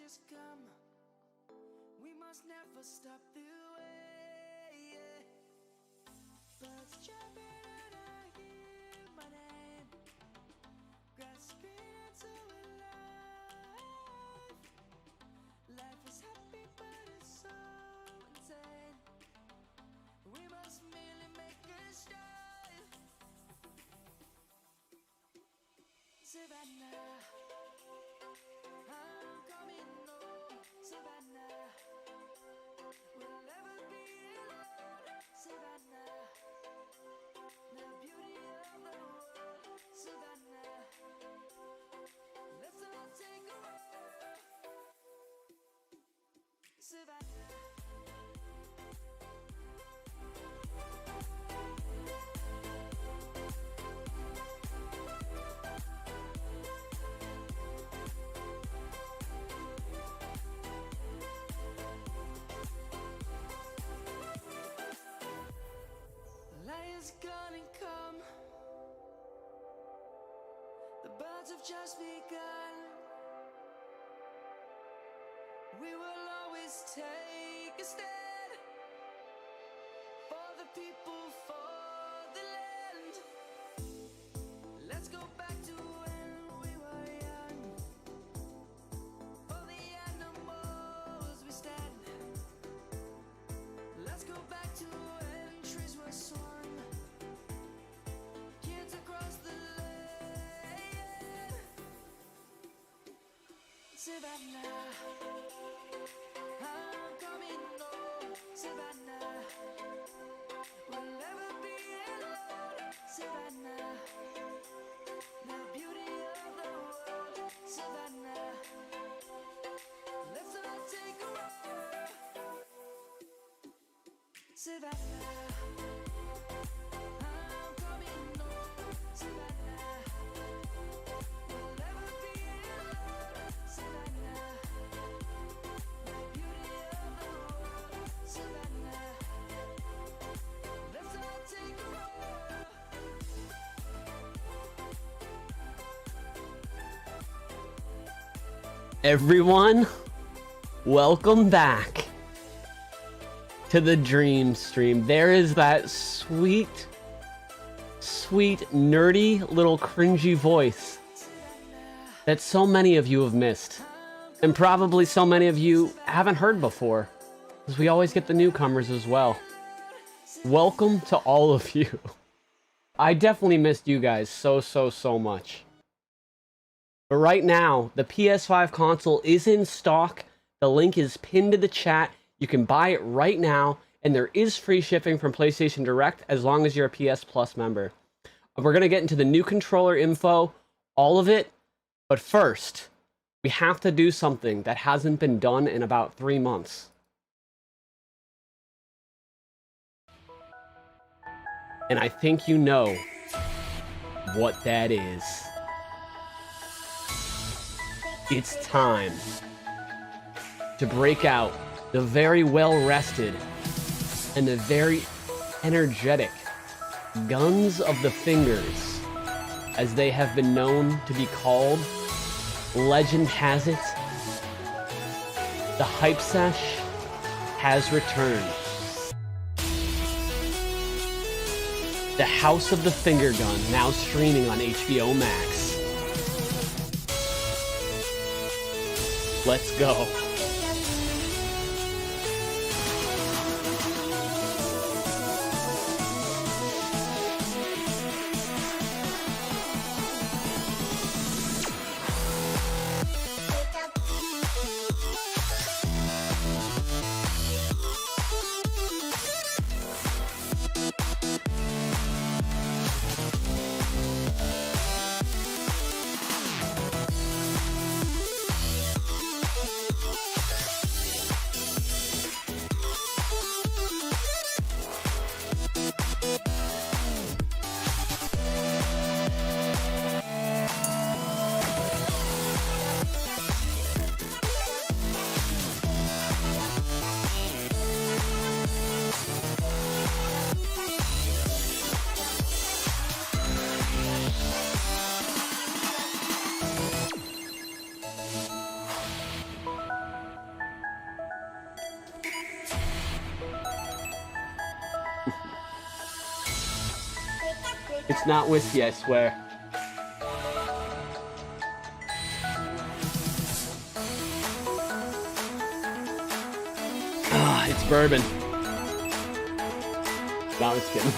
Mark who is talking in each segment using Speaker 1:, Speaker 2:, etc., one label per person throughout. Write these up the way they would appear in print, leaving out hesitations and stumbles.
Speaker 1: just come. We must never stop the way. Birds jumping and I hear my name, grasping into life. Life is happy but it's so insane. We must merely make a start. Savannah, I'm coming home. Savannah, we'll never be alone. Savannah, the beauty of the world. Savannah, let's all take a walk. Savannah. Lion's gonna come. The birds have just begun. We will always take a stand for the people, for the land. Let's go back to when we were young. For the animals we stand. Let's go back to when trees were swung. Kids across the land. Savannah, I'm coming home. Savannah, we'll never be alone. Savannah, the beauty of the world. Savannah, let's all take a walk. Savannah, I'm coming home. Savannah, we'll never be alone. Savannah, the beauty of the world. Savannah, let's all take a walk.
Speaker 2: Everyone, welcome back to the Dream Stream. There is that sweet, nerdy little cringy voice that so many of you have missed, and probably so many of you haven't heard before, because we always get the newcomers as well. Welcome to all of you. I definitely missed you guys so much. But right now, the PS5 console is in stock. The link is pinned to the chat. You can buy it right now, and there is free shipping from PlayStation Direct as long as you're a PS Plus member. We're going to get into the new controller info, all of it, but first, we have to do something that hasn't been done in about 3 months. And I think you know what that is. It's time to break out the very well-rested and the very energetic Guns of the Fingers, as they have been known to be called. Legend has it, the Hype Sesh has returned. The House of the Finger Gun, now streaming on HBO Max. Let's go. It's not whiskey, I swear. Ah, it's bourbon. No, I was kidding.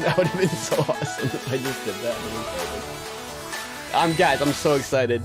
Speaker 2: That would have been so awesome if I just did that. Guys, I'm so excited.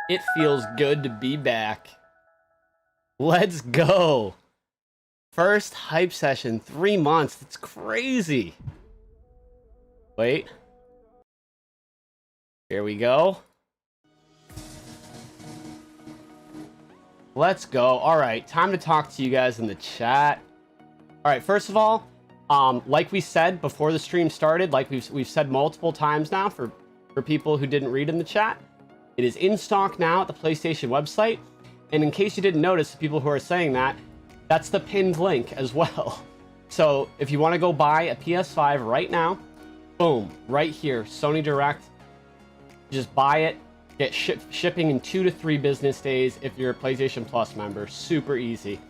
Speaker 2: It feels good to be back. Let's go. First hype session, 3 months. That's crazy. Wait. Here we go. Let's go. All right, time to talk to you guys in the chat. All right, first of all, like we said before the stream started, like we've said multiple times now for people who didn't read in the chat, it is in stock now at the PlayStation website. And in case you didn't notice, the people who are saying that, that's the pinned link as well. So if you want to go buy a PS5 right now, boom, right here, Sony Direct, just buy it, get shipping in 2 to 3 business days if you're a PlayStation Plus member. Super easy.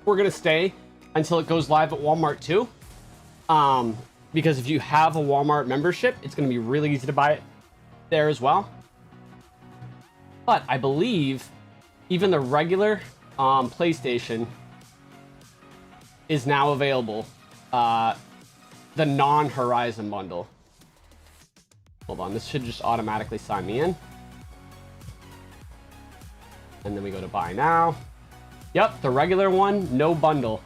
Speaker 2: We're going to stay until it goes live at Walmart too. Because if you have a Walmart membership, it's going to be really easy to buy it there as well. But I believe even the regular PlayStation is now available. The non-Horizon bundle. Hold on, this should just automatically sign me in. And then we go to buy now. Yep, the regular one, no bundle.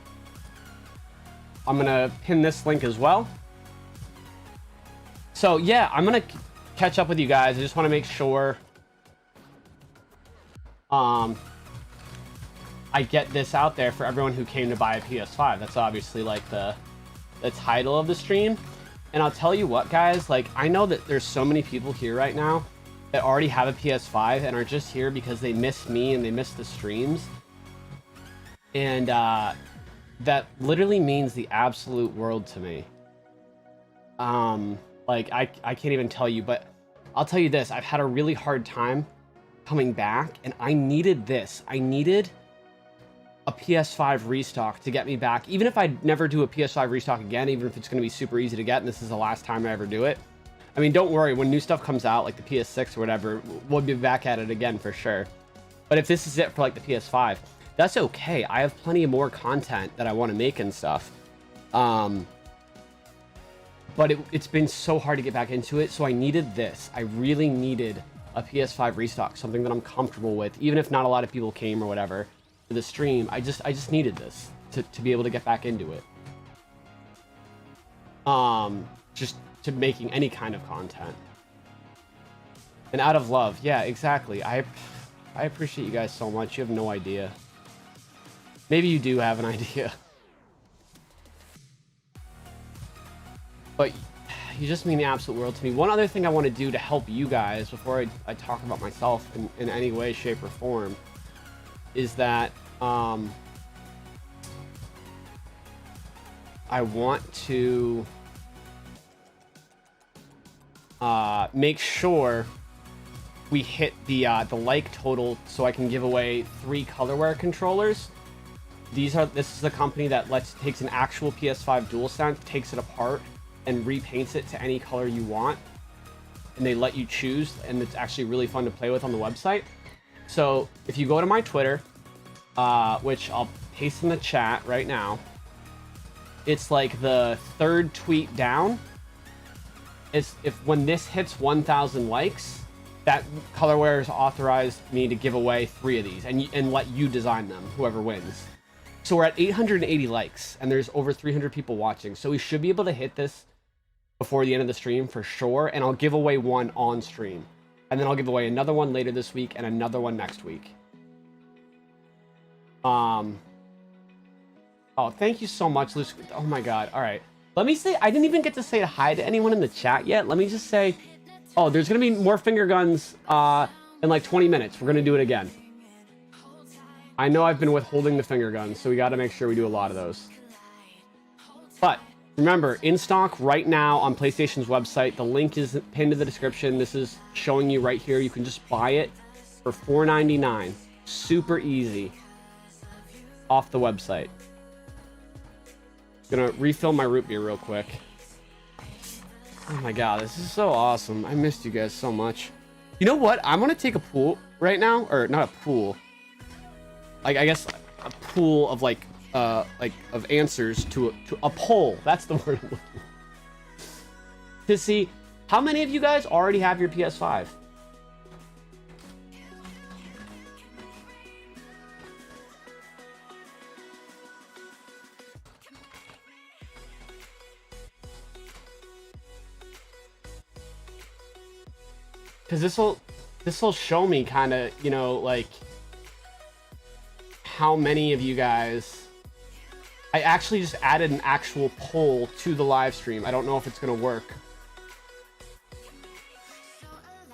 Speaker 2: I'm gonna pin this link as well. So yeah, I'm gonna catch up with you guys. I just want to make sure I get this out there for everyone who came to buy a PS5. That's obviously like the title of the stream. And I'll tell you what, guys, like I know that there's so many people here right now that already have a PS5 and are just here because they miss me and they miss the streams. And that literally means the absolute world to me. Like I can't even tell you, but I'll tell you this, I've had a really hard time coming back and I needed this. I needed a PS5 restock to get me back. Even if I never do a PS5 restock again, even if it's going to be super easy to get and this is the last time I ever do it. I mean, don't worry, when new stuff comes out, like the PS6 or whatever, we'll be back at it again for sure. But if this is it for like the PS5, that's okay. I have plenty of more content that I want to make and stuff. But it's been so hard to get back into it, so I needed this. I really needed a PS5 restock, something that I'm comfortable with, even if not a lot of people came or whatever for the stream. I just needed this to be able to get back into it. Just to making any kind of content. And out of love, yeah, exactly. I appreciate you guys so much. You have no idea. Maybe you do have an idea. But you just mean the absolute world to me. One other thing I want to do to help you guys before I talk about myself in any way, shape, or form is that I want to make sure we hit the like total so I can give away 3 colorware controllers. This is the company that takes an actual PS5 DualSense, takes it apart, and repaints it to any color you want. And they let you choose, and it's actually really fun to play with on the website. So if you go to my Twitter, which I'll paste in the chat right now, it's like the third tweet down. It's when this hits 1,000 likes, that Colorware has authorized me to give away 3 of these and let you design them, whoever wins. So we're at 880 likes, and there's over 300 people watching. So we should be able to hit this before the end of the stream for sure, and I'll give away one on stream. And then I'll give away another one later this week and another one next week. Oh, thank you so much, Lucy. Oh my god. All right. Let me say, I didn't even get to say hi to anyone in the chat yet. Let me just say, oh, there's going to be more finger guns in like 20 minutes. We're going to do it again. I know I've been withholding the finger guns, so we got to make sure we do a lot of those. But remember, in stock right now on PlayStation's website. The link is pinned to the description. This is showing you right here. You can just buy it for $4.99. Super easy. Off the website. Gonna refill my root beer real quick. Oh my god, this is so awesome. I missed you guys so much. You know what? I'm gonna take a pool right now, or not a pool. Like, I guess a pool of like of answers to a poll. That's the word I'm looking for. To see how many of you guys already have your PS5. Because this will show me kind of, you know, like how many of you guys. I actually just added an actual poll to the live stream. I don't know if it's gonna work.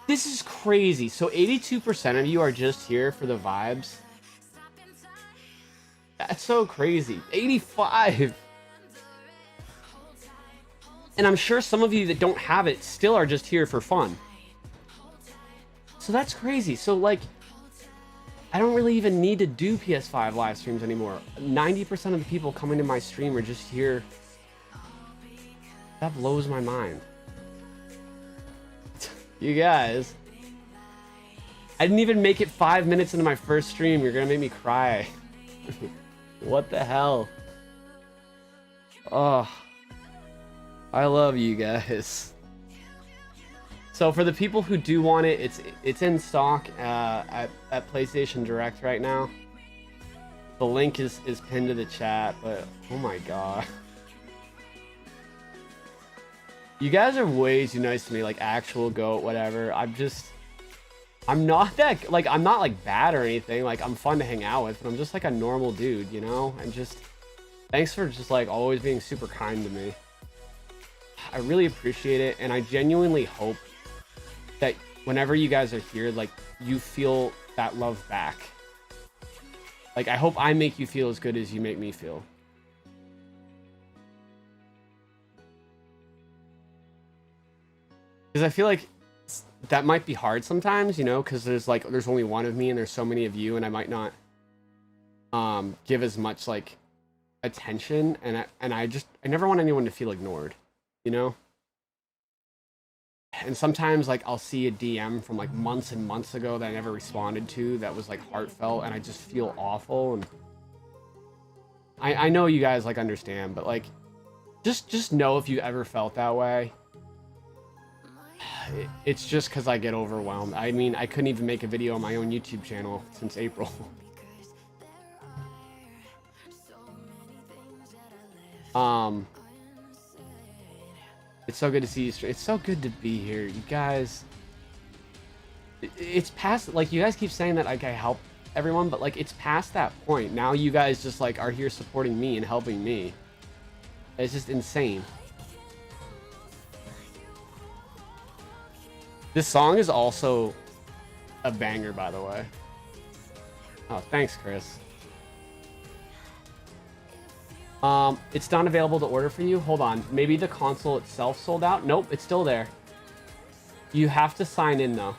Speaker 2: This is crazy. So 82% of you are just here for the vibes. That's so crazy. 85. And I'm sure some of you that don't have it still are just here for fun. So that's crazy. So like, I don't really even need to do PS5 live streams anymore. 90% of the people coming to my stream are just here. That blows my mind. You guys. I didn't even make it 5 minutes into my first stream. You're gonna make me cry. What the hell? Oh. I love you guys. So for the people who do want it, it's in stock at PlayStation Direct right now. The link is pinned to the chat, but oh my god. You guys are way too nice to me, like actual goat, whatever. I'm not that, like, I'm not like bad or anything. Like, I'm fun to hang out with, but I'm just like a normal dude, you know? And just, thanks for just like always being super kind to me. I really appreciate it, and I genuinely hope that whenever you guys are here, like, you feel that love back. Like, I hope I make you feel as good as you make me feel. Because I feel like that might be hard sometimes, you know, because there's only one of me and there's so many of you, and I might not give as much like attention, and I never want anyone to feel ignored, you know? And sometimes, like, I'll see a DM from, like, months and months ago that I never responded to that was, like, heartfelt, and I just feel awful, and I know you guys, like, understand, but, like, just know if you ever felt that way. It's just because I get overwhelmed. I mean, I couldn't even make a video on my own YouTube channel since April. It's so good to see you. It's so good to be here, you guys. It's past, like, you guys keep saying that, like, I help everyone, but, like, it's past that point. Now you guys just, like, are here supporting me and helping me. It's just insane. This song is also a banger, by the way. Oh, thanks, Chris. It's not available to order for you. Hold on. Maybe the console itself sold out. Nope, it's still there. You have to sign in, though.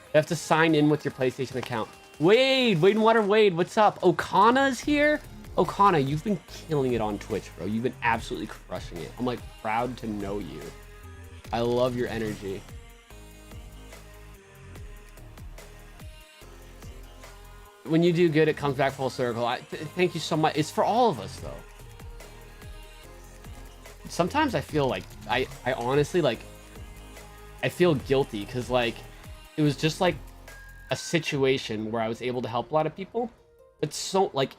Speaker 2: You have to sign in with your PlayStation account. Wade and Water Wade, what's up? Okana's here? Okana, you've been killing it on Twitch, bro. You've been absolutely crushing it. I'm like proud to know you. I love your energy. When you do good, it comes back full circle. Thank you so much. It's for all of us, though. Sometimes I feel like I honestly like I feel guilty because like it was just like a situation where I was able to help a lot of people. It's so like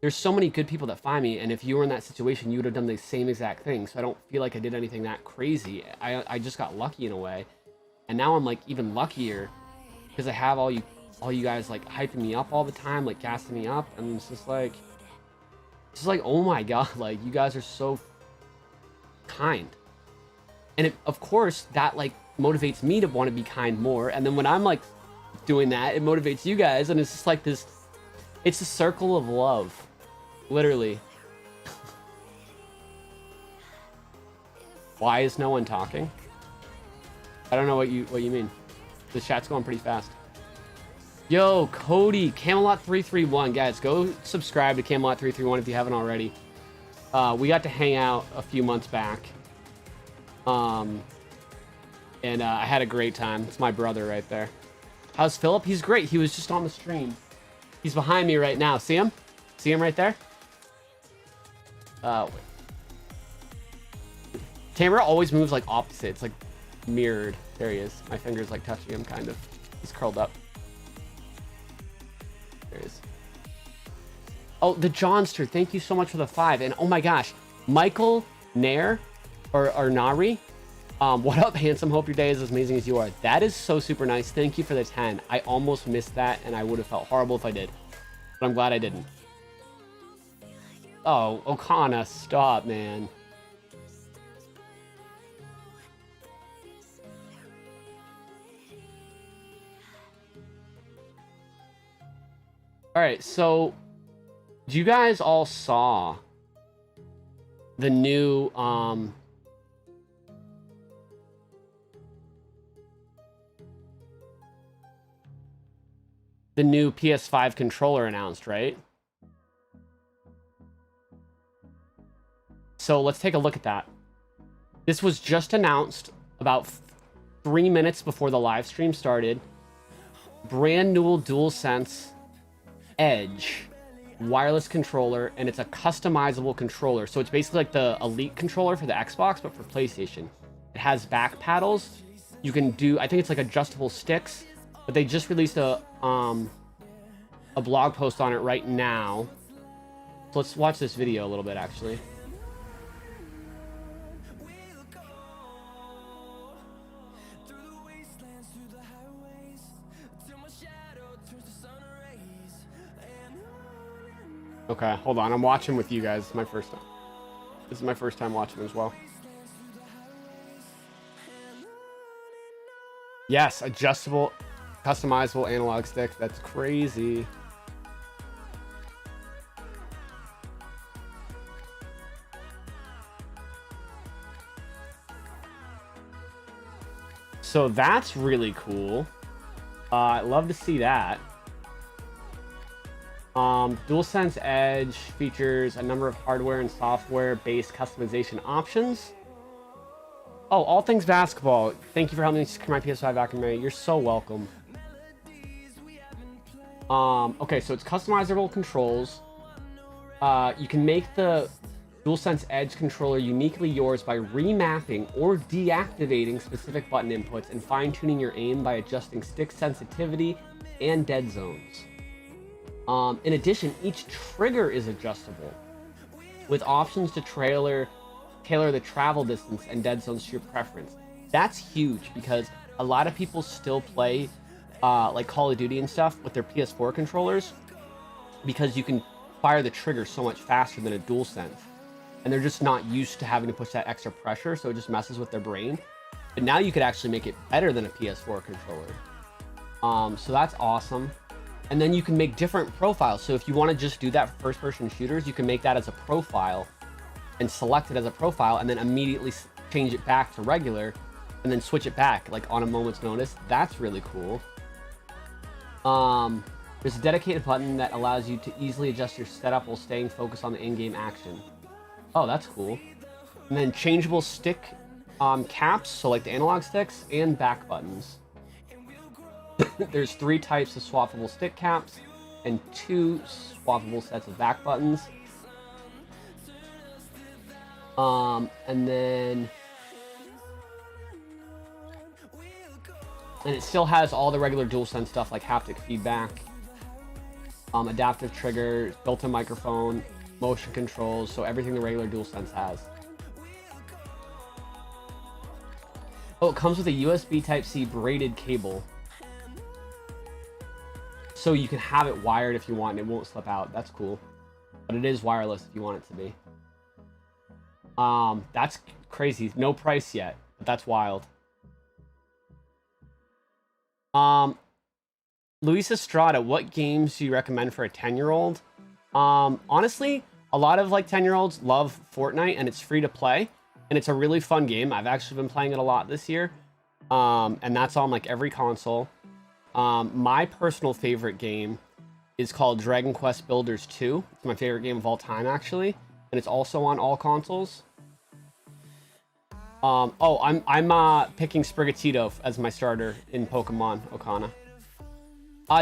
Speaker 2: there's so many good people that find me, and if you were in that situation, you would have done the same exact thing. So I don't feel like I did anything that crazy. I just got lucky in a way, and now I'm like even luckier because I have all you guys like hyping me up all the time, like gassing me up, and it's just like oh my god, like you guys are so kind, and it, of course that like motivates me to want to be kind more, and then when I'm like doing that, it motivates you guys, and it's just like this, it's a circle of love, literally. Why is no one talking? I don't know what you mean. The chat's going pretty fast. Yo, Cody, Camelot 331, guys, go subscribe to Camelot 331 if you haven't already. We got to hang out a few months back, and I had a great time. It's my brother right there. How's Philip? He's great. He was just on the stream. He's behind me right now. See him? See him right there? Wait. Camera always moves like opposite. It's like mirrored. There he is. My finger's like touching him, kind of. He's curled up. There he is. Oh, the Johnster. Thank you so much for the 5. And oh my gosh, Michael Nair or Nari. What up, handsome? Hope your day is as amazing as you are. That is so super nice. Thank you for the 10. I almost missed that, and I would have felt horrible if I did. But I'm glad I didn't. Oh, Okana, stop, man. All right, so you guys all saw the new PS5 controller announced, right? So let's take a look at that. This was just announced about 3 minutes before the live stream started. Brand new DualSense Edge wireless controller, and it's a customizable controller. So it's basically like the Elite controller for the Xbox, but for PlayStation. It has back paddles. You can do, I think it's like adjustable sticks, but they just released a blog post on it right now. So let's watch this video a little bit, actually. Okay, hold on. I'm watching with you guys. It's my first time. This is my first time watching as well. Yes, adjustable, customizable analog stick. That's crazy. So that's really cool. I'd love to see that. DualSense Edge features a number of hardware and software-based customization options. Oh, all things basketball. Thank you for helping me secure my PS5 back in May. You're so welcome. Okay, so it's customizable controls. You can make the DualSense Edge controller uniquely yours by remapping or deactivating specific button inputs and fine-tuning your aim by adjusting stick sensitivity and dead zones. In addition, each trigger is adjustable with options to tailor the travel distance and dead zones to your preference. That's huge because a lot of people still play like Call of Duty and stuff with their PS4 controllers because you can fire the trigger so much faster than a DualSense, and they're just not used to having to push that extra pressure, so it just messes with their brain. But now you could actually make it better than a PS4 controller. So that's awesome. And then you can make different profiles. So if you want to just do that for first-person shooters, you can make that as a profile and select it as a profile and then immediately change it back to regular and then switch it back like on a moment's notice. That's really cool. There's a dedicated button that allows you to easily adjust your setup while staying focused on the in-game action. Oh, that's cool. And then changeable stick caps, so like the analog sticks, and back buttons. There's 3 types of swappable stick caps and 2 swappable sets of back buttons. And then... And it still has all the regular DualSense stuff like haptic feedback, adaptive triggers, built-in microphone, motion controls, so everything the regular DualSense has. Oh, it comes with a USB Type-C braided cable. So you can have it wired if you want and it won't slip out. That's cool. But it is wireless if you want it to be. That's crazy. No price yet, but that's wild. Luis Estrada, what games do you recommend for a 10-year-old? Honestly, a lot of like 10-year-olds love Fortnite and it's free to play and it's a really fun game. I've actually been playing it a lot this year. And that's on like every console. My personal favorite game is called Dragon Quest Builders 2. It's my favorite game of all time, actually. And it's also on all consoles. I'm picking Sprigatito as my starter in Pokemon Okana.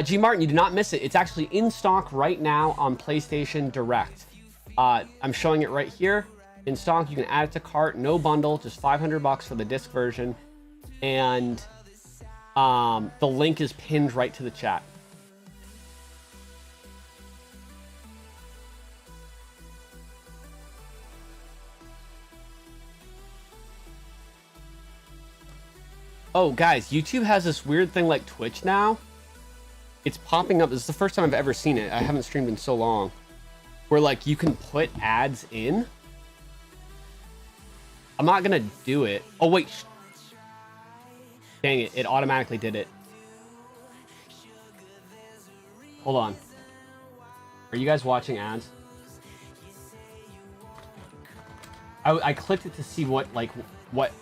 Speaker 2: G Martin, you did not miss it. It's actually in stock right now on PlayStation Direct. I'm showing it right here. In stock, you can add it to cart, no bundle, just $500 for the disc version. And the link is pinned right to the chat. Oh, guys, YouTube has this weird thing like Twitch now. It's popping up. This is the first time I've ever seen it. I haven't streamed in so long. Where, like, you can put ads in. I'm not going to do it. Oh, wait. Dang it. It automatically did it. Hold on. Are you guys watching ads? I clicked it to see what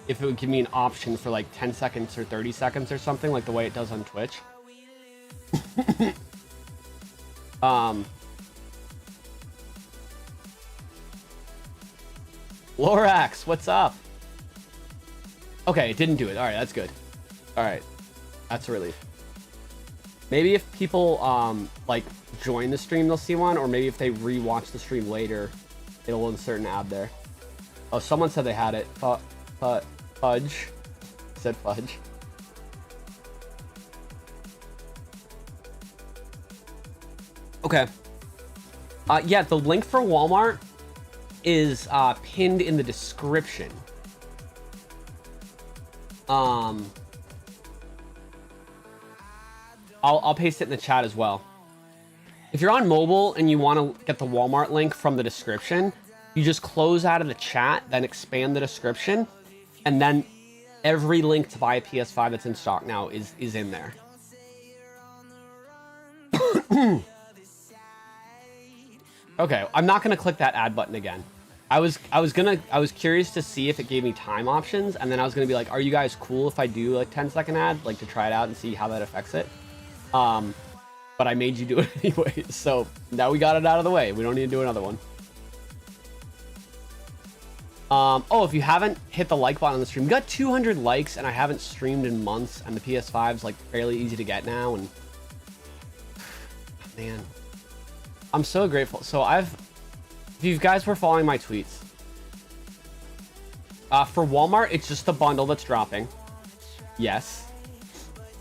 Speaker 2: if it would give me an option for like 10 seconds or 30 seconds or something, like the way it does on Twitch. Lorax, what's up? Okay, it didn't do it. All right, that's good. All right, that's a relief. Maybe if people like join the stream, they'll see one, or maybe if they rewatch the stream later, it'll insert an ad there. Oh, someone said they had it. Fudge. Said fudge. Okay. Yeah, the link for Walmart is pinned in the description. I'll paste it in the chat as well. If you're on mobile and you want to get the Walmart link from the description, you just close out of the chat, then expand the description, and then every link to buy a PS5 that's in stock now is in there. Okay, I'm not gonna click that add button again. I was curious to see if it gave me time options, and then I was gonna be like, are you guys cool if I do like 10-second ad, like to try it out and see how that affects it? But I made you do it anyway, so now we got it out of the way. We don't need to do another one. Oh, if you haven't hit the like button on the stream, we got 200 likes and I haven't streamed in months, and the PS5's like fairly easy to get now, and man, I'm so grateful. So if you guys were following my tweets, for Walmart, it's just the bundle that's dropping. Yes.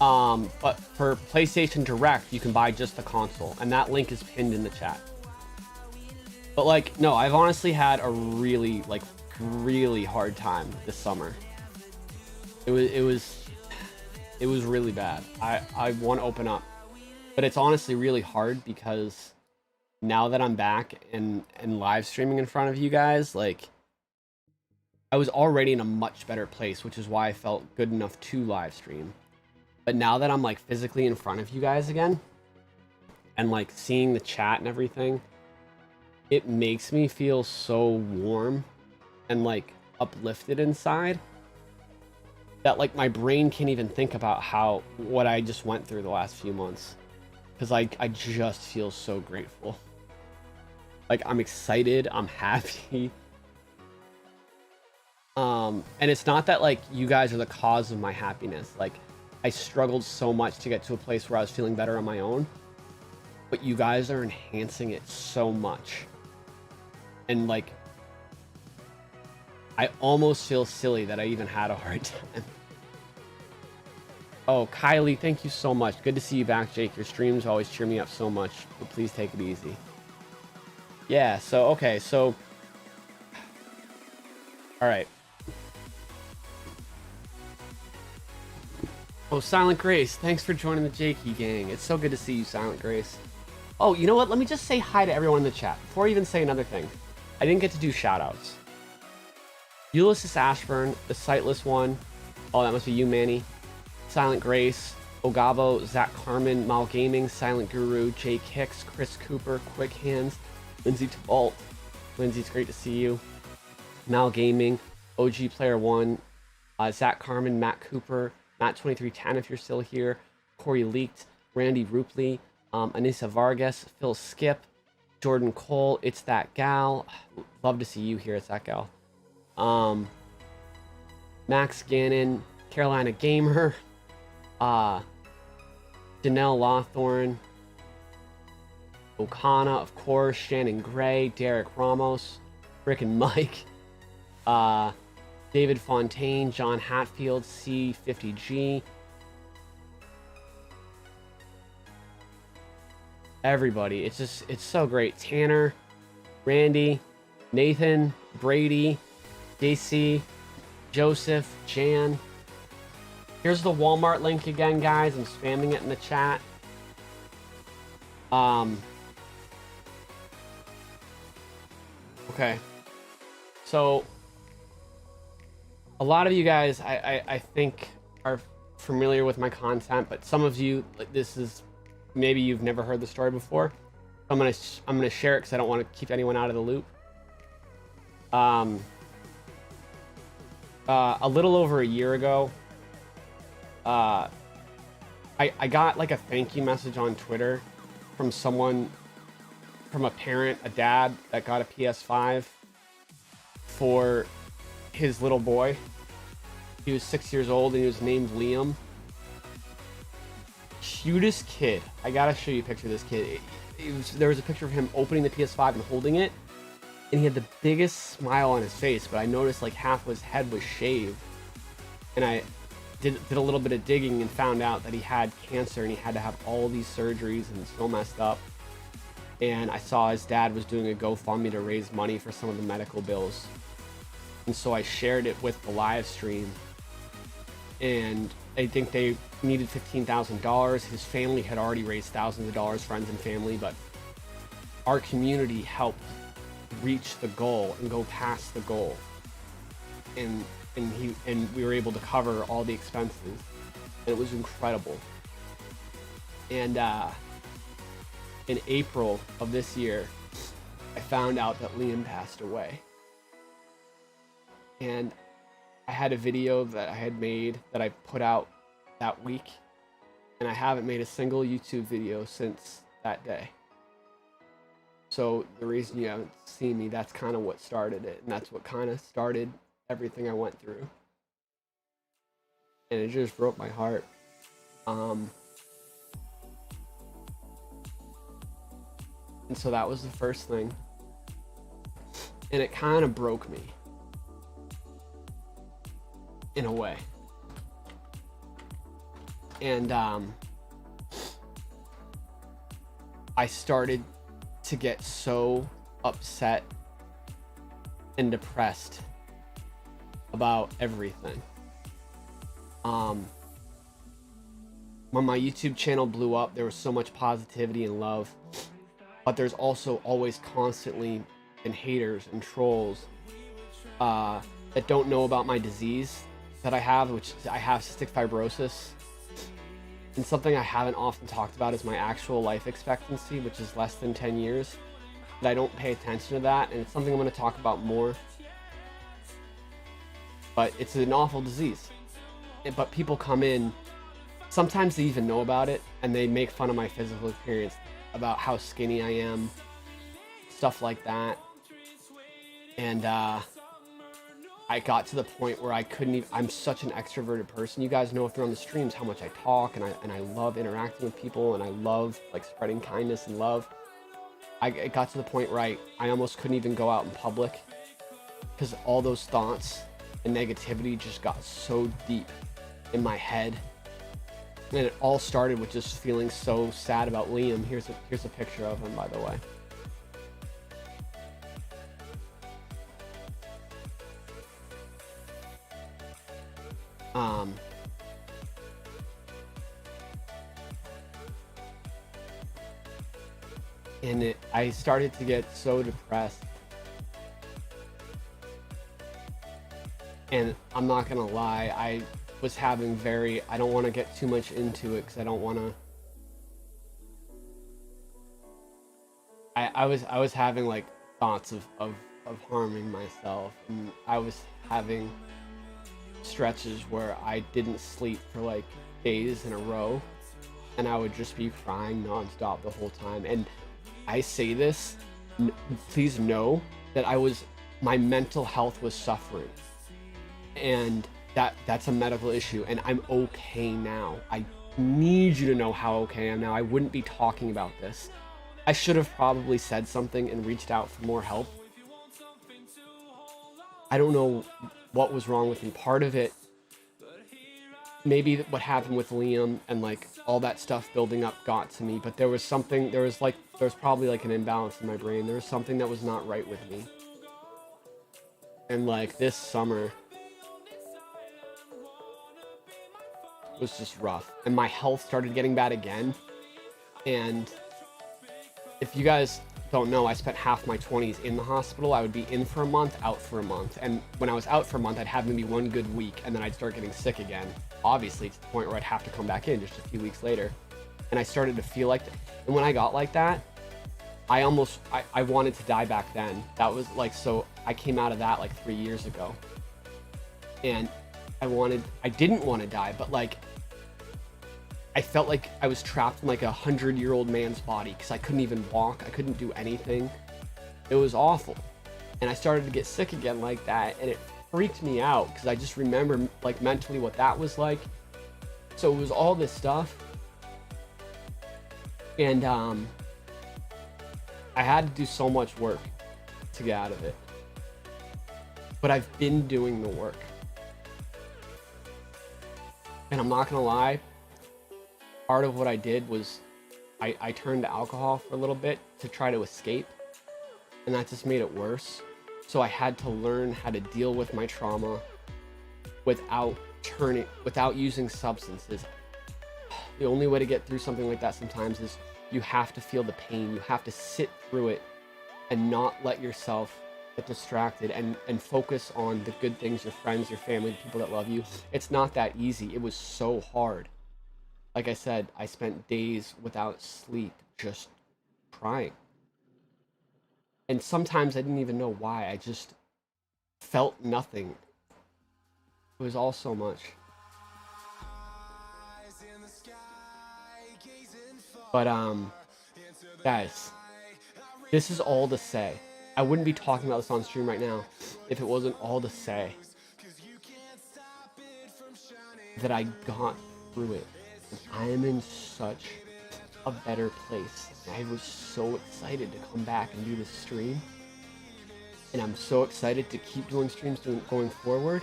Speaker 2: But for PlayStation Direct, you can buy just the console, and that link is pinned in the chat. But like, no, I've honestly had a really hard time this summer. It was really bad. I want to open up, but it's honestly really hard because now that I'm back and live streaming in front of you guys, like, I was already in a much better place, which is why I felt good enough to live stream. But now that I'm like physically in front of you guys again and like seeing the chat and everything, it makes me feel so warm and like uplifted inside that like my brain can't even think about what I just went through the last few months. because I just feel so grateful. Like, I'm excited, I'm happy. And it's not that like you guys are the cause of my happiness. Like, I struggled so much to get to a place where I was feeling better on my own, but you guys are enhancing it so much. And like, I almost feel silly that I even had a hard time. Oh, Kylie, thank you so much. Good to see you back, Jake. Your streams always cheer me up so much, but please take it easy. Yeah, so, okay, so... Alright. Oh, Silent Grace, thanks for joining the Jakey gang. It's so good to see you, Silent Grace. Oh, you know what? Let me just say hi to everyone in the chat before I even say another thing. I didn't get to do shoutouts. Ulysses Ashburn, the Sightless One. Oh, that must be you, Manny. Silent Grace, Ogabo, Zach Carmen, Mal Gaming, Silent Guru, Jake Hicks, Chris Cooper, Quick Hands, Lindsay Tavalt. Lindsay, it's great to see you. Mal Gaming, OG Player One, Zach Carmen, Matt Cooper, Matt2310 if you're still here, Corey Leaked, Randy Rupley, Anissa Vargas, Phil Skip, Jordan Cole, It's That Gal. Love to see you here, It's That Gal. Max Gannon, Carolina Gamer, Janelle Lawthorne, Okana, of course, Shannon Gray, Derek Ramos, Rick and Mike, David Fontaine, John Hatfield, C50G. Everybody, it's so great. Tanner, Randy, Nathan, Brady, JC, Joseph, Jan. Here's the Walmart link again, guys. I'm spamming it in the chat. Okay. So, a lot of you guys, I think, are familiar with my content, but some of you, this is, maybe you've never heard the story before. I'm gonna share it because I don't want to keep anyone out of the loop. A little over a year ago, I got like a thank you message on Twitter from someone, from a parent, a dad that got a PS5 for his little boy. He was 6 years old and he was named Liam. Cutest kid. I gotta show you a picture of this kid. There was a picture of him opening the PS5 and holding it, and he had the biggest smile on his face, but I noticed like half of his head was shaved. And I did a little bit of digging and found out that he had cancer and he had to have all these surgeries and so messed up. And I saw his dad was doing a GoFundMe to raise money for some of the medical bills. And so I shared it with the live stream. And I think they needed $15,000. His family had already raised thousands of dollars, friends and family, but our community helped reach the goal and go past the goal. And we were able to cover all the expenses. And it was incredible. And in April of this year, I found out that Liam passed away. And I had a video that I had made that I put out that week, and I haven't made a single YouTube video since that day. So the reason you haven't seen me, that's kind of what started it, and that's what kind of started everything I went through. And it just broke my heart. And so that was the first thing. And it kind of broke me. In a way. And I started to get so upset and depressed about everything. When my YouTube channel blew up, there was so much positivity and love, but there's also always constantly been haters and trolls that don't know about my disease that I have, which I have cystic fibrosis. And something I haven't often talked about is my actual life expectancy, which is less than 10 years. But I don't pay attention to that, and it's something I'm going to talk about more. But it's an awful disease. But people come in sometimes they even know about it, and they make fun of my physical appearance, about how skinny I am, stuff like that. And I got to the point where I couldn't even, I'm such an extroverted person. You guys know if you're on the streams how much I talk, and I love interacting with people, and I love like spreading kindness and love. It got to the point where I almost couldn't even go out in public because all those thoughts and negativity just got so deep in my head. And it all started with just feeling so sad about Liam. Here's a picture of him, by the way. And I started to get so depressed. And I'm not gonna lie, I was having I don't want to get too much into it because I don't want to. I was having like thoughts of harming myself, and I was having stretches where I didn't sleep for like days in a row, and I would just be crying nonstop the whole time. And I say this, please know that my mental health was suffering, and that's a medical issue, and I'm okay now. I need you to know how okay I am now. I wouldn't be talking about this. I should have probably said something and reached out for more help. I don't know what was wrong with me. Part of it, maybe what happened with Liam and like all that stuff building up got to me, but there was probably like an imbalance in my brain. There was something that was not right with me. And like this summer was just rough, and my health started getting bad again. And if you guys don't know, I spent half my 20s in the hospital. I would be in for a month, out for a month. And when I was out for a month, I'd have maybe one good week, and then I'd start getting sick again. Obviously, to the point where I'd have to come back in just a few weeks later. And I started to feel like that. And when I got like that, I wanted to die back then. That was like, so I came out of that like 3 years ago. And I didn't want to die, but like, I felt like I was trapped in like 100-year-old man's body because I couldn't even walk. I couldn't do anything. It was awful. And I started to get sick again like that, and it freaked me out because I just remember like mentally what that was like. So it was all this stuff. And I had to do so much work to get out of it. But I've been doing the work. And I'm not gonna lie, part of what I did was I turned to alcohol for a little bit to try to escape, and that just made it worse. So I had to learn how to deal with my trauma without using substances. The only way to get through something like that sometimes is you have to feel the pain. You have to sit through it and not let yourself get distracted and focus on the good things, your friends, your family, the people that love you. It's not that easy. It was so hard. Like I said, I spent days without sleep, just crying. And sometimes I didn't even know why. I just felt nothing. It was all so much. But guys, this is all to say. I wouldn't be talking about this on stream right now if it wasn't all to say that I got through it. I am in such a better place. I was so excited to come back and do this stream. And I'm so excited to keep doing streams going forward.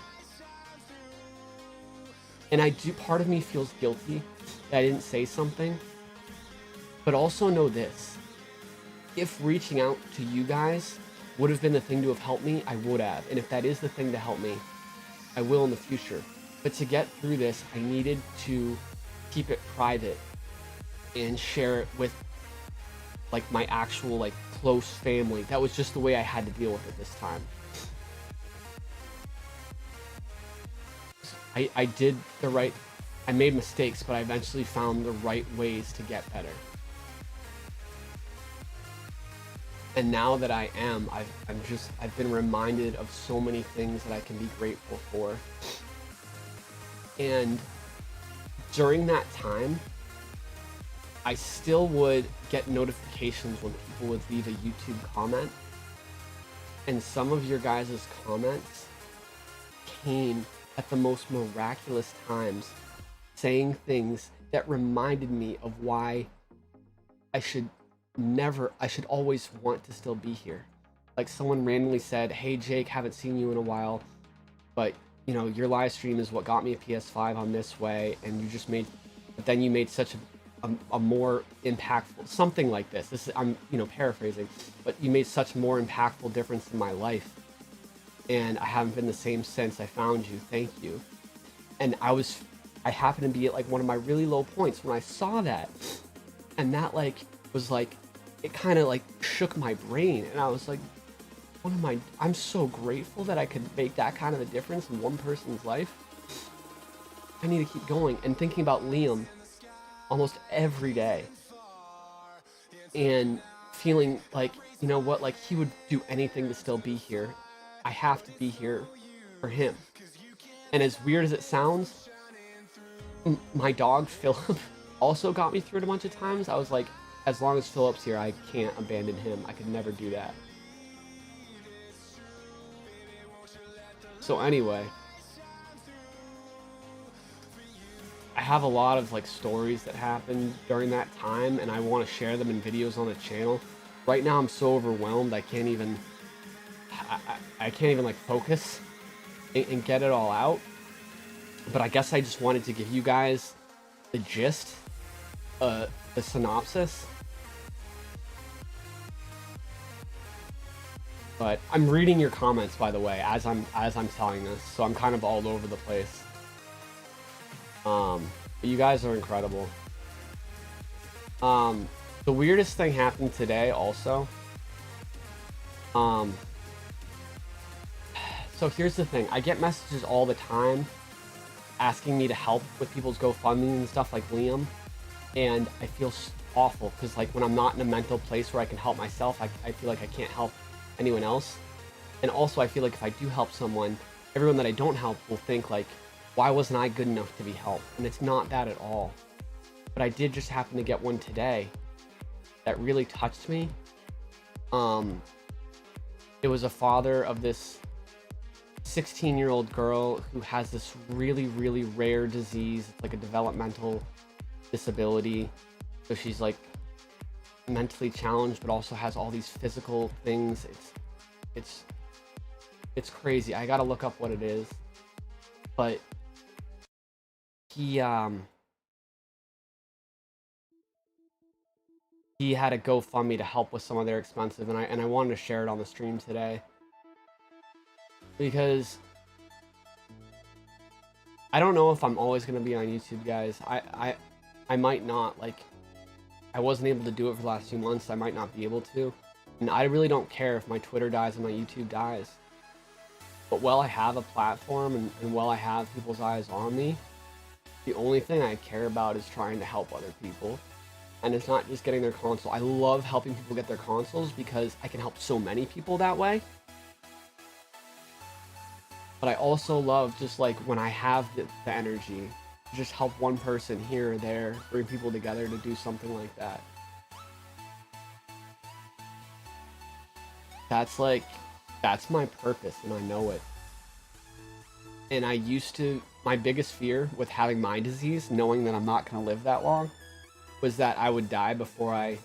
Speaker 2: And part of me feels guilty that I didn't say something. But also know this. If reaching out to you guys would have been the thing to have helped me, I would have. And if that is the thing to help me, I will in the future. But to get through this, I needed to keep it private and share it with like my actual like close family. That was just the way I had to deal with it this time. I made mistakes, but I eventually found the right ways to get better. And now that I am, I've been reminded of so many things that I can be grateful for. And during that time, I still would get notifications when people would leave a YouTube comment. And some of your guys' comments came at the most miraculous times, saying things that reminded me of why I should always want to still be here. Like someone randomly said, "Hey Jake, haven't seen you in a while, but you know, your live stream is what got me a PS5 on this way, and then you made such a more impactful," something like this. I'm, you know, paraphrasing, but you made such more impactful difference in my life, and I haven't been the same since I found you. Thank you. And I happened to be at like one of my really low points when I saw that, and that like was like, it kind of like shook my brain, and I was like, I'm so grateful that I could make that kind of a difference in one person's life. I need to keep going and thinking about Liam almost every day, and feeling like, you know what, like he would do anything to still be here. I have to be here for him. And as weird as it sounds, my dog Philip also got me through it a bunch of times. I was like, as long as Philip's here, I can't abandon him. I could never do that. So anyway, I have a lot of like stories that happened during that time, and I want to share them in videos on the channel. Right now I'm so overwhelmed I can't even like focus and get it all out. But I guess I just wanted to give you guys the gist, the synopsis. But I'm reading your comments, by the way, as I'm telling this, so I'm kind of all over the place. But you guys are incredible. The weirdest thing happened today also. So here's the thing. I get messages all the time asking me to help with people's GoFundMe and stuff like Liam. And I feel awful because like when I'm not in a mental place where I can help myself, I feel like I can't help anyone else. And also I feel like if I do help someone, everyone that I don't help will think like, why wasn't I good enough to be helped? And it's not that at all. But I did just happen to get one today that really touched me. It was a father of this 16-year-old girl who has this really, really rare disease. It's like a developmental disability. So she's like mentally challenged, but also has all these physical things. It's crazy. I gotta look up what it is. But he had a GoFundMe to help with some of their expenses, and I wanted to share it on the stream today because I don't know if I'm always gonna be on YouTube, guys. I might not. Like, I wasn't able to do it for the last few months. I might not be able to, and I really don't care if my Twitter dies and my YouTube dies. But while I have a platform and while I have people's eyes on me, the only thing I care about is trying to help other people. And it's not just getting their console. I love helping people get their consoles because I can help so many people that way. But I also love just like when I have the energy to just help one person here or there, bring people together to do something like that. That's my purpose, and I know it. And my biggest fear with having my disease, knowing that I'm not going to live that long, was that I would die before I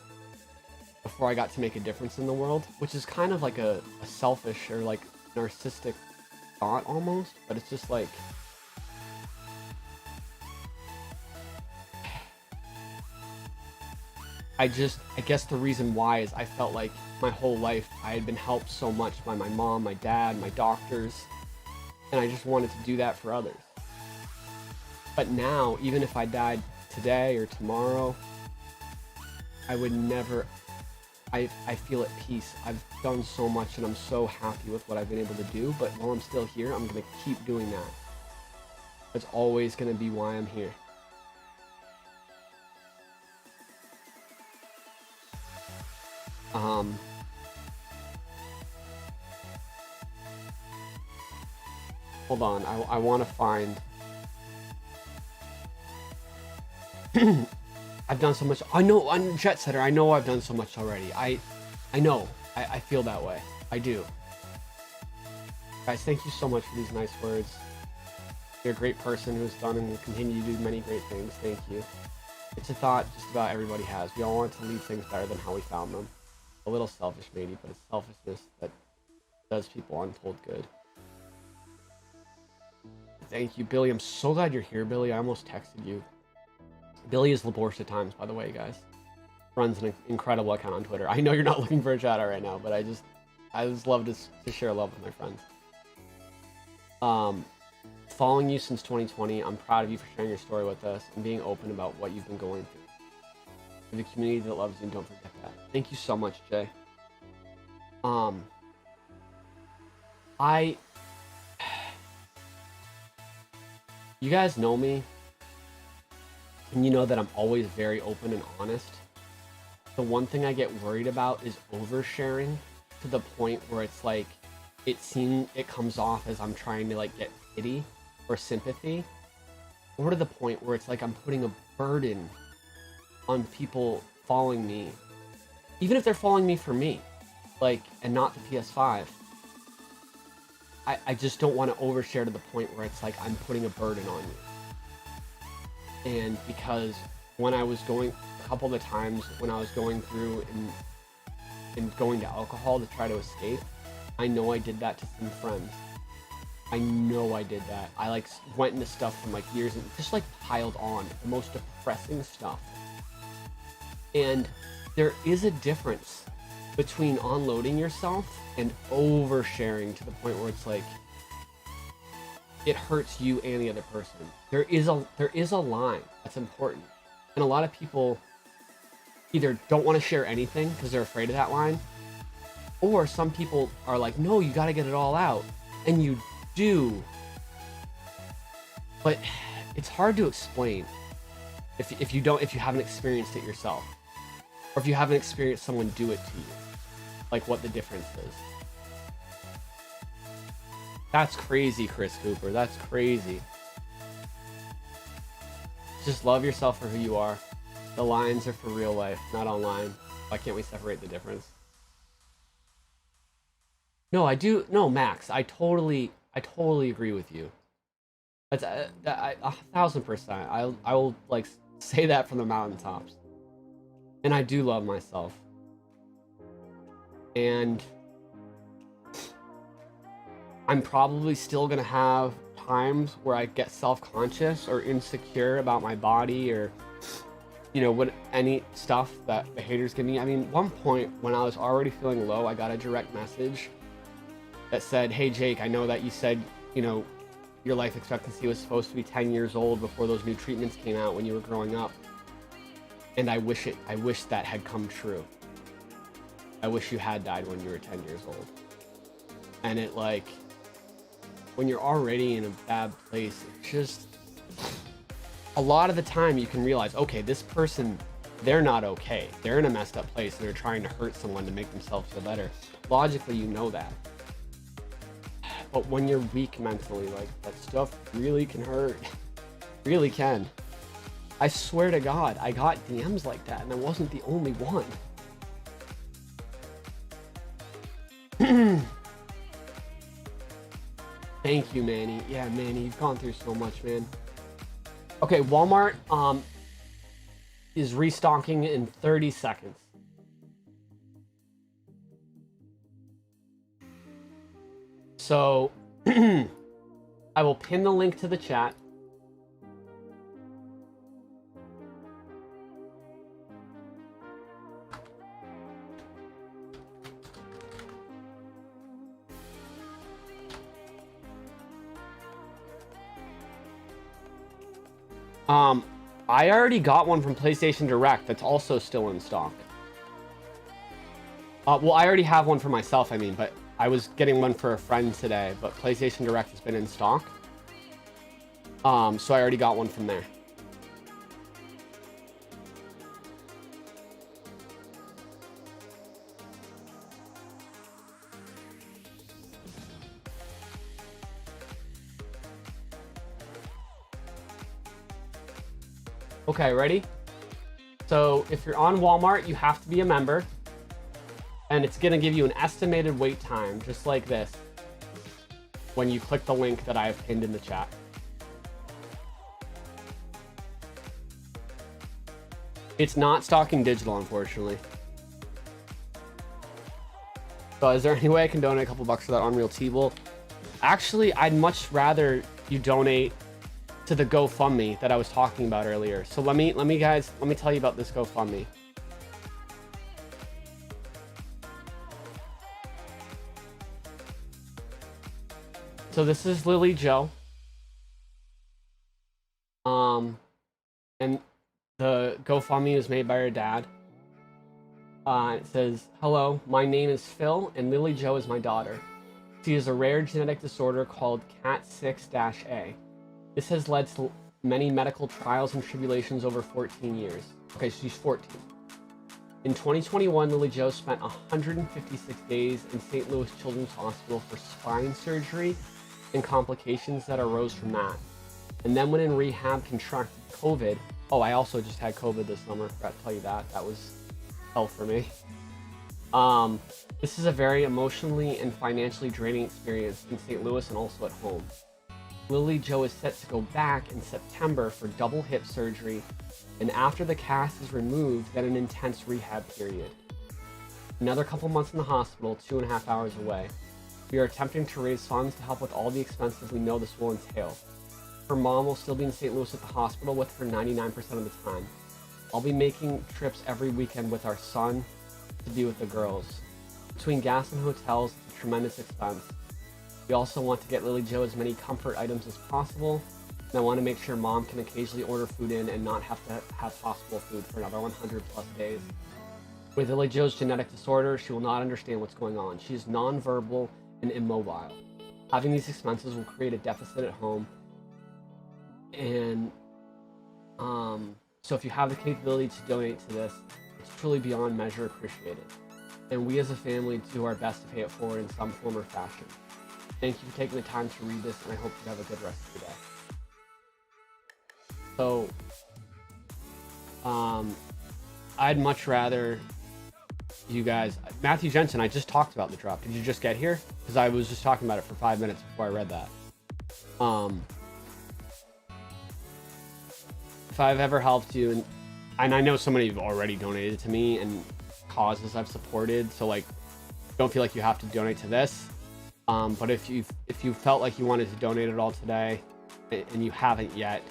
Speaker 2: got to make a difference in the world, which is kind of like a selfish or like narcissistic thought almost, but it's just like, I guess the reason why is I felt like my whole life I had been helped so much by my mom, my dad, my doctors, and I just wanted to do that for others. But now, even if I died today or tomorrow, I would never, I feel at peace. I've done so much and I'm so happy with what I've been able to do, but while I'm still here, I'm going to keep doing that. It's always going to be why I'm here. Hold on, I want to find I've done so much. I know, I'm Jet Setter. I know I've done so much already. I know. I feel that way. I do. Guys, thank you so much for these nice words. You're a great person who's done and will continue to do many great things. Thank you. It's a thought just about everybody has. We all want to leave things better than how we found them. A little selfish maybe, but it's selfishness that does people untold good. Thank you, Billy. I'm so glad you're here, Billy. I almost texted you. Billy is Laborcia Times, by the way, guys. Runs an incredible account on Twitter. I know you're not looking for a shout out right now, but I just love to share love with my friends. Following you since 2020, I'm proud of you for sharing your story with us and being open about what you've been going through. For the community that loves you, don't forget that. Thank you so much, Jay. You guys know me, and you know that I'm always very open and honest. The one thing I get worried about is oversharing to the point where it's like, it comes off as I'm trying to like get pity or sympathy, or to the point where it's like I'm putting a burden on people following me, even if they're following me for me, like, and not the PS5. I just don't want to overshare to the point where it's like I'm putting a burden on you. And because when I was going, a couple of the times when I was going through and going to alcohol to try to escape, I know I did that to some friends. I know I did that. I like went into stuff from like years and just like piled on the most depressing stuff. And there is a difference between unloading yourself and oversharing to the point where it's like it hurts you and the other person. There is a line that's important. And a lot of people either don't want to share anything because they're afraid of that line, or some people are like, no, you got to get it all out. And you do. But it's hard to explain if you haven't experienced it yourself, or if you haven't experienced someone do it to you, like what the difference is. That's crazy, Chris Cooper. That's crazy. Just love yourself for who you are. The lines are for real life, not online. Why can't we separate the difference? No, I do. No, Max, I totally agree with you. That's 1,000%. I will like say that from the mountaintops. And I do love myself. And I'm probably still gonna have times where I get self-conscious or insecure about my body, or you know, what any stuff that the haters give me. I mean, one point when I was already feeling low, I got a direct message that said, "Hey Jake, I know that you said, you know, your life expectancy was supposed to be 10 years old before those new treatments came out when you were growing up. And I wish that had come true. I wish you had died when you were 10 years old." And it, like, when you're already in a bad place, it's just, a lot of the time you can realize, okay, this person, they're not okay. They're in a messed up place and they're trying to hurt someone to make themselves feel better. Logically, you know that. But when you're weak mentally, like, that stuff really can hurt. Really can. I swear to God, I got DMs like that and I wasn't the only one. Thank you, Manny. Yeah, Manny, you've gone through so much, man. Okay, Walmart is restocking in 30 seconds. So I will pin the link to the chat. I already got one from PlayStation Direct that's also still in stock. Well, I already have one for myself, I mean, but I was getting one for a friend today, but PlayStation Direct has been in stock. So I already got one from there. Okay, ready? So if you're on Walmart, you have to be a member. And it's gonna give you an estimated wait time, just like this, when you click the link that I have pinned in the chat. It's not stocking digital, unfortunately. So is there any way I can donate a couple bucks for that Unreal T-Bolt? Actually, I'd much rather you donate to the GoFundMe that I was talking about earlier. So let me tell you about this GoFundMe. So this is Lily Joe. And the GoFundMe is made by her dad. It says, "Hello, my name is Phil, and Lily Joe is my daughter. She has a rare genetic disorder called CAT6-A. This has led to many medical trials and tribulations over 14 years." Okay, so she's 14. In 2021, Lily Joe spent 156 days in St. Louis Children's Hospital for spine surgery and complications that arose from that. And then when in rehab, contracted COVID. Oh, I also just had COVID this summer. Forgot to tell you that. That was hell for me. This is a very emotionally and financially draining experience in St. Louis and also at home. Lily Joe is set to go back in September for double hip surgery, and after the cast is removed, then an intense rehab period. Another couple months in the hospital, 2.5 hours away. We are attempting to raise funds to help with all the expenses we know this will entail. Her mom will still be in St. Louis at the hospital with her 99% of the time. I'll be making trips every weekend with our son to be with the girls. Between gas and hotels, it's a tremendous expense. We also want to get Lily Joe as many comfort items as possible, and I want to make sure mom can occasionally order food in and not have to have hospital food for another 100 plus days. With Lily Joe's genetic disorder, she will not understand what's going on. She is nonverbal and immobile. Having these expenses will create a deficit at home, and so if you have the capability to donate to this, it's truly beyond measure appreciated. And we as a family do our best to pay it forward in some form or fashion. Thank you for taking the time to read this, and I hope you have a good rest of your day. So, I'd much rather you guys... Matthew Jensen, I just talked about the drop. Did you just get here? Because I was just talking about it for 5 minutes before I read that. If I've ever helped you, and I know so many of you have already donated to me and causes I've supported, so like, don't feel like you have to donate to this. But if you felt like you wanted to donate it all today and you haven't yet,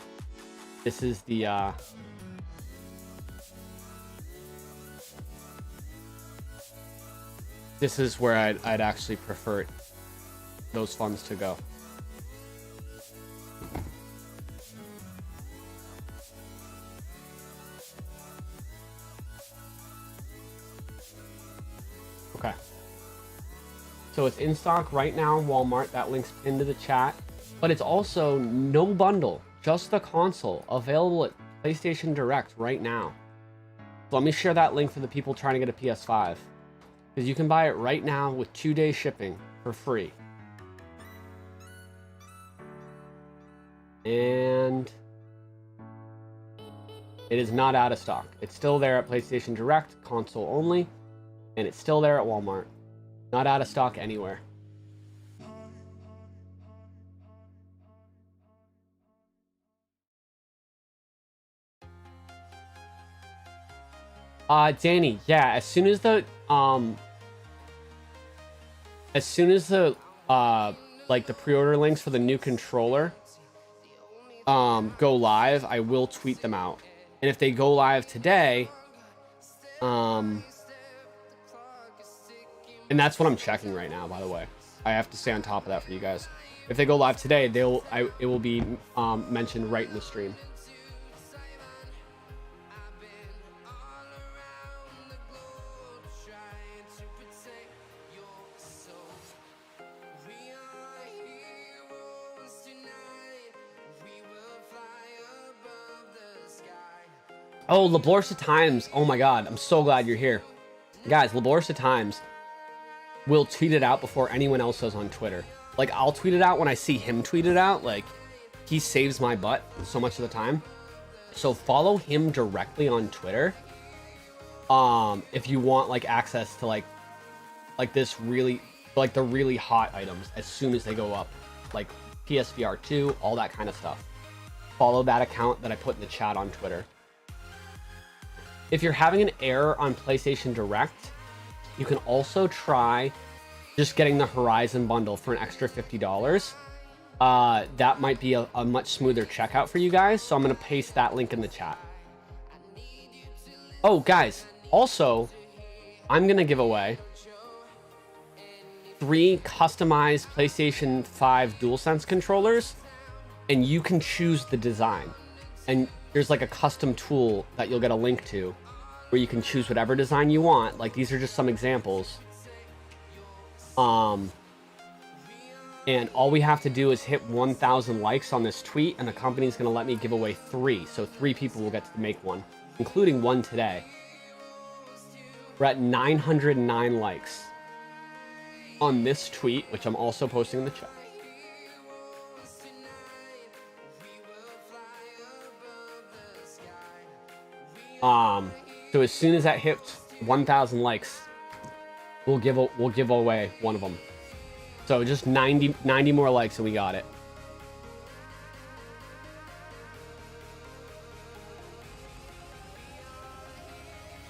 Speaker 2: this is the this is where I'd actually prefer those funds to go. Okay. So it's in stock right now in Walmart. That link's pinned to the chat. But it's also no bundle, just the console, available at PlayStation Direct right now. So let me share that link for the people trying to get a PS5. Because you can buy it right now with 2-day shipping for free. And it is not out of stock. It's still there at PlayStation Direct, console only. And it's still there at Walmart. Not out of stock anywhere. Danny, yeah, as soon as the like the pre-order links for the new controller go live, I will tweet them out. And if they go live today, and that's what I'm checking right now, by the way. I have to stay on top of that for you guys. If they go live today, it will be mentioned right in the stream. Oh, Laborsa Times. Oh my god, I'm so glad you're here. Guys, Laborsa Times will tweet it out before anyone else does on Twitter. Like, I'll tweet it out when I see him tweet it out. Like, he saves my butt so much of the time. So follow him directly on Twitter. If you want like access to like this really, like the really hot items as soon as they go up, like PSVR 2, all that kind of stuff. Follow that account that I put in the chat on Twitter. If you're having an error on PlayStation Direct, you can also try just getting the Horizon bundle for an extra $50. That might be a much smoother checkout for you guys, so I'm going to paste that link in the chat. Oh, guys, also, I'm going to give away 3 customized PlayStation 5 DualSense controllers, and you can choose the design. And there's like a custom tool that you'll get a link to where you can choose whatever design you want. Like, these are just some examples. And all we have to do is hit 1,000 likes on this tweet, and the company's going to let me give away 3. So 3 people will get to make one, including one today. We're at 909 likes on this tweet, which I'm also posting in the chat. So as soon as that hits 1,000 likes, we'll give away one of them. So just 90 more likes and we got it.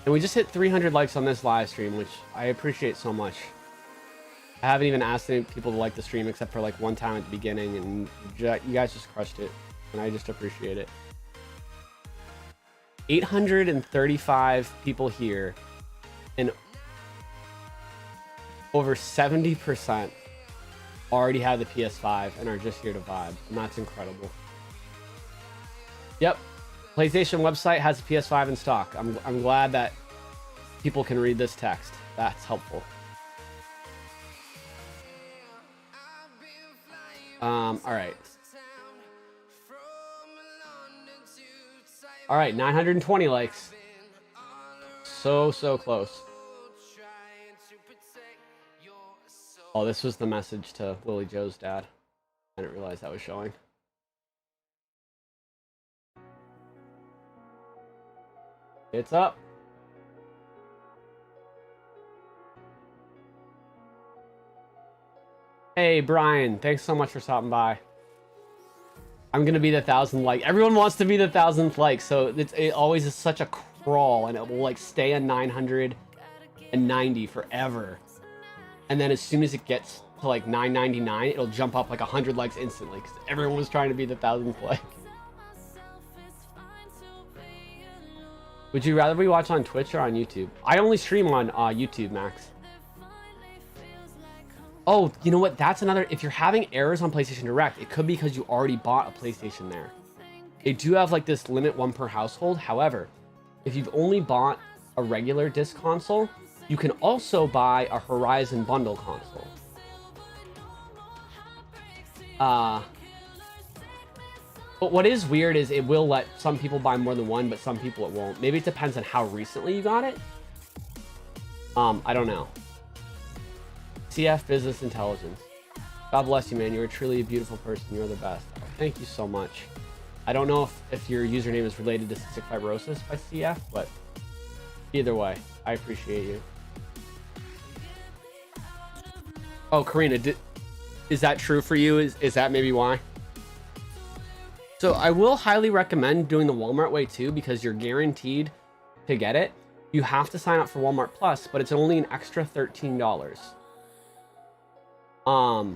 Speaker 2: And we just hit 300 likes on this live stream, which I appreciate so much. I haven't even asked any people to like the stream except for like one time at the beginning, and you guys just crushed it, and I just appreciate it. 835 people here, and over 70% already have the PS5 and are just here to vibe, and that's incredible. Yep, PlayStation website has a PS5 in stock. I'm glad that people can read this text. That's helpful. All right, 920 likes. So close. Oh, this was the message to Lily Joe's dad. I didn't realize that was showing. It's up. Hey, Brian, thanks so much for stopping by. I'm going to be the 1,000 like. Everyone wants to be the 1,000th like, so it always is such a crawl, and it will like stay at 990 forever. And then as soon as it gets to like 999, it'll jump up like 100 likes instantly because everyone was trying to be the 1,000th like. Would you rather we watch on Twitch or on YouTube? I only stream on YouTube, Max. Oh, you know what? That's another... If you're having errors on PlayStation Direct, it could be because you already bought a PlayStation there. They do have like this limit 1 per household. However, if you've only bought a regular disc console, you can also buy a Horizon bundle console. But what is weird is it will let some people buy more than one, but some people it won't. Maybe it depends on how recently you got it. I don't know. CF Business Intelligence. God bless you, man. You're truly a beautiful person. You're the best. Oh, thank you so much. I don't know if your username is related to cystic fibrosis by CF, but either way, I appreciate you. Oh, Karina, is that true for you? Is that maybe why? So I will highly recommend doing the Walmart way too, because you're guaranteed to get it. You have to sign up for Walmart Plus, but it's only an extra $13. So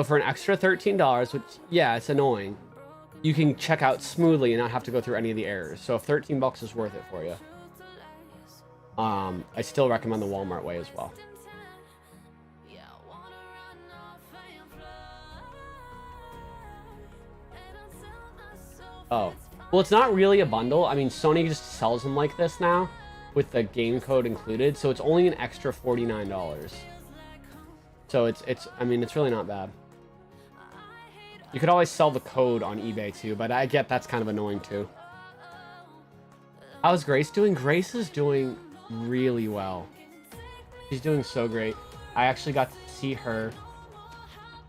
Speaker 2: for an extra $13, which, yeah, it's annoying, you can check out smoothly and not have to go through any of the errors. So if 13 bucks is worth it for you, I still recommend the Walmart way as well. Oh, well, it's not really a bundle. I mean, Sony just sells them like this now with the game code included. So it's only an extra $49. So I mean, it's really not bad. You could always sell the code on eBay too, but I get that's kind of annoying too. How's Grace doing? Grace is doing really well. She's doing so great. I actually got to see her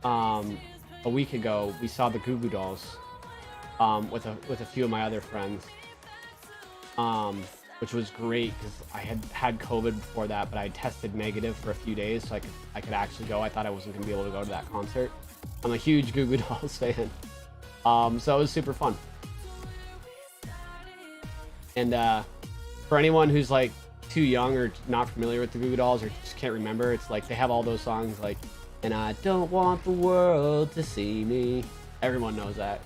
Speaker 2: a week ago. We saw the Goo Goo Dolls. with a few of my other friends, which was great because I had COVID before that, but I tested negative for a few days, so I could actually go. I thought I wasn't gonna be able to go to that concert. I'm a huge Goo Goo Dolls fan, so it was super fun. And for anyone who's like too young or not familiar with the Goo Goo Dolls or just can't remember, it's like they have all those songs like, and I don't want the world to see me. Everyone knows that.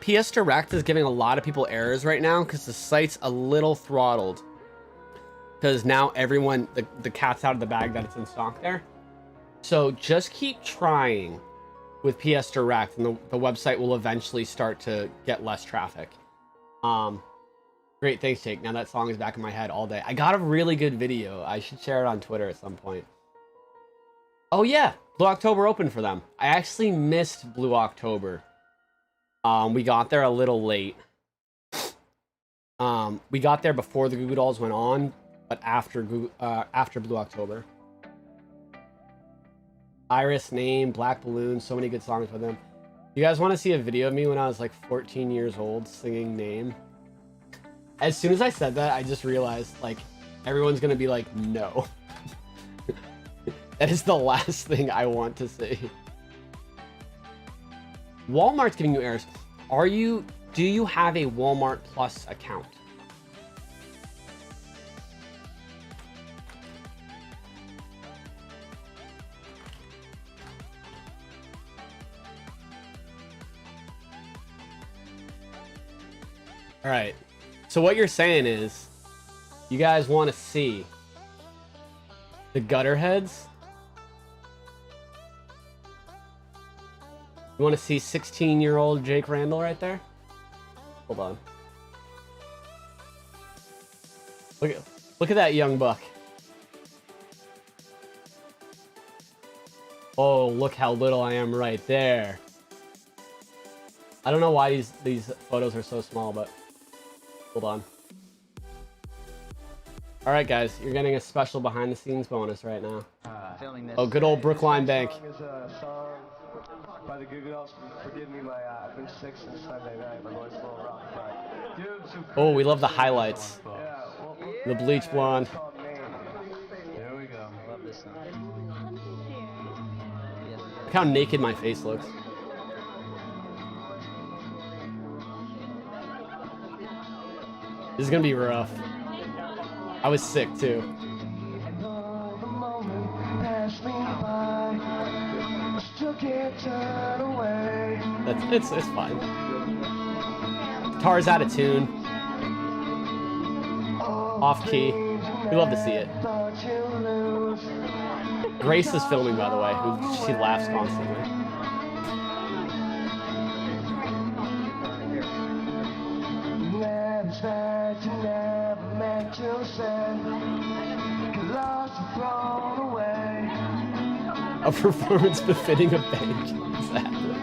Speaker 2: PS Direct is giving a lot of people errors right now because the site's a little throttled. Because now everyone, the cat's out of the bag that it's in stock there. So just keep trying with PS Direct and the website will eventually start to get less traffic. Great, thanks Jake. Now that song is back in my head all day. I got a really good video. I should share it on Twitter at some point. Oh yeah, Blue October opened for them. I actually missed Blue October. We got there a little late. We got there before the Goo Goo Dolls went on, but after Blue October. Iris, Name, Black Balloon, so many good songs with them. You guys want to see a video of me when I was like 14 years old singing Name? As soon as I said that, I just realized like everyone's gonna be like, no. That is the last thing I want to see. Walmart's giving you errors. Do you have a Walmart Plus account? All right. So what you're saying is you guys want to see the gutter heads? You want to see 16-year-old Jake Randall right there? Hold on. Look at that young buck. Oh, look how little I am right there. I don't know why these photos are so small, but hold on. All right, guys, you're getting a special behind-the-scenes bonus right now. Oh, good old Brookline Bank.
Speaker 3: By the Goo Goo Dolls, forgive me, I've been sick since Sunday night. My voice is a little rough, but dude,
Speaker 2: oh, we love the highlights.
Speaker 3: Yeah,
Speaker 2: The bleach blonde.
Speaker 3: There we go. Love this song.
Speaker 2: Look how naked my face looks. This is gonna be rough. I was sick too. It's fine. Guitar's out of tune. Off key. We love to see it. Grace is filming, by the way. She laughs constantly. A performance befitting a bank. Exactly.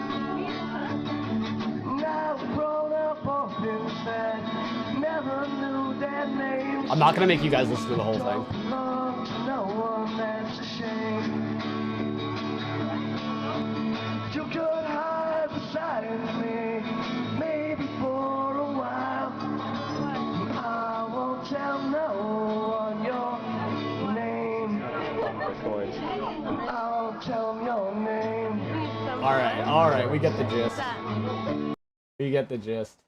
Speaker 2: I'm not gonna make you guys listen to the whole thing. You could hide beside me, maybe for a while. I won't tell no one your name. I'll tell them your name. All right, we get the gist. We get the gist.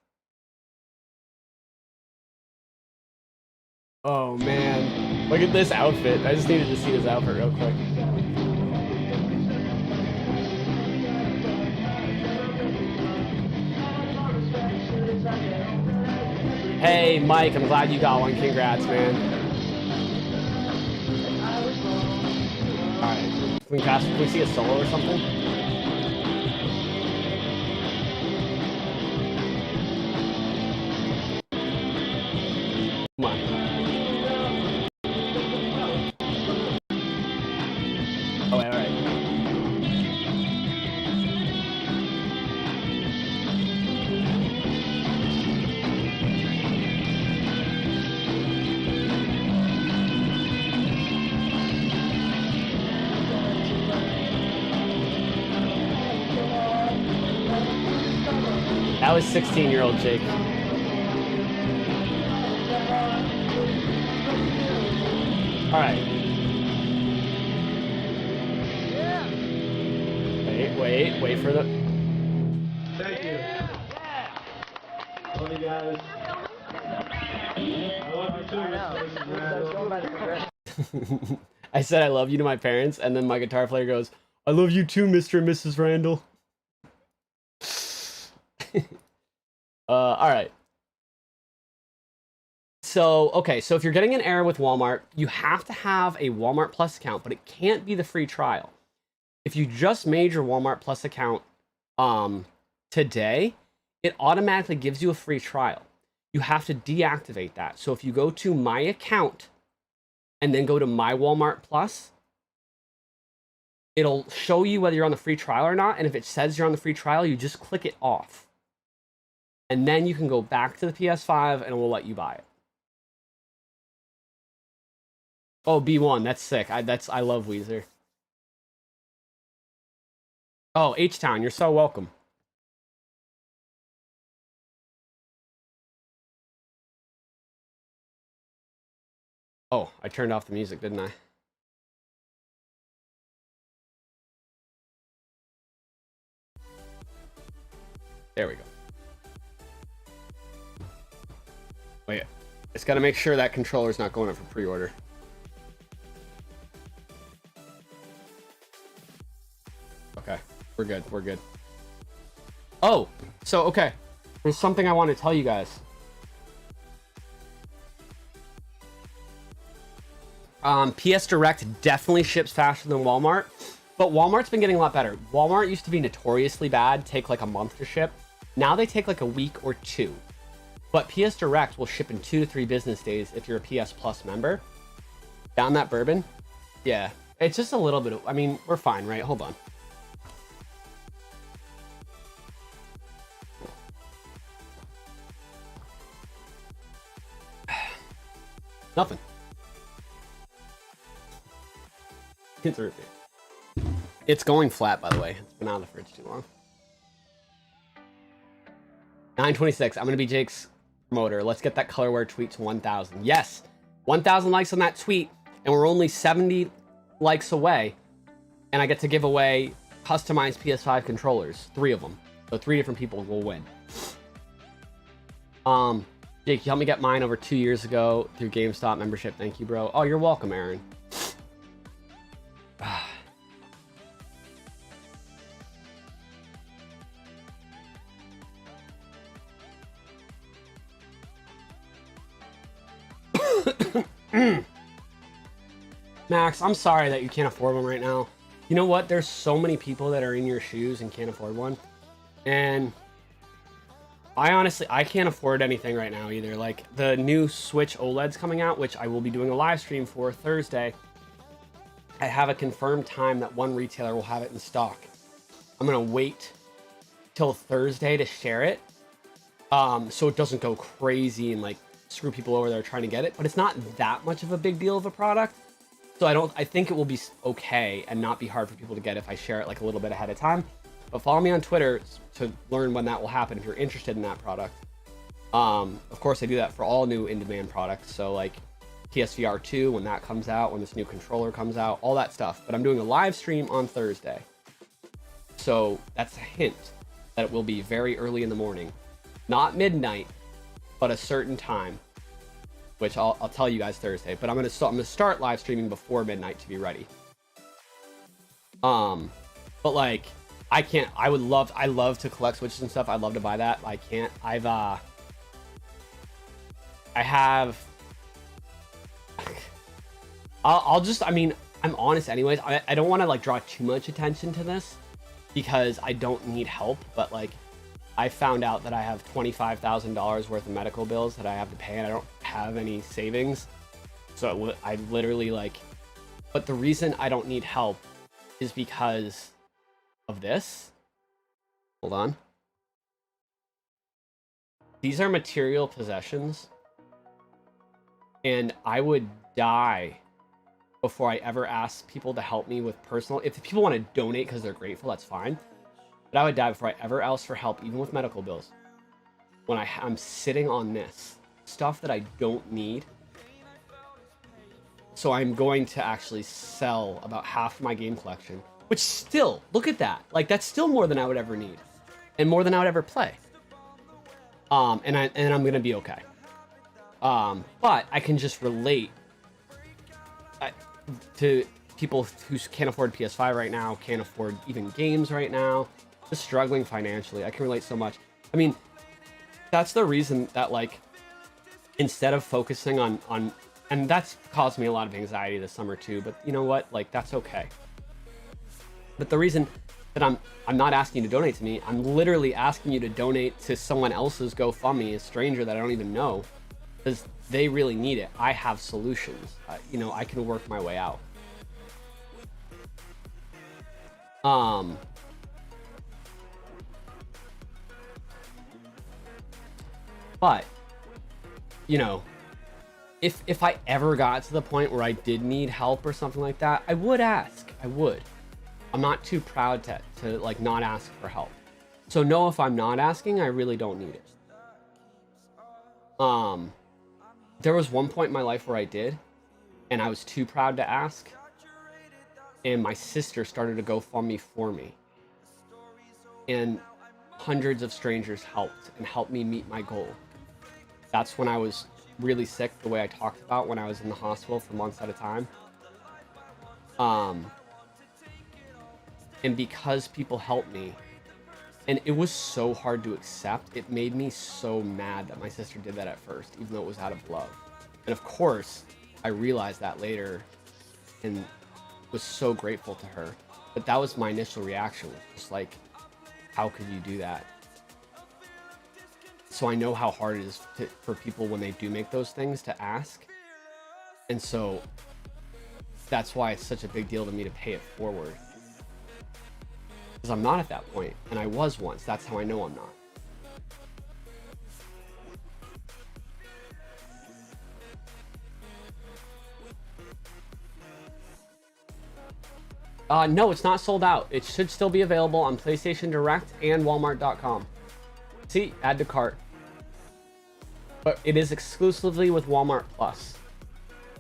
Speaker 2: Oh man, look at this outfit. I just needed to see this outfit real quick. Hey Mike, I'm glad you got one. Congrats, man. Alright, can we see a solo or something? Come on. Oh, wait, alright. That was 16-year-old Jake. All right. Wait for the...
Speaker 3: Thank you. Love you guys. I love you too.
Speaker 2: I said I love you to my parents, and then my guitar player goes, I love you too, Mr. and Mrs. Randall. All right. So, okay, so if you're getting an error with Walmart, you have to have a Walmart Plus account, but it can't be the free trial. If you just made your Walmart Plus account today, it automatically gives you a free trial. You have to deactivate that. So if you go to My Account and then go to My Walmart Plus, it'll show you whether you're on the free trial or not. And if it says you're on the free trial, you just click it off. And then you can go back to the PS5 and it will let you buy it. Oh, B1, that's sick. I love Weezer. Oh, H-Town, you're so welcome. Oh, I turned off the music, didn't I? There we go. Wait, it's got to make sure that controller's not going up for pre-order. Okay, we're good, we're good. Oh, so, okay. There's something I want to tell you guys. PS Direct definitely ships faster than Walmart, but Walmart's been getting a lot better. Walmart used to be notoriously bad, take like a month to ship. Now they take like a week or two. But PS Direct will ship in 2 to 3 business days if you're a PS Plus member. Down that bourbon? Yeah, it's just a little bit of, I mean, we're fine, right? Hold on. Nothing. It's root beer. It's going flat, by the way. It's been out of the fridge too long. 926. I'm going to be Jake's promoter. Let's get that colorware tweet to 1,000. Yes. 1,000 likes on that tweet. And we're only 70 likes away. And I get to give away customized PS5 controllers. 3 of them. So 3 different people will win. Jake, you helped me get mine over 2 years ago through GameStop membership. Thank you, bro. Oh, you're welcome, Aaron. Max, I'm sorry that you can't afford one right now. You know what? There's so many people that are in your shoes and can't afford one. And I can't afford anything right now either. Like the new Switch OLED's coming out, which I will be doing a live stream for Thursday. I have a confirmed time that one retailer will have it in stock. I'm going to wait till Thursday to share it. So it doesn't go crazy and like screw people over that are trying to get it, but it's not that much of a big deal of a product. So I think it will be okay and not be hard for people to get if I share it like a little bit ahead of time. But follow me on Twitter to learn when that will happen if you're interested in that product. Of course, I do that for all new in-demand products. So like PSVR 2, when that comes out, when this new controller comes out, all that stuff. But I'm doing a live stream on Thursday. So that's a hint that it will be very early in the morning. Not midnight, but a certain time. Which I'll tell you guys Thursday. But I'm gonna start live streaming before midnight to be ready. But like, I love to collect Switches and stuff. I'd love to buy that. I can't. I'm honest anyways. I don't want to like draw too much attention to this because I don't need help, but like I found out that I have $25,000 worth of medical bills that I have to pay and I don't have any savings. So I literally like, but the reason I don't need help is because of this. Hold on. These are material possessions and I would die before I ever ask people to help me with personal. If people want to donate because they're grateful, that's fine. But I would die before I ever ask for help, even with medical bills. when I'm sitting on this stuff that I don't need. So I'm going to actually sell about half my game collection, which still, look at that. Like, that's still more than I would ever need and more than I would ever play. And I'm going to be okay. But I can just relate to people who can't afford PS5 right now, can't afford even games right now, just struggling financially. I can relate so much. I mean, that's the reason that, like, instead of focusing on and that's caused me a lot of anxiety this summer too, but you know what? Like, that's okay. But the reason that I'm not asking you to donate to me, I'm literally asking you to donate to someone else's GoFundMe, a stranger that I don't even know, because they really need it. I have solutions. You know, I can work my way out. But, you know, if I ever got to the point where I did need help or something like that, I would ask. I would. I'm not too proud to like not ask for help. So no, if I'm not asking, I really don't need it. There was one point in my life where I did, and I was too proud to ask. And my sister started a GoFundMe for me. And hundreds of strangers helped me meet my goal. That's when I was really sick, the way I talked about when I was in the hospital for months at a time. And because people helped me, and it was so hard to accept, it made me so mad that my sister did that at first, even though it was out of love. And of course, I realized that later and was so grateful to her. But that was my initial reaction, was just like, how could you do that? So I know how hard it is for people when they do make those things to ask. And so that's why it's such a big deal to me to pay it forward. Because I'm not at that point, and I was once. That's how I know I'm not. No, it's not sold out. It should still be available on PlayStation Direct and Walmart.com. See, add to cart. But it is exclusively with Walmart Plus,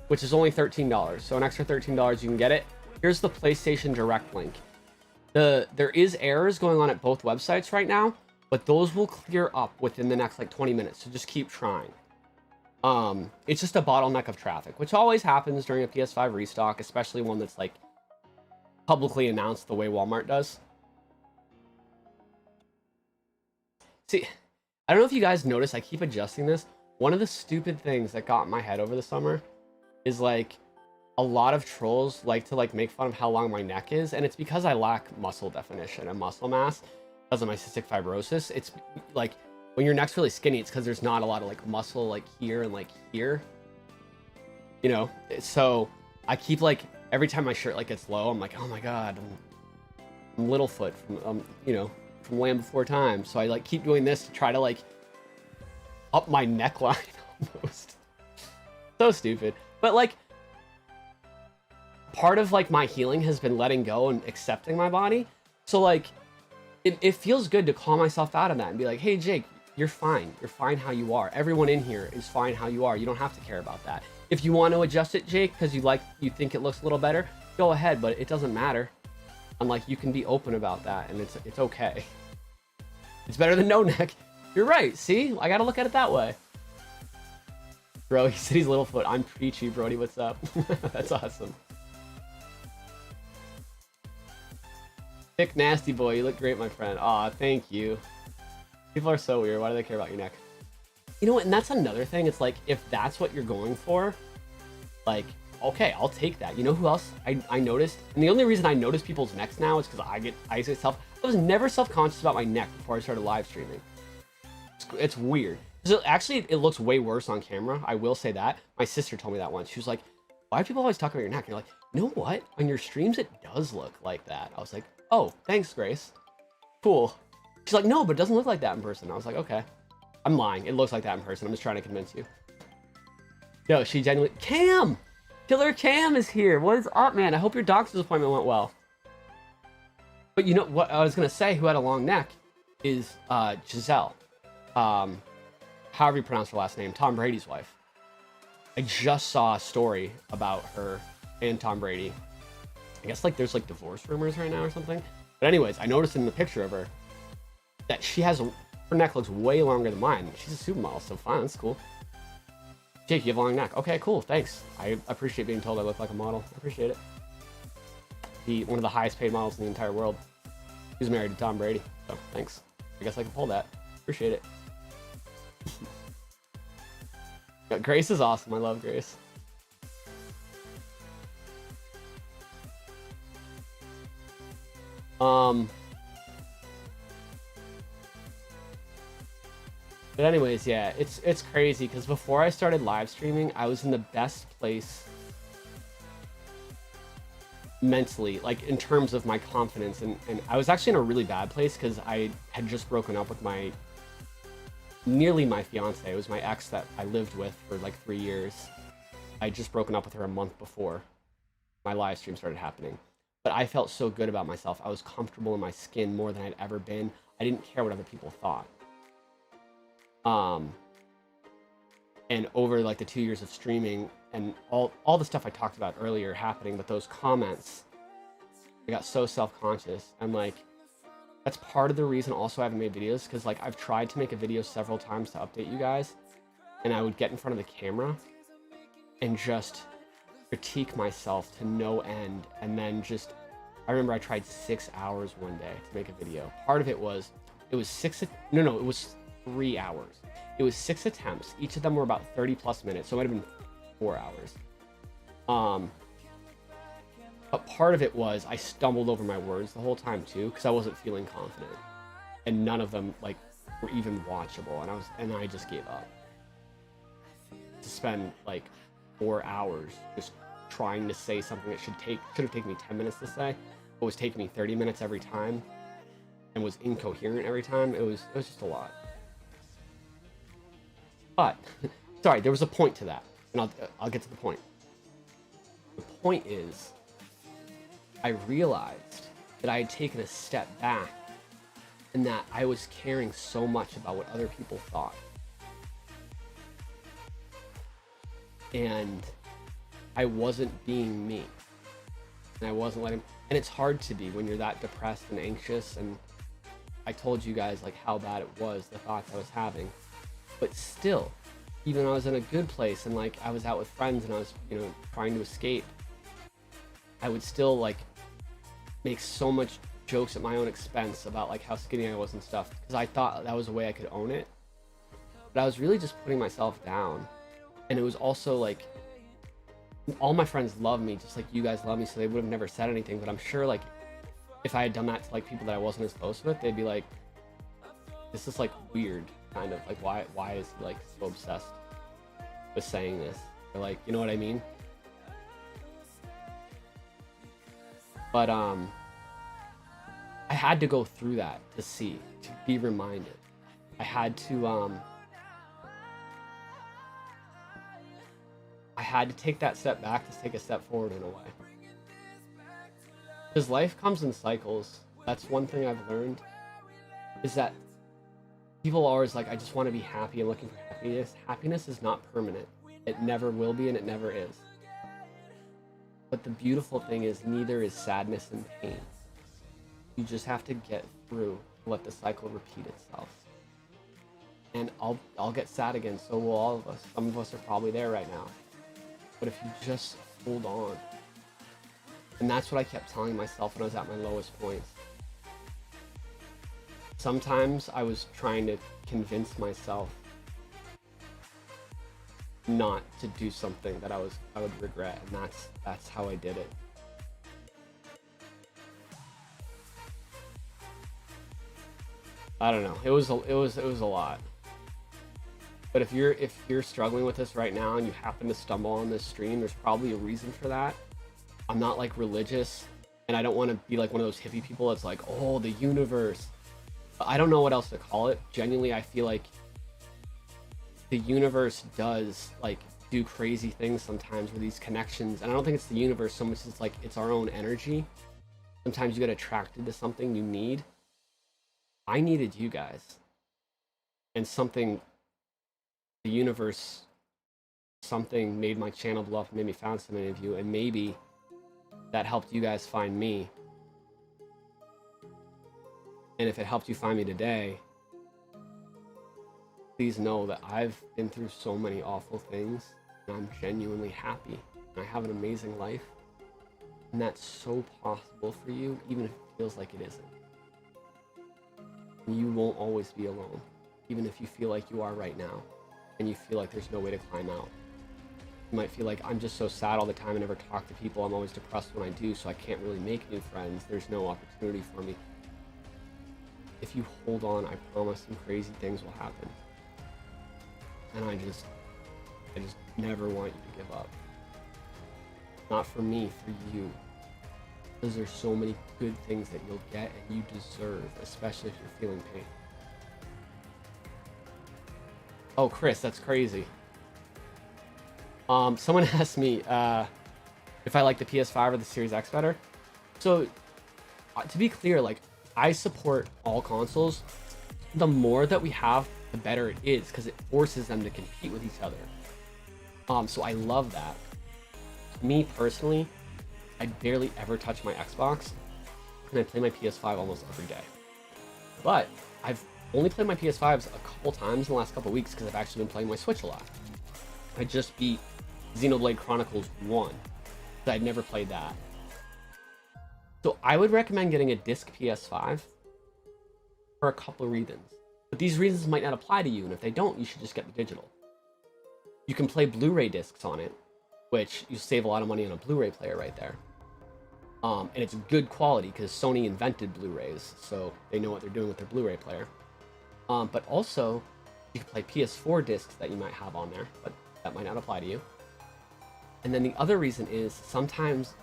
Speaker 2: which is only $13. So an extra $13 you can get it. Here's the PlayStation Direct link. There is errors going on at both websites right now, but those will clear up within the next like 20 minutes. So just keep trying. It's just a bottleneck of traffic, which always happens during a PS5 restock, especially one that's like publicly announced the way Walmart does. See, I don't know if you guys notice, I keep adjusting this. One of the stupid things that got in my head over the summer is like a lot of trolls like to like make fun of how long my neck is, and it's because I lack muscle definition and muscle mass because of my cystic fibrosis. It's like when your neck's really skinny, it's because there's not a lot of like muscle like here and like here, you know. So I keep like every time my shirt like gets low, I'm like, oh my god, I'm Littlefoot from you know, from Land Before Time. So I like keep doing this to try to like up my neckline almost. So stupid. But like part of like my healing has been letting go and accepting my body. So like it feels good to call myself out of that and be like, hey Jake, you're fine. You're fine how you are. Everyone in here is fine how you are. You don't have to care about that. If you want to adjust it, Jake, because you think it looks a little better, go ahead, but it doesn't matter. I'm like, you can be open about that, and it's okay. It's better than no neck. You're right. See, I gotta look at it that way. Bro, he said he's Littlefoot. I'm preachy, Brody. What's up? That's awesome. Thick nasty boy, you look great, my friend. Aw, thank you. People are so weird. Why do they care about your neck? You know what? And that's another thing. It's like, if that's what you're going for, like, okay, I'll take that. You know who else I noticed? And the only reason I notice people's necks now is because I was never self-conscious about my neck before I started live streaming. It's weird. Actually, it looks way worse on camera. I will say that. My sister told me that once. She was like, why do people always talk about your neck? And you're like, you know what? On your streams, it does look like that. I was like, oh, thanks, Grace. Cool. She's like, no, but it doesn't look like that in person. I was like, okay. I'm lying. It looks like that in person. I'm just trying to convince you. No, she genuinely... Cam! Killer Cam is here. What is up, man? I hope your doctor's appointment went well. But you know what I was going to say, who had a long neck, is Giselle. however you pronounce her last name, Tom Brady's wife. I just saw a story about her and Tom Brady. I guess like there's like divorce rumors right now or something. But anyways, I noticed in the picture of her that she has her neck looks way longer than mine. She's a supermodel, so fine, that's cool. Jake, you have a long neck. Okay, cool, thanks. I appreciate being told I look like a model. I appreciate it. One of the highest paid models in the entire world. He's married to Tom Brady, so thanks. I guess I can pull that. Appreciate it. Yeah, Grace is awesome. I love Grace. But anyways, yeah, it's crazy because before I started live streaming, I was in the best place mentally, like in terms of my confidence, and I was actually in a really bad place because I had just broken up with nearly my fiance. It was my ex that I lived with for like 3 years. I had just broken up with her a month before my live stream started happening. But I felt so good about myself. I was comfortable in my skin more than I'd ever been. I didn't care what other people thought. And over like the 2 years of streaming and all the stuff I talked about earlier happening, but those comments, I got so self-conscious. And like, that's part of the reason also I haven't made videos, because like I've tried to make a video several times to update you guys, and I would get in front of the camera and just critique myself to no end. And then just, I remember I tried 6 hours one day to make a video. Part of it was, it was 3 hours. It was 6 attempts. Each of them were about 30 plus minutes, so it might have been 4 hours. But part of it was I stumbled over my words the whole time too, because I wasn't feeling confident, and none of them like were even watchable, and I just gave up. To spend like 4 hours just trying to say something that should have taken me 10 minutes to say, but was taking me 30 minutes every time, and was incoherent every time. It was just a lot. But sorry, there was a point to that, and I'll get to the point. The point is, I realized that I had taken a step back, and that I was caring so much about what other people thought. And I wasn't being me. And I wasn't letting... And it's hard to be when you're that depressed and anxious, and I told you guys like how bad it was, the thoughts I was having. But still, even when I was in a good place and like I was out with friends and I was, trying to escape, I would still like make so much jokes at my own expense about like how skinny I was and stuff, because I thought that was a way I could own it. But I was really just putting myself down. And it was also like, all my friends love me just like you guys love me, so they would have never said anything. But I'm sure like if I had done that to like people that I wasn't as close with, they'd be like, this is like weird, kind of like, why is he like so obsessed with saying this, or like, you know what I mean? But I had to go through that to be reminded. I had to take that step back to take a step forward in a way. Because life comes in cycles. That's one thing I've learned, is that people are always like, I just want to be happy and looking for happiness. Happiness is not permanent. It never will be, and it never is. But the beautiful thing is, neither is sadness and pain. You just have to get through, let the cycle repeat itself. And I'll get sad again, so will all of us. Some of us are probably there right now. But if you just hold on. And that's what I kept telling myself when I was at my lowest points. Sometimes I was trying to convince myself not to do something that I would regret, and that's how I did it. I don't know. It was a lot. But if you're struggling with this right now and you happen to stumble on this stream, there's probably a reason for that. I'm not like religious, and I don't want to be like one of those hippie people that's like, oh, the universe. I don't know what else to call it. Genuinely, I feel like the universe does like do crazy things sometimes with these connections, and I don't think it's the universe so much as like it's our own energy. Sometimes you get attracted to something you need. I needed you guys, and something the universe, something made my channel blow up, made me found so many of you, and maybe that helped you guys find me. And if it helped you find me today, please know that I've been through so many awful things, and I'm genuinely happy, and I have an amazing life. And that's so possible for you, even if it feels like it isn't. You won't always be alone, even if you feel like you are right now, and you feel like there's no way to climb out. You might feel like, I'm just so sad all the time, I never talk to people, I'm always depressed when I do, so I can't really make new friends, there's no opportunity for me. If you hold on, I promise some crazy things will happen. And I just never want you to give up. Not for me, for you. Because there's so many good things that you'll get and you deserve, especially if you're feeling pain. Oh, Chris, that's crazy. Someone asked me if I like the PS5 or the Series X better. So, to be clear, like, I support all consoles. The more that we have, the better it is, because it forces them to compete with each other. So I love that. Me personally, I barely ever touch my Xbox, and I play my PS5 almost every day. But I've only played my PS5s a couple times in the last couple weeks because I've actually been playing my Switch a lot. I just beat Xenoblade Chronicles 1, but I'd never played that. So I would recommend getting a disc PS5 for a couple of reasons. But these reasons might not apply to you, and if they don't, you should just get the digital. You can play Blu-ray discs on it, which you save a lot of money on a Blu-ray player right there. And it's good quality because Sony invented Blu-rays, so they know what they're doing with their Blu-ray player. But also, you can play PS4 discs that you might have on there, but that might not apply to you. And then the other reason is sometimes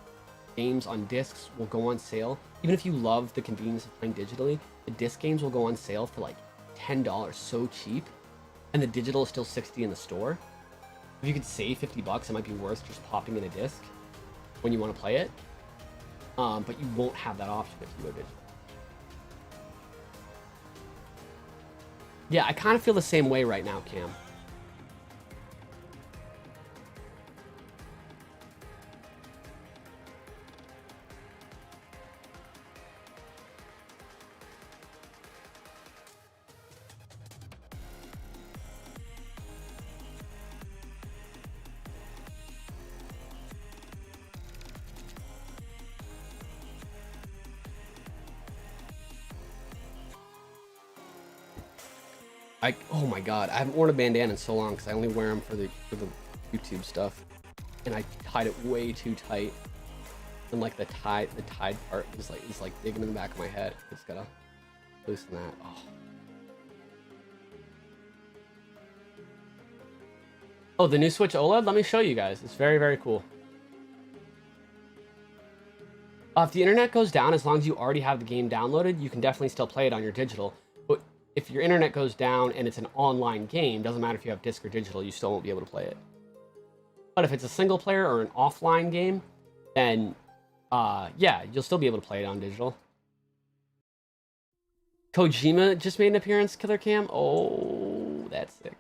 Speaker 2: games on discs will go on sale. Even if you love the convenience of playing digitally, the disc games will go on sale for like $10, so cheap, and the digital is still $60 in the store. If you could save $50, it might be worth just popping in a disc when you want to play it. But you won't have that option if you go digital. Yeah, I kind of feel the same way right now, Cam. Oh my god, I haven't worn a bandana in so long because I only wear them for the YouTube stuff, and I tied it way too tight, and like the tied part is like digging in the back of my head. Just gotta loosen that. Oh, the new Switch OLED. Let me show you guys. It's very, very cool. If the internet goes down, as long as you already have the game downloaded, you can definitely still play it on your digital. But if your internet goes down and it's an online game, doesn't matter if you have disc or digital, you still won't be able to play it. But if it's a single player or an offline game, then yeah, you'll still be able to play it on digital. Kojima just made an appearance, Killer Cam. Oh, that's sick.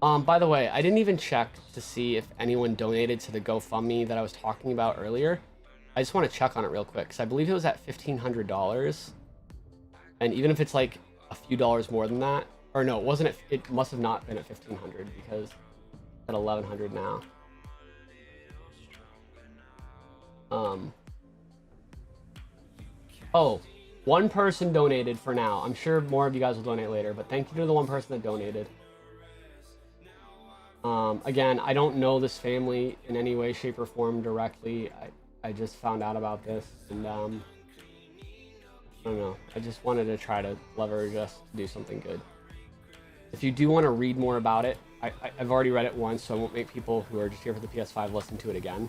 Speaker 2: By the way, I didn't even check to see if anyone donated to the GoFundMe that I was talking about earlier. I just want to check on it real quick, because I believe it was at $1,500. And even if it's like a few dollars more than that, or no, it wasn't. It must have not been at $1,500 because it's at $1,100 now. Oh, one person donated for now. I'm sure more of you guys will donate later, but thank you to the one person that donated. Again, I don't know this family in any way, shape, or form directly. I just found out about this, and I don't know. I just wanted to try to leverage us to do something good. If you do want to read more about it, I've already read it once, so I won't make people who are just here for the PS5 listen to it again.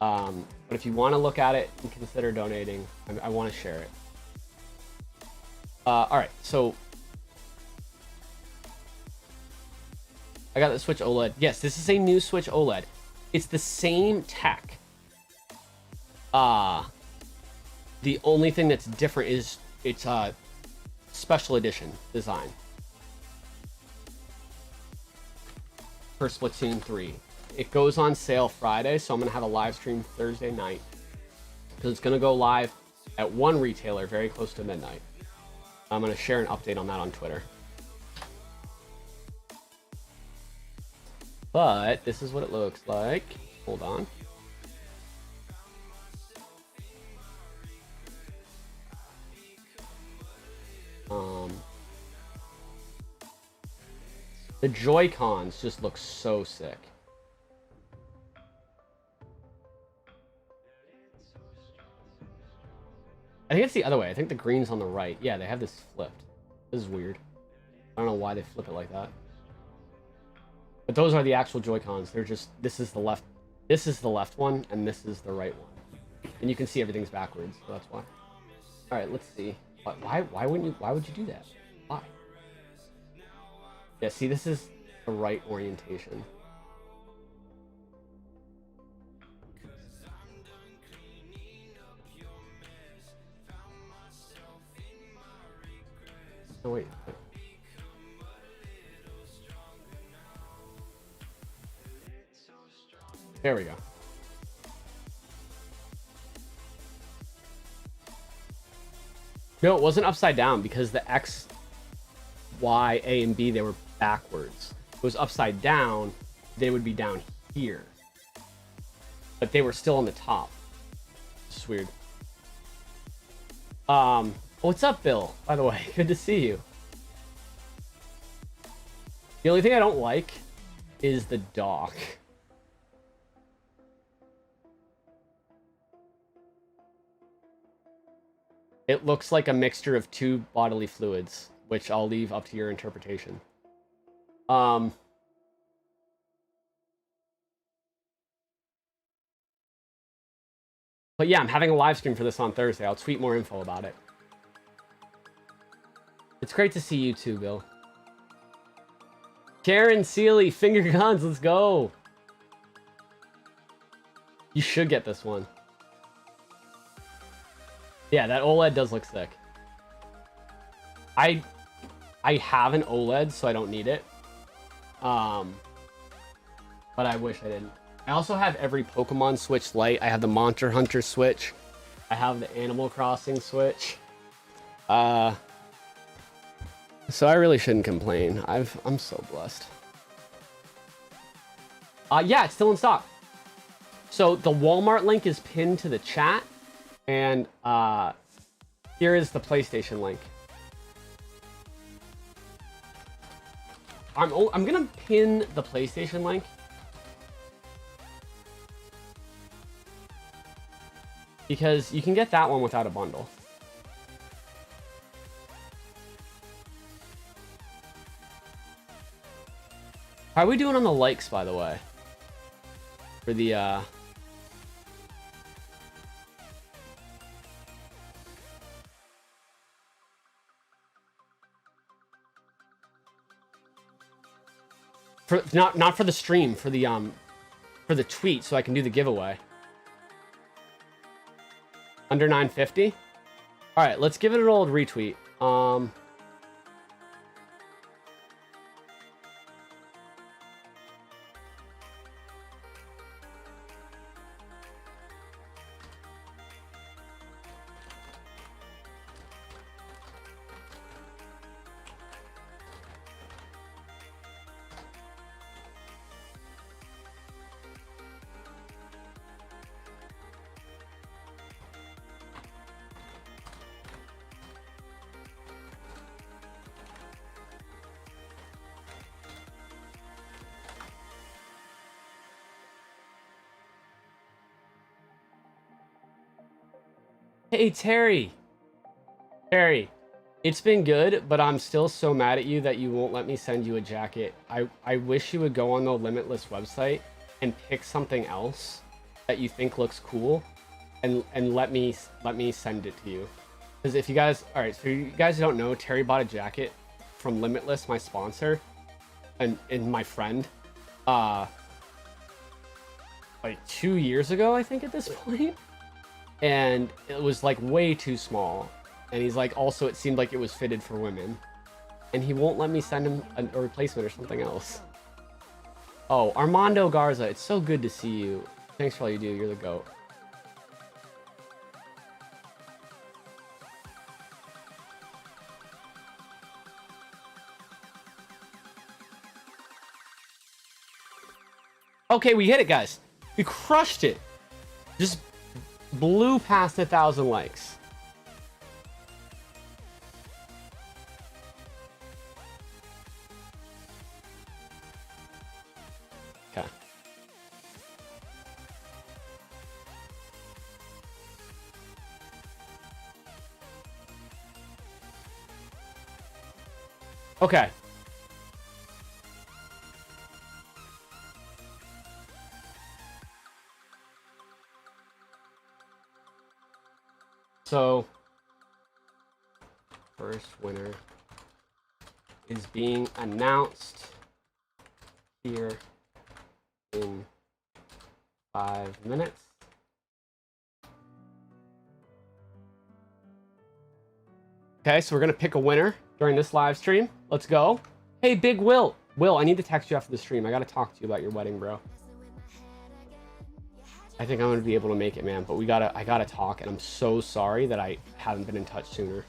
Speaker 2: But if you want to look at it and consider donating, I want to share it. Alright, so I got the Switch OLED. Yes, this is a new Switch OLED. It's the same tech The only thing that's different is it's a special edition design for Splatoon 3. It goes on sale Friday, so I'm going to have a live stream Thursday night because it's going to go live at one retailer very close to midnight. I'm going to share an update on that on Twitter. But this is what it looks like. Hold on. The Joy-Cons just look so sick. I think it's the other way. I think the green's on the right. Yeah, they have this flipped. This is weird. I don't know why they flip it like that. But those are the actual Joy-Cons. They're just, this is the left one, and this is the right one. And you can see everything's backwards, so that's why. Alright, let's see. Why would you do that? Why? Yeah, see, this is the right orientation. Oh, wait. There we go. No, it wasn't upside down because the X, Y, A, and B, they were backwards. If it was upside down, they would be down here. But they were still on the top. It's weird. What's up, Bill? By the way, good to see you. The only thing I don't like is the dock. It looks like a mixture of two bodily fluids, which I'll leave up to your interpretation. But yeah, I'm having a live stream for this on Thursday. I'll tweet more info about it. It's great to see you too, Bill. Karen Seeley, finger guns, let's go. You should get this one. Yeah, that OLED does look sick. I have an OLED, so I don't need it. But I wish I didn't. I also have every Pokemon Switch Lite. I have the Monster Hunter Switch. I have the Animal Crossing Switch. So I really shouldn't complain. I'm so blessed. Yeah, it's still in stock. So the Walmart link is pinned to the chat. And here is the PlayStation link. I'm gonna pin the PlayStation link because you can get that one without a bundle. How are we doing on the likes, by the way? For the not for the stream, for the tweet, so I can do the giveaway. Under 950. All right, let's give it an old retweet. Hey, Terry. Terry, it's been good, but I'm still so mad at you that you won't let me send you a jacket. I wish you would go on the Limitless website and pick something else that you think looks cool and let me send it to you. Because if you guys, all right, so you guys don't know, Terry bought a jacket from Limitless, my sponsor, and my friend, like 2 years ago, I think at this point. and it was like way too small. And he's like, also it seemed like it was fitted for women, and he won't let me send him a replacement or something else. Oh, Armando Garza, it's so good to see you. Thanks for all you do. You're the GOAT. Okay, we hit it, guys. We crushed it. Just blew past 1,000 likes. Okay. Okay. So, first winner is being announced here in 5 minutes. Okay, so we're gonna pick a winner during this live stream. Let's go. Hey, Big Will. Will, I need to text you after the stream. I gotta talk to you about your wedding, bro. I think I'm gonna be able to make it, man, but I gotta talk, and I'm so sorry that I haven't been in touch sooner.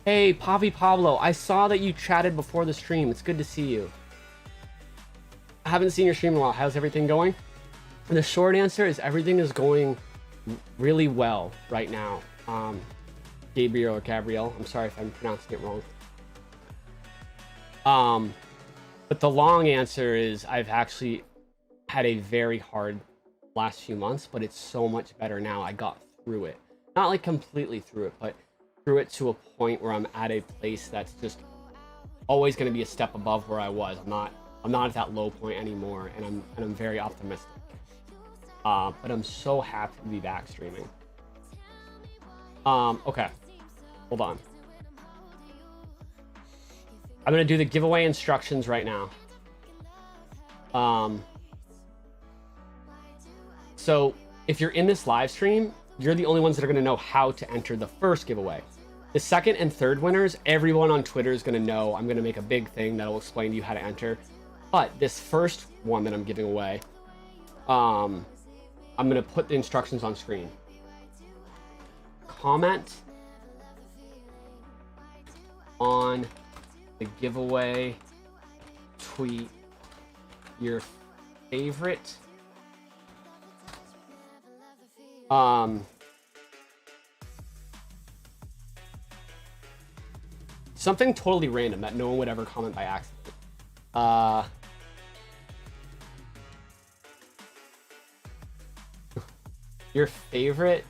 Speaker 2: Hey, Pavi Pablo, I saw that you chatted before the stream. It's good to see you. I haven't seen your stream in a while. How's everything going? And the short answer is everything is going really well right now. Gabriel or Gabrielle, I'm sorry if I'm pronouncing it wrong. But the long answer is I've actually had a very hard last few months, but it's so much better now. I got through it. Not like completely through it, but through it to a point where I'm at a place that's just always going to be a step above where I was. I'm not at that low point anymore, and I'm very optimistic. But I'm so happy to be back streaming. Okay, hold on. I'm gonna do the giveaway instructions right now. So if you're in this live stream, you're the only ones that are gonna know how to enter the first giveaway. The second and third winners, everyone on Twitter is gonna know. I'm gonna make a big thing that'll explain to you how to enter. But this first one that I'm giving away, I'm gonna put the instructions on screen. Comment on the giveaway tweet your favorite something totally random that no one would ever comment by accident. Your favorite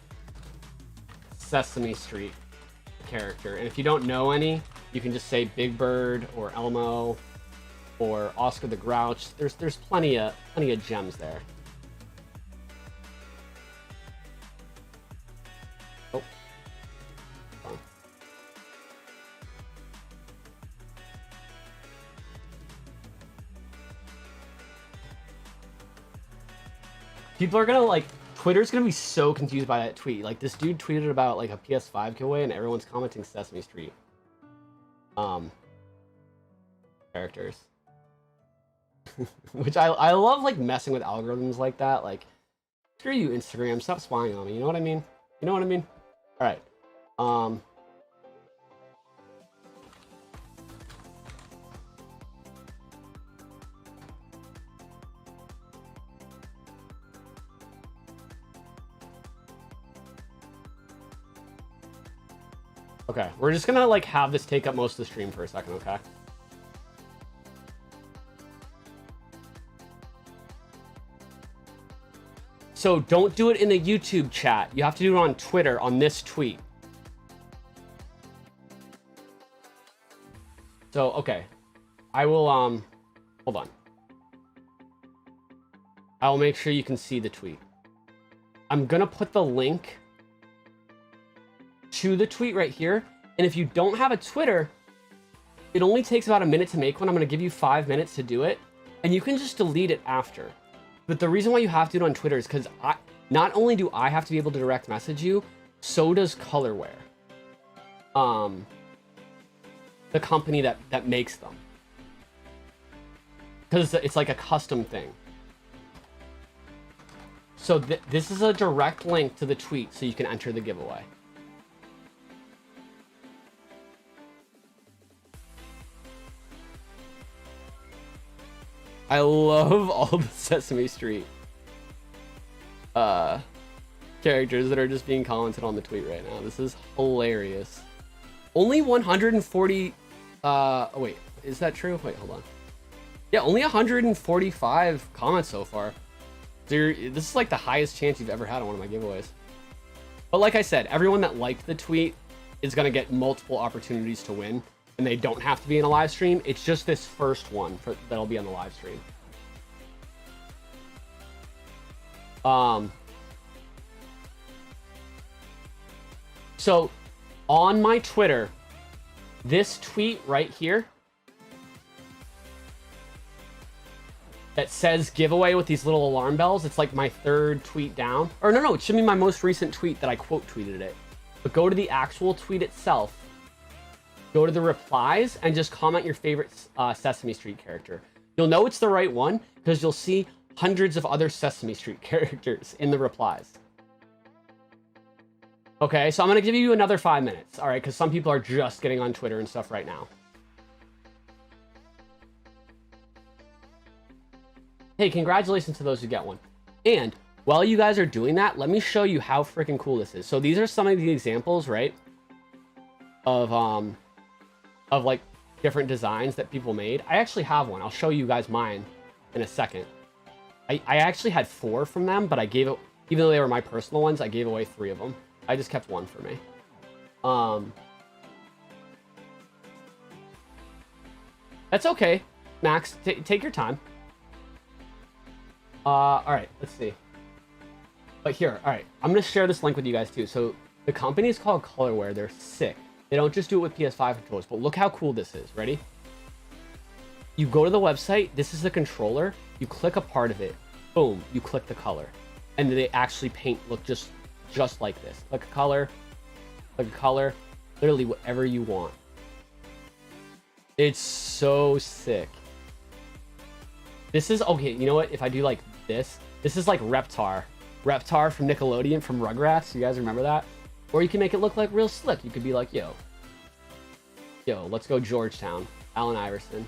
Speaker 2: Sesame Street character, and if you don't know any, you can just say Big Bird or Elmo or Oscar the Grouch. There's plenty of gems there. Oh. People are gonna like, Twitter's gonna be so confused by that tweet. Like, this dude tweeted about like a PS5 giveaway, and everyone's commenting Sesame Street characters. Which I love, like, messing with algorithms like that. Like, Screw you, Instagram. Stop spying on me. You know what I mean? You know what I mean? All right. Okay, we're just gonna like have this take up most of the stream for a second, okay? So don't do it in the YouTube chat. You have to do it on Twitter on this tweet. So, okay. I will, hold on. I'll make sure you can see the tweet. I'm gonna put the link to the tweet right here. And if you don't have a Twitter, it only takes about a minute to make one. I'm gonna give you 5 minutes to do it. And you can just delete it after. But the reason why you have to do it on Twitter is because not only do I have to be able to direct message you, so does Colorware. The company that makes them. Because it's like a custom thing. So this is a direct link to the tweet so you can enter the giveaway. I love all the Sesame Street characters that are just being commented on the tweet right now. This is hilarious. Only 140 oh wait, is that true? Wait, hold on. Yeah, only 145 comments so far. This is like the highest chance you've ever had on one of my giveaways. But like I said, everyone that liked the tweet is gonna get multiple opportunities to win. And they don't have to be in a live stream. It's just this first one that'll be on the live stream. So on my Twitter, this tweet right here that says giveaway with these little alarm bells, it's like my third tweet down. Or no, it should be my most recent tweet that I quote tweeted it. But go to the actual tweet itself. Go to the replies and just comment your favorite Sesame Street character. You'll know it's the right one because you'll see hundreds of other Sesame Street characters in the replies. Okay, so I'm going to give you another 5 minutes, all right, because some people are just getting on Twitter and stuff right now. Hey, congratulations to those who get one. And while you guys are doing that, let me show you how freaking cool this is. So these are some of the examples, right, of like different designs that people made. I actually have one. I'll show you guys mine in a second. I actually had 4 from them, but I gave it, even though they were my personal ones, I gave away 3 of them. I just kept 1 for me. That's okay, Max. Take your time. All right, let's see. But here, all right, I'm gonna share this link with you guys too. So the company is called Colorware. They're sick. They don't just do it with PS5 controllers, but look how cool this is. Ready? You go to the website. This is the controller. You click a part of it. Boom. You click the color. And they actually look just like this. Click a color. Click a color. Literally whatever you want. It's so sick. This is, okay, you know what? If I do like this is like Reptar. Reptar from Nickelodeon, from Rugrats. You guys remember that? Or you can make it look like real slick. You could be like, yo, let's go Georgetown. Allen Iverson.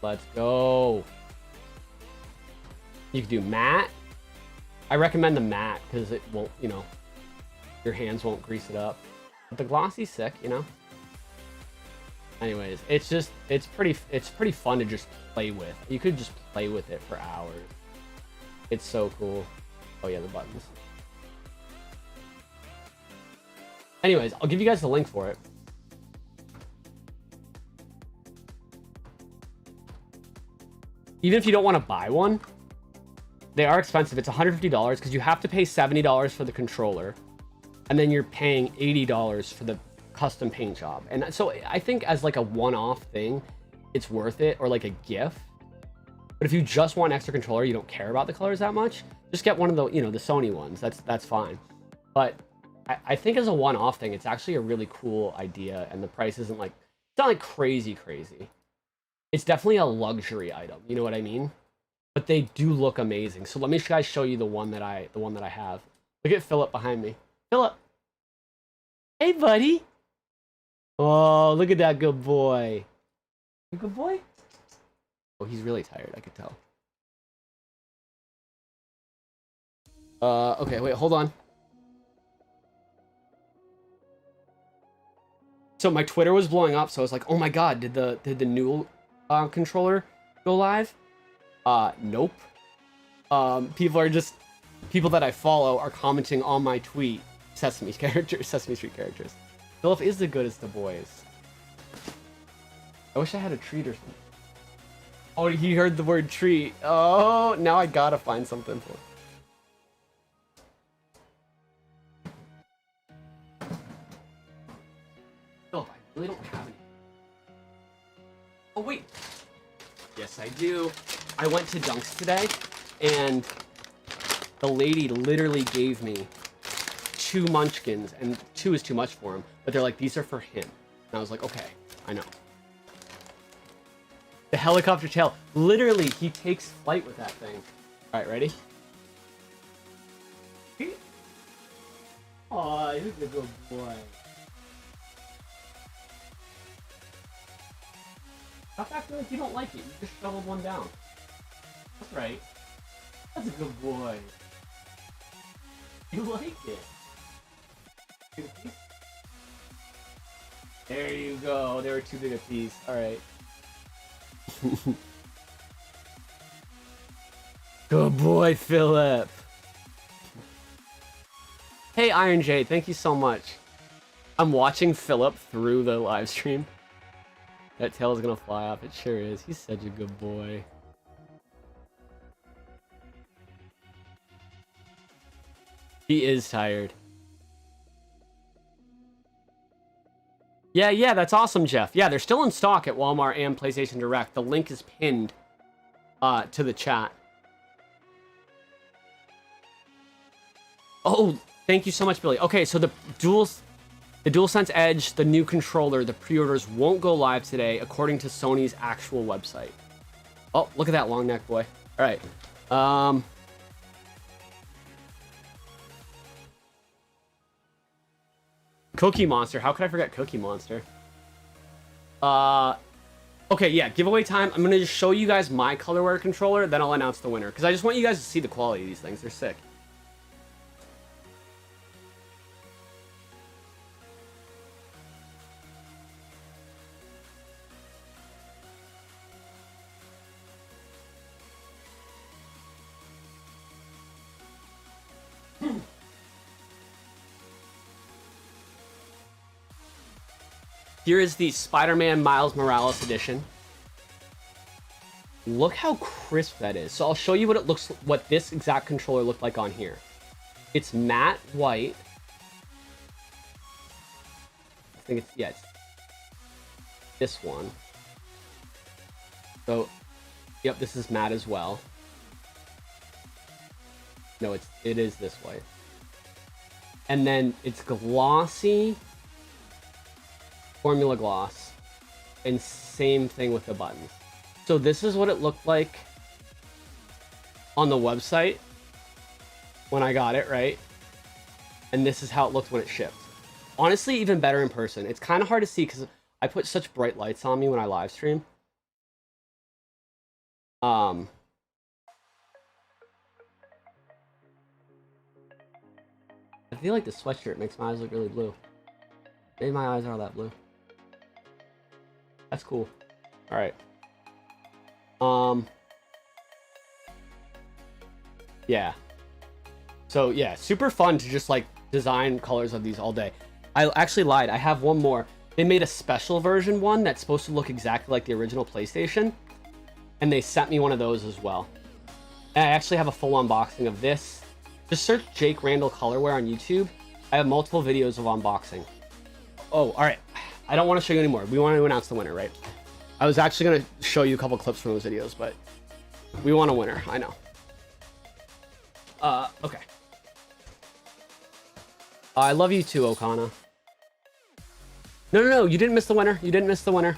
Speaker 2: Let's go. You could do matte. I recommend the matte because it won't, your hands won't grease it up. But the glossy's sick, Anyways, it's pretty fun to just play with. You could just play with it for hours. It's so cool. Oh yeah, the buttons. Anyways, I'll give you guys the link for it. Even if you don't want to buy one, they are expensive. It's $150 because you have to pay $70 for the controller, and then you're paying $80 for the custom paint job. And so I think as like a one-off thing, it's worth it, or like a gift. But if you just want an extra controller, you don't care about the colors that much, just get one of the, the Sony ones. That's fine. But I think as a one-off thing, it's actually a really cool idea, and the price isn't like, it's not like crazy. It's definitely a luxury item. You know what I mean? but they do look amazing. So let me guys show you the one that I have. Look at Philip behind me. Philip. Hey, buddy. Oh, look at that good boy. Good boy? Oh, he's really tired, I could tell. Okay, wait, hold on. So my Twitter was blowing up, so I was like, oh my god, did the new controller go live? Nope. People that I follow are commenting on my tweet, Sesame Street characters. Philip is the good as the boys. I wish I had a treat or something. Oh, he heard the word treat. Oh, now I gotta find something for him. Philip, I really don't have any. Oh, wait. Yes, I do. I went to Dunks today, and the lady literally gave me 2 munchkins, and 2 is too much for him, but they're like, these are for him. And I was like, okay, I know. The helicopter tail. Literally, he takes flight with that thing. All right, ready? Aw, he's a good boy. Stop acting like you don't like it. You just shoveled one down. That's right. That's a good boy. You like it. There you go. They were too big a piece. Alright. Good boy, Philip. Hey, Iron J, thank you so much. I'm watching Philip through the live stream. That tail is gonna fly off. It sure is. He's such a good boy. He is tired. Yeah, that's awesome, Jeff. Yeah, they're still in stock at Walmart and PlayStation Direct. The link is pinned to the chat. Oh, thank you so much, Billy. Okay, so the DualSense Edge, the new controller, the pre-orders won't go live today, according to Sony's actual website. Oh, look at that long neck boy. All right. Cookie Monster. How could I forget Cookie Monster? Okay, yeah, giveaway time. I'm gonna just show you guys my colorware controller, then I'll announce the winner, because I just want you guys to see the quality of these things. They're sick. Here is the Spider-Man Miles Morales edition. Look how crisp that is. So I'll show you what this exact controller looked like on here. It's matte white. I think it's this one. So, yep, this is matte as well. No, it is this white. And then it's glossy. Formula gloss, and same thing with the buttons. So this is what it looked like on the website when I got it, right? And this is how it looked when it shipped. Honestly, even better in person. It's kind of hard to see because I put such bright lights on me when I live stream. I feel like the sweatshirt makes my eyes look really blue. Maybe my eyes are that blue. That's cool. All right. Yeah. So yeah, super fun to just like design colors of these all day. I actually lied. I have one more. They made a special version one that's supposed to look exactly like the original PlayStation, and they sent me one of those as well. And I actually have a full unboxing of this. Just search Jake Randall Colorware on YouTube. I have multiple videos of unboxing. Oh, all right. I don't want to show you anymore. We want to announce the winner, right? I was actually going to show you a couple clips from those videos, but we want a winner. I know. Okay. I love you too, Okana. No. You didn't miss the winner. You didn't miss the winner.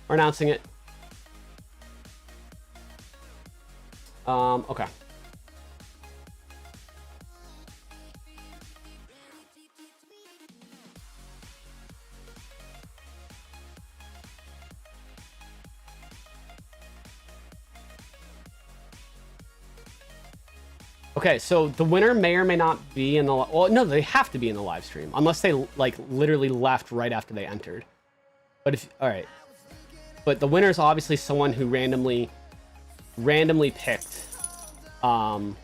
Speaker 2: We're announcing it. Okay. Okay, so the winner may or may not be in the... Well, no, they have to be in the live stream. Unless they, like, literally left right after they entered. But if... Alright. But the winner is obviously someone who randomly picked... or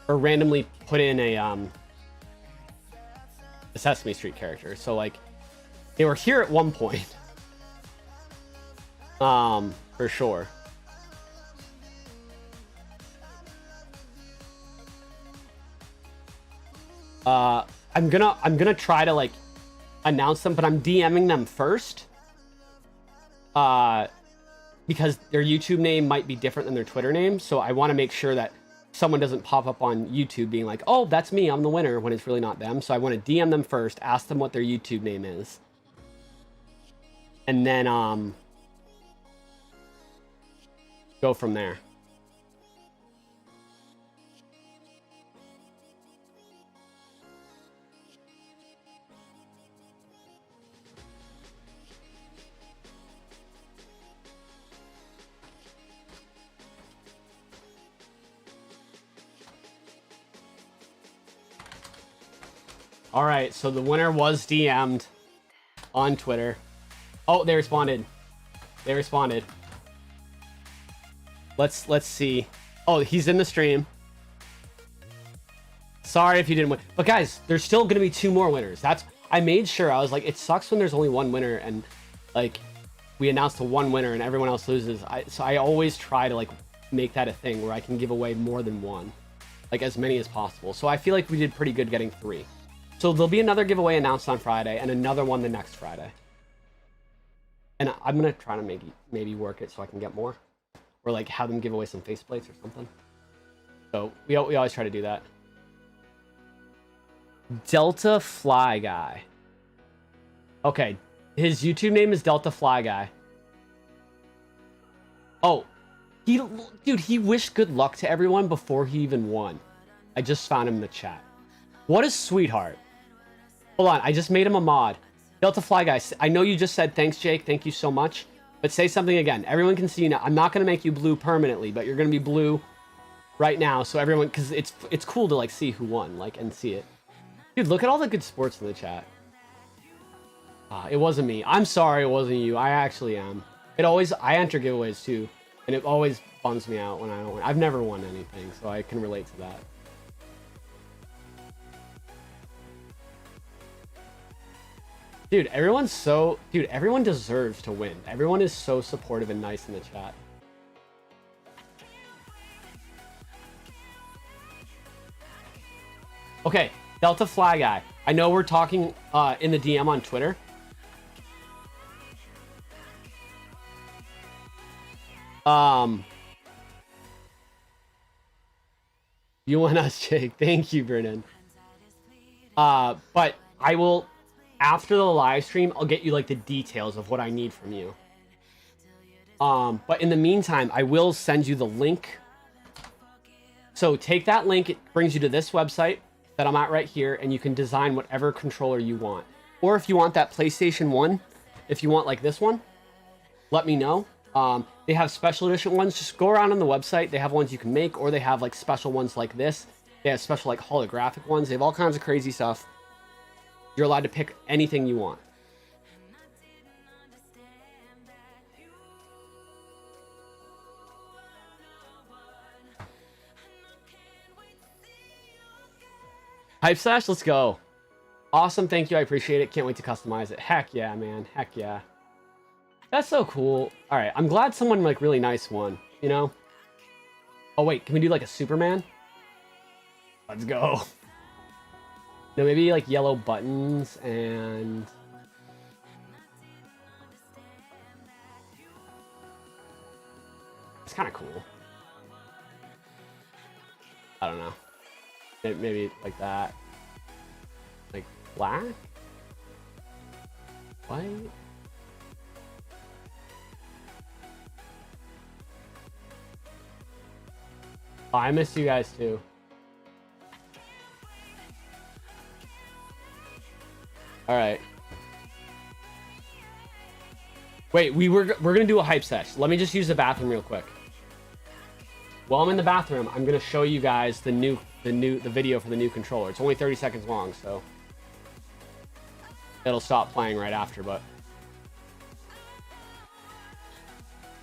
Speaker 2: randomly put in a Sesame Street character. So, like, they were here at one point. For sure. I'm gonna try to, like, announce them, but I'm DMing them first. Because their YouTube name might be different than their Twitter name, so I want to make sure that someone doesn't pop up on YouTube being like, oh, that's me, I'm the winner, when it's really not them. So I want to DM them first, ask them what their YouTube name is. And then, go from there. All right, so the winner was DM'd on Twitter. Oh, they responded. They responded. Let's see. Oh, he's in the stream. Sorry if you didn't win. But guys, there's still going to be 2 more winners. I made sure. I was like, it sucks when there's only one winner and, like, we announced the one winner and everyone else loses. So I always try to, like, make that a thing where I can give away more than one. Like, as many as possible. So I feel like we did pretty good getting 3. So there'll be another giveaway announced on Friday and another one the next Friday. And I'm going to try to maybe work it so I can get more. Or, like, have them give away some faceplates or something. So we always try to do that. Delta Fly Guy. Okay. His YouTube name is Delta Fly Guy. Oh. Dude, he wished good luck to everyone before he even won. I just found him in the chat. What a sweetheart. Hold on, I just made him a mod. Delta Fly Guy, I know you just said thanks, Jake. Thank you so much. But say something again. Everyone can see you now. I'm not going to make you blue permanently, but you're going to be blue right now. So everyone, because it's cool to, like, see who won, like, and see it. Dude, look at all the good sports in the chat. It wasn't me. I'm sorry it wasn't you. I actually am. I enter giveaways too. And it always bums me out when I don't win. I've never won anything, so I can relate to that. Dude, everyone deserves to win. Everyone is so supportive and nice in the chat. Okay, Delta Fly Guy. I know we're talking in the DM on Twitter. You want us, Jake. Thank you, Brennan. But I will... After the live stream, I'll get you, like, the details of what I need from you. But in the meantime, I will send you the link. So take that link. It brings you to this website that I'm at right here, and you can design whatever controller you want. Or if you want that PlayStation 1, if you want, like, this one, let me know. They have special edition ones. Just go around on the website. They have ones you can make, or they have, like, special ones like this. They have special, like, holographic ones. They have all kinds of crazy stuff. You're allowed to pick anything you want. Hype Slash, let's go. Awesome, thank you, I appreciate it. Can't wait to customize it. Heck yeah, man, heck yeah. That's so cool. All right, I'm glad someone, like, really nice won, you know? Oh, wait, can we do, like, a Superman? Let's go. No, maybe, like, yellow buttons and... It's kind of cool. I don't know. Maybe like that. Like, black? White? Oh, I missed you guys too. All right. Wait, we're gonna do a hype sesh. Let me just use the bathroom real quick. While I'm in the bathroom, I'm gonna show you guys the video for the new controller. It's only 30 seconds long, so it'll stop playing right after. But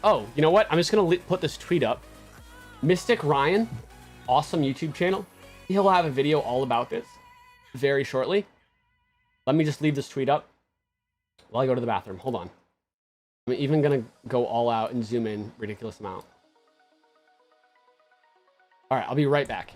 Speaker 2: oh, you know what? I'm just gonna put this tweet up. Mystic Ryan, awesome YouTube channel. He'll have a video all about this very shortly. Let me just leave this tweet up while I go to the bathroom. Hold on. I'm even gonna go all out and zoom in ridiculous amount. All right, I'll be right back.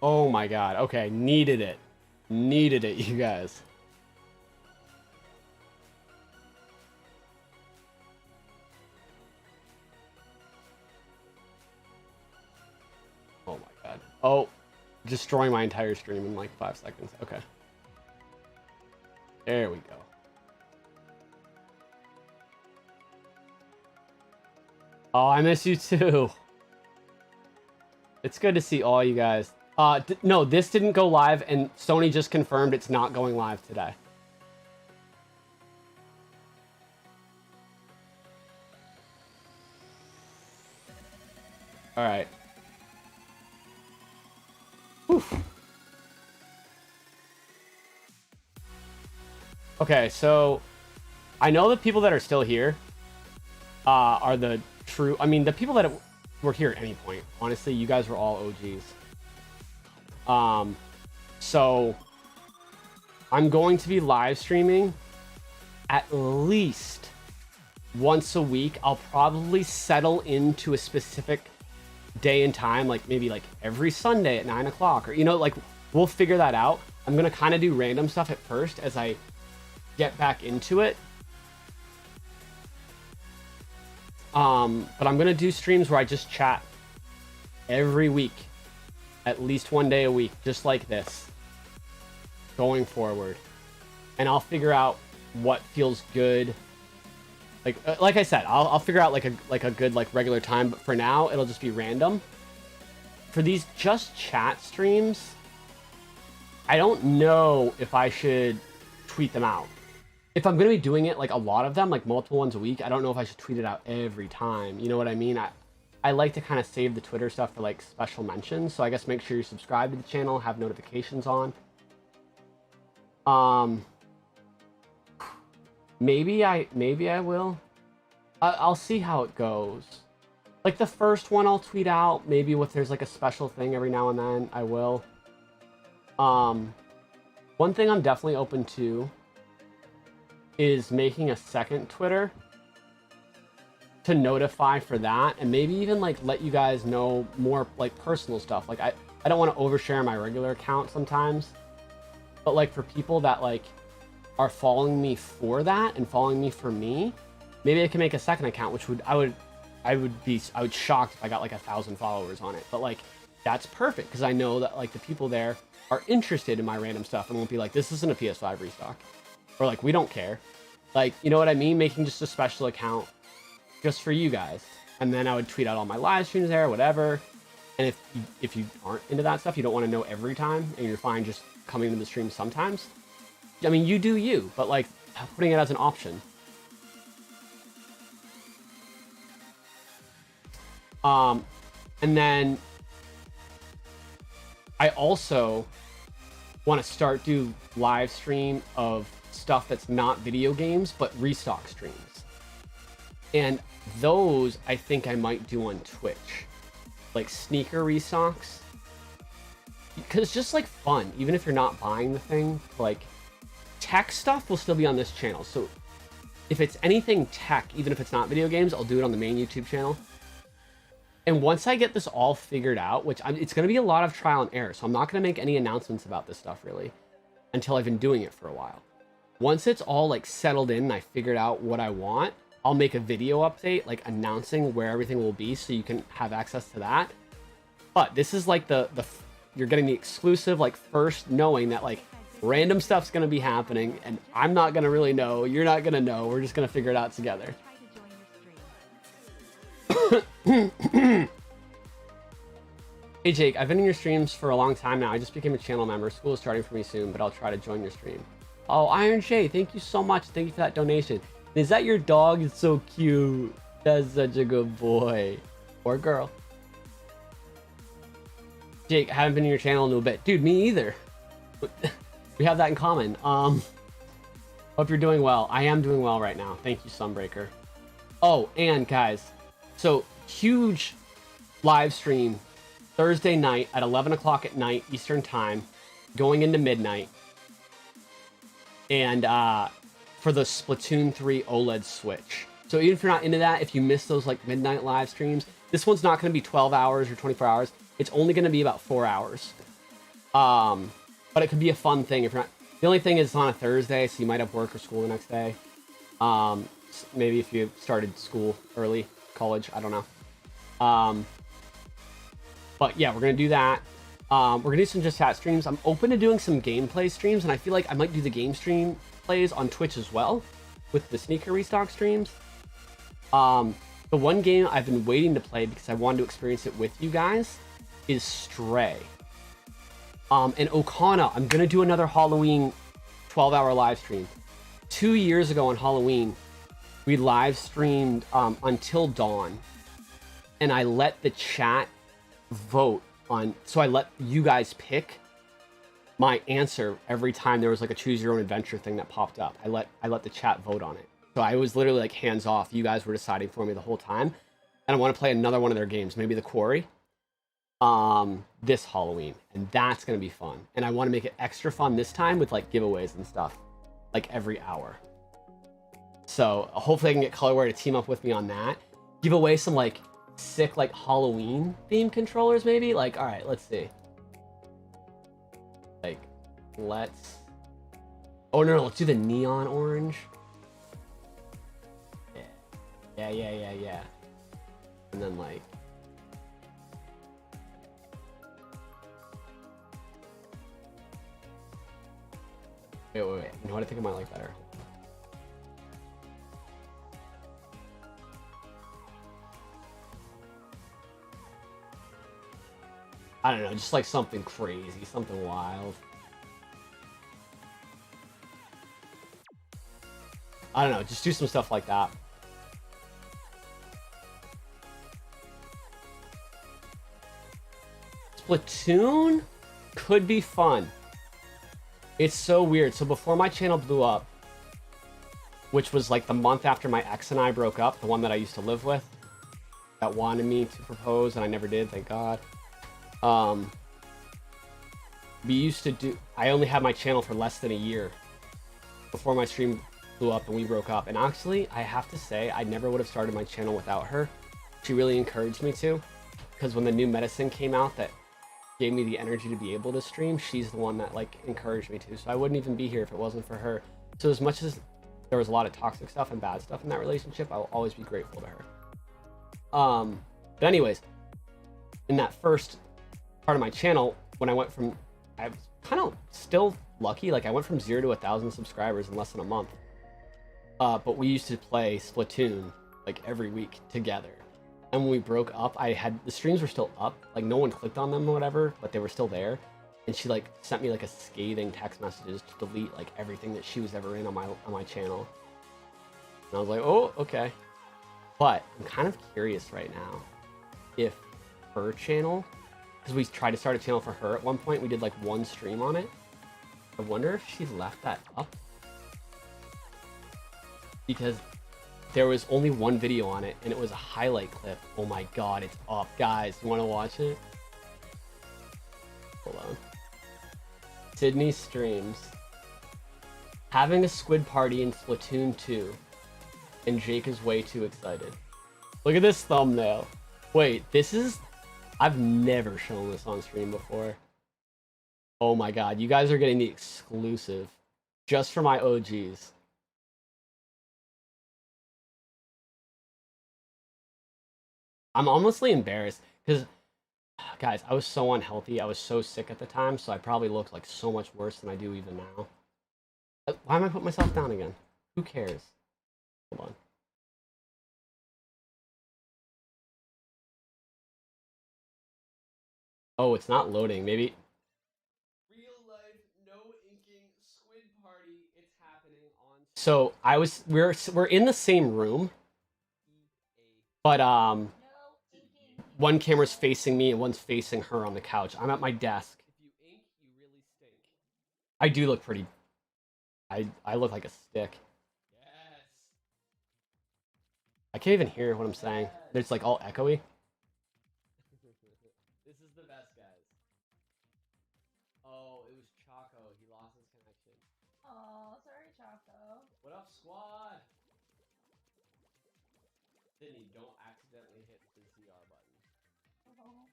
Speaker 2: Oh my god. Okay, needed it. Needed it, you guys. Oh my god. Oh, destroying my entire stream in like 5 seconds. Okay. There we go. Oh, I miss you too. It's good to see all you guys. No, this didn't go live, and Sony just confirmed it's not going live today. All right. Oof. Okay, so I know the people that are still here are the true... I mean, the people that were here at any point. Honestly, you guys were all OGs. So I'm going to be live streaming at least once a week. I'll probably settle into a specific day and time, like maybe like every Sunday at 9 o'clock, or, you know, like we'll figure that out. I'm going to kind of do random stuff at first as I get back into it. But I'm going to do streams where I just chat every week. At least one day a week, just like this, going forward, and I'll figure out what feels good. Like I said, I'll figure out like a good like regular time. But for now, it'll just be random. For these just chat streams, I don't know if I should tweet them out. If I'm gonna be doing it like a lot of them, like multiple ones a week, I don't know if I should tweet it out every time. You know what I mean? I like to kind of save the Twitter stuff for like special mentions. So I guess make sure you subscribe to the channel, have notifications on. Maybe I will. I'll see how it goes. Like the first one I'll tweet out. Maybe if there's like a special thing every now and then, I will. One thing I'm definitely open to is making a second Twitter to notify for that, and maybe even like let you guys know more like personal stuff. Like I don't want to overshare my regular account sometimes, but like for people that like are following me for that and following me for me, maybe I can make a second account, which I would shocked if I got like 1,000 followers on it. But like that's perfect because I know that like the people there are interested in my random stuff and won't be like, this isn't a PS5 restock, or like we don't care. Like, you know what I mean? Making just a special account just for you guys, and then I would tweet out all my live streams there, whatever. And if you aren't into that stuff, you don't want to know every time, and you're fine just coming to the stream sometimes, I mean, you do you, but like putting it as an option. And then I also want to start do live stream of stuff that's not video games, but restock streams. And those I think I might do on Twitch, like sneaker restocks, because it's just like fun, even if you're not buying the thing. Like tech stuff will still be on this channel, so if it's anything tech, even if it's not video games, I'll do it on the main YouTube channel. And once I get this all figured out, which it's going to be a lot of trial and error, so I'm not going to make any announcements about this stuff really until I've been doing it for a while. Once it's all like settled in and I figured out what I want, I'll make a video update like announcing where everything will be so you can have access to that. But this is like you're getting the exclusive, like first knowing that like random stuff's going to be happening, and I'm not going to really know, you're not going to know, we're just going to figure it out together. Hey Jake, I've been in your streams for a long time now. I just became a channel member. School is starting for me soon, but I'll try to join your stream. Oh, Iron Shay, thank you so much. Thank you for that donation. Is that your dog? It's so cute. That's such a good boy. Or girl. Jake, I haven't been in your channel in a bit. Dude, me either. We have that in common. Hope you're doing well. I am doing well right now. Thank you, Sunbreaker. Oh, and guys, so huge live stream Thursday night at 11 o'clock at night Eastern time, going into midnight. And for the Splatoon 3 OLED Switch. So even if you're not into that, if you miss those like midnight live streams, this one's not going to be 12 hours or 24 hours. It's only going to be about 4 hours. But it could be a fun thing if you're not. The only thing is it's on a Thursday, so you might have work or school the next day. Maybe if you started school early, college, I don't know. But yeah, we're going to do that. We're going to do some just chat streams. I'm open to doing some gameplay streams, and I feel like I might do the game stream plays on Twitch as well with the sneaker restock streams. The one game I've been waiting to play because I wanted to experience it with you guys is Stray. And Okana, I'm going to do another Halloween 12-hour live stream. 2 years ago on Halloween, we live streamed Until Dawn, and I let the chat vote on, so I let you guys pick my answer every time there was like a choose your own adventure thing that popped up. I let the chat vote on it. So I was literally like hands off. You guys were deciding for me the whole time. And I want to play another one of their games, maybe The Quarry, this Halloween. And that's going to be fun. And I want to make it extra fun this time with like giveaways and stuff, like every hour. So hopefully I can get Colorware to team up with me on that. Give away some like sick like Halloween themed controllers maybe. Like, all right, let's see. Like, let's... Oh, no, let's do the neon orange. Yeah. And then, like... Wait. You know what? I think I might like better. I don't know, just like something crazy, something wild. I don't know, just do some stuff like that. Splatoon could be fun. It's so weird. So before my channel blew up, which was like the month after my ex and I broke up, the one that I used to live with, that wanted me to propose, and I never did, thank God. We used to do, I only had my channel for less than a year before my stream blew up and we broke up. And actually, I have to say, I never would have started my channel without her. She really encouraged me to, because when the new medicine came out that gave me the energy to be able to stream, she's the one that like encouraged me to. So I wouldn't even be here if it wasn't for her. So as much as there was a lot of toxic stuff and bad stuff in that relationship, I will always be grateful to her. But anyways, in that first part of my channel, when I went from, I was kind of still lucky, like I went from 0 to 1,000 subscribers in less than a month. But we used to play Splatoon like every week together. And when we broke up, the streams were still up, like no one clicked on them or whatever, but they were still there. And she like sent me like a scathing text messages to delete like everything that she was ever in on my channel. And I was like, oh, okay. But I'm kind of curious right now if her channel, because we tried to start a channel for her at one point, we did like one stream on it. I wonder if she left that up, because there was only one video on it and it was a highlight clip. Oh my god, it's up, guys. You want to watch it? Hold on. Sydney streams having a squid party in Splatoon 2 and Jake is way too excited. Look at this thumbnail. Wait, I've never shown this on stream before. Oh my god, you guys are getting the exclusive just for my OGs. I'm honestly embarrassed because, guys, I was so unhealthy. I was so sick at the time, so I probably looked like so much worse than I do even now. Why am I putting myself down again? Who cares? Hold on. Oh, it's not loading. Maybe. Real life, no inking, squid party. It's happening on. So we're in the same room, but one camera's facing me and one's facing her on the couch. I'm at my desk. If you ink, you really stink. I do look pretty. I look like a stick. Yes. I can't even hear what I'm saying. It's like all echoey. This is the best, guys. Oh, it was Choco. He lost his connection.
Speaker 4: Oh, sorry, Choco.
Speaker 2: What up, squad? Sydney, don't accidentally hit the ZR button.
Speaker 4: Oh.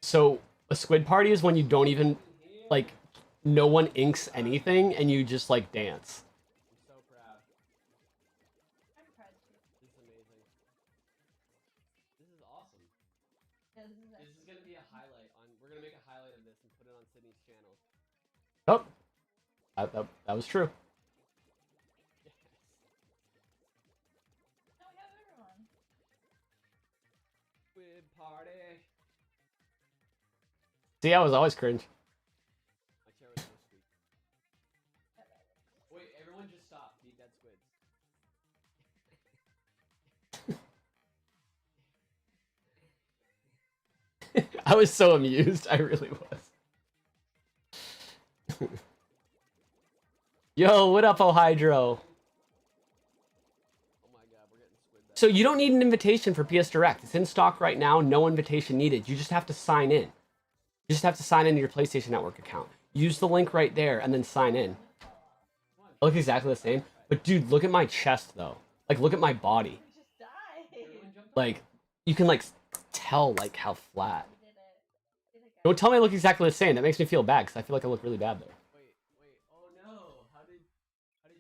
Speaker 2: So, a squid party is when you don't even, like, no one inks anything and you just, like, dance. I'm so proud.
Speaker 4: I'm proud too.
Speaker 2: This is amazing. This is awesome.
Speaker 4: Yeah,
Speaker 2: This is gonna be a highlight on. We're gonna make a highlight of this and put it on Sydney's channel. Oh, that was true. Yes.
Speaker 4: No, we have everyone.
Speaker 2: Squid party. See, I was always cringe. My chair was so sweet. Wait, everyone just stop. Be dead squids. I was so amused. I really was. Yo, what up, Ohydro? Oh my god, we're getting squid back. So you don't need an invitation for PS Direct. It's in stock right now. No invitation needed. You just have to sign in. You just have to sign into your PlayStation Network account. Use the link right there and then sign in. I look exactly the same. But dude, look at my chest though. Like, look at my body.
Speaker 4: We just died.
Speaker 2: Like, you can like tell like how flat.
Speaker 4: We did it.
Speaker 2: Don't tell me I look exactly the same. That makes me feel bad because I feel like I look really bad there. Wait. Oh no. How did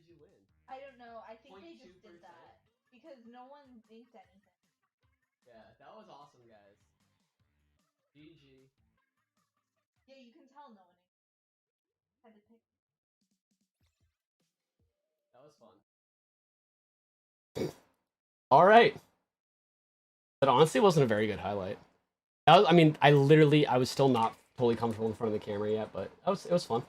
Speaker 2: you win?
Speaker 4: I don't know. I think they just did that because no one inked anything.
Speaker 2: Yeah, that was awesome, guys. GG.
Speaker 4: Yeah, you can tell no one inked. Had to pick.
Speaker 2: That was fun. All right. That honestly wasn't a very good highlight. I mean, I was still not totally comfortable in front of the camera yet, but it was fun.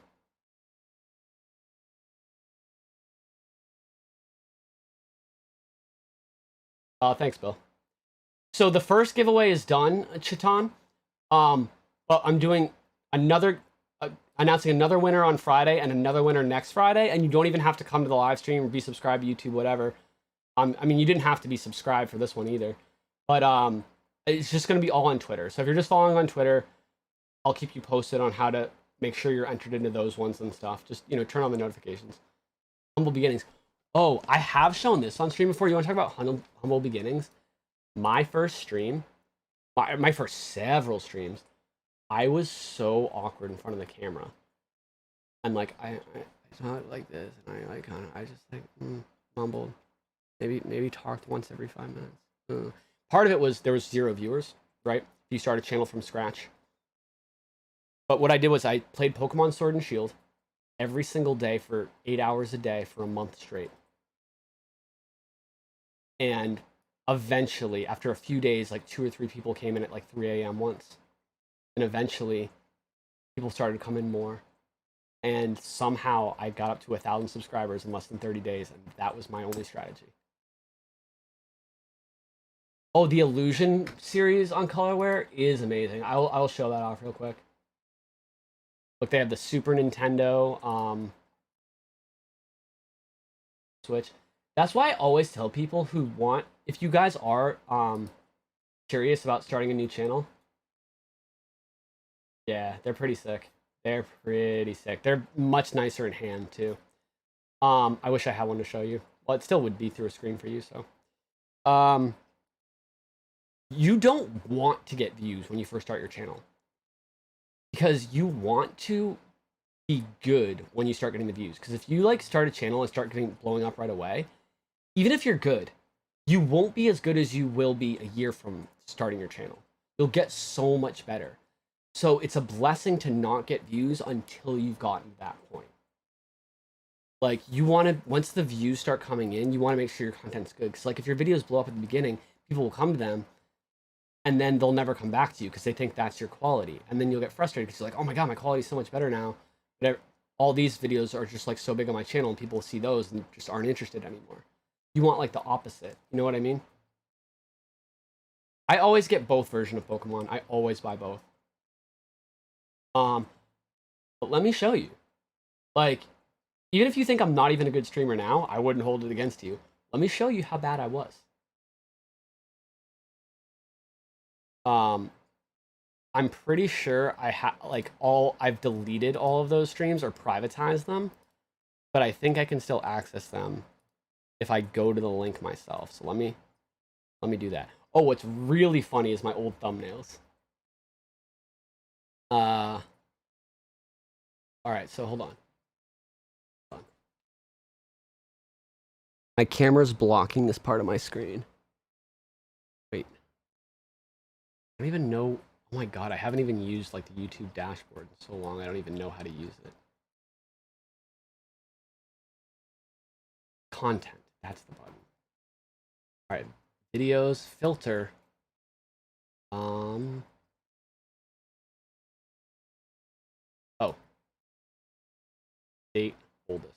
Speaker 2: Thanks, Bill. So the first giveaway is done, Chiton. But I'm doing announcing another winner on Friday and another winner next Friday, and you don't even have to come to the live stream or be subscribed to YouTube, whatever. I mean, you didn't have to be subscribed for this one either, but it's just going to be all on Twitter. So if you're just following on Twitter, I'll keep you posted on how to make sure you're entered into those ones and stuff. Just, turn on the notifications. Humble beginnings. Oh, I have shown this on stream before. You want to talk about humble beginnings? My first stream, my first several streams, I was so awkward in front of the camera. I'm like, I talk like this, and I like kind of, I just like mumbled. Maybe talked once every 5 minutes. Part of it was there was 0 viewers, right? You start a channel from scratch. But what I did was I played Pokemon Sword and Shield every single day for 8 hours a day for a month straight. And eventually, after a few days, like 2 or 3 people came in at like 3 a.m. once. And eventually, people started to come in more. And somehow I got up to 1,000 subscribers in less than 30 days, and that was my only strategy. Oh, the Illusion series on Colorware is amazing. I'll show that off real quick. Look, they have the Super Nintendo Switch. That's why I always tell people who want, if you guys are curious about starting a new channel, yeah, they're pretty sick. They're pretty sick. They're much nicer in hand too. I wish I had one to show you. Well, it still would be through a screen for you, so. You don't want to get views when you first start your channel, because you want to be good when you start getting the views. Because if you like start a channel and start blowing up right away, even if you're good, you won't be as good as you will be a year from starting your channel. You'll get so much better. So it's a blessing to not get views until you've gotten to that point. Like, you want to, once the views start coming in, you want to make sure your content's good. Because like, if your videos blow up at the beginning, people will come to them, and then they'll never come back to you because they think that's your quality. And then you'll get frustrated because you're like, oh my god, my quality's so much better now. But all these videos are just like so big on my channel, and people see those and just aren't interested anymore. You want like the opposite. You know what I mean? I always get both versions of Pokemon. I always buy both. But let me show you. Like, even if you think I'm not even a good streamer now, I wouldn't hold it against you. Let me show you how bad I was. I'm pretty sure I've deleted all of those streams or privatized them, but I think I can still access them if I go to the link myself. So let me do that. Oh, what's really funny is my old thumbnails. All right, so hold on. My camera's blocking this part of my screen. Wait. I don't even know. Oh my god, I haven't even used like the YouTube dashboard in so long. I don't even know how to use it. Content. That's the button. All right. Videos, filter. Oh. Date, oldest.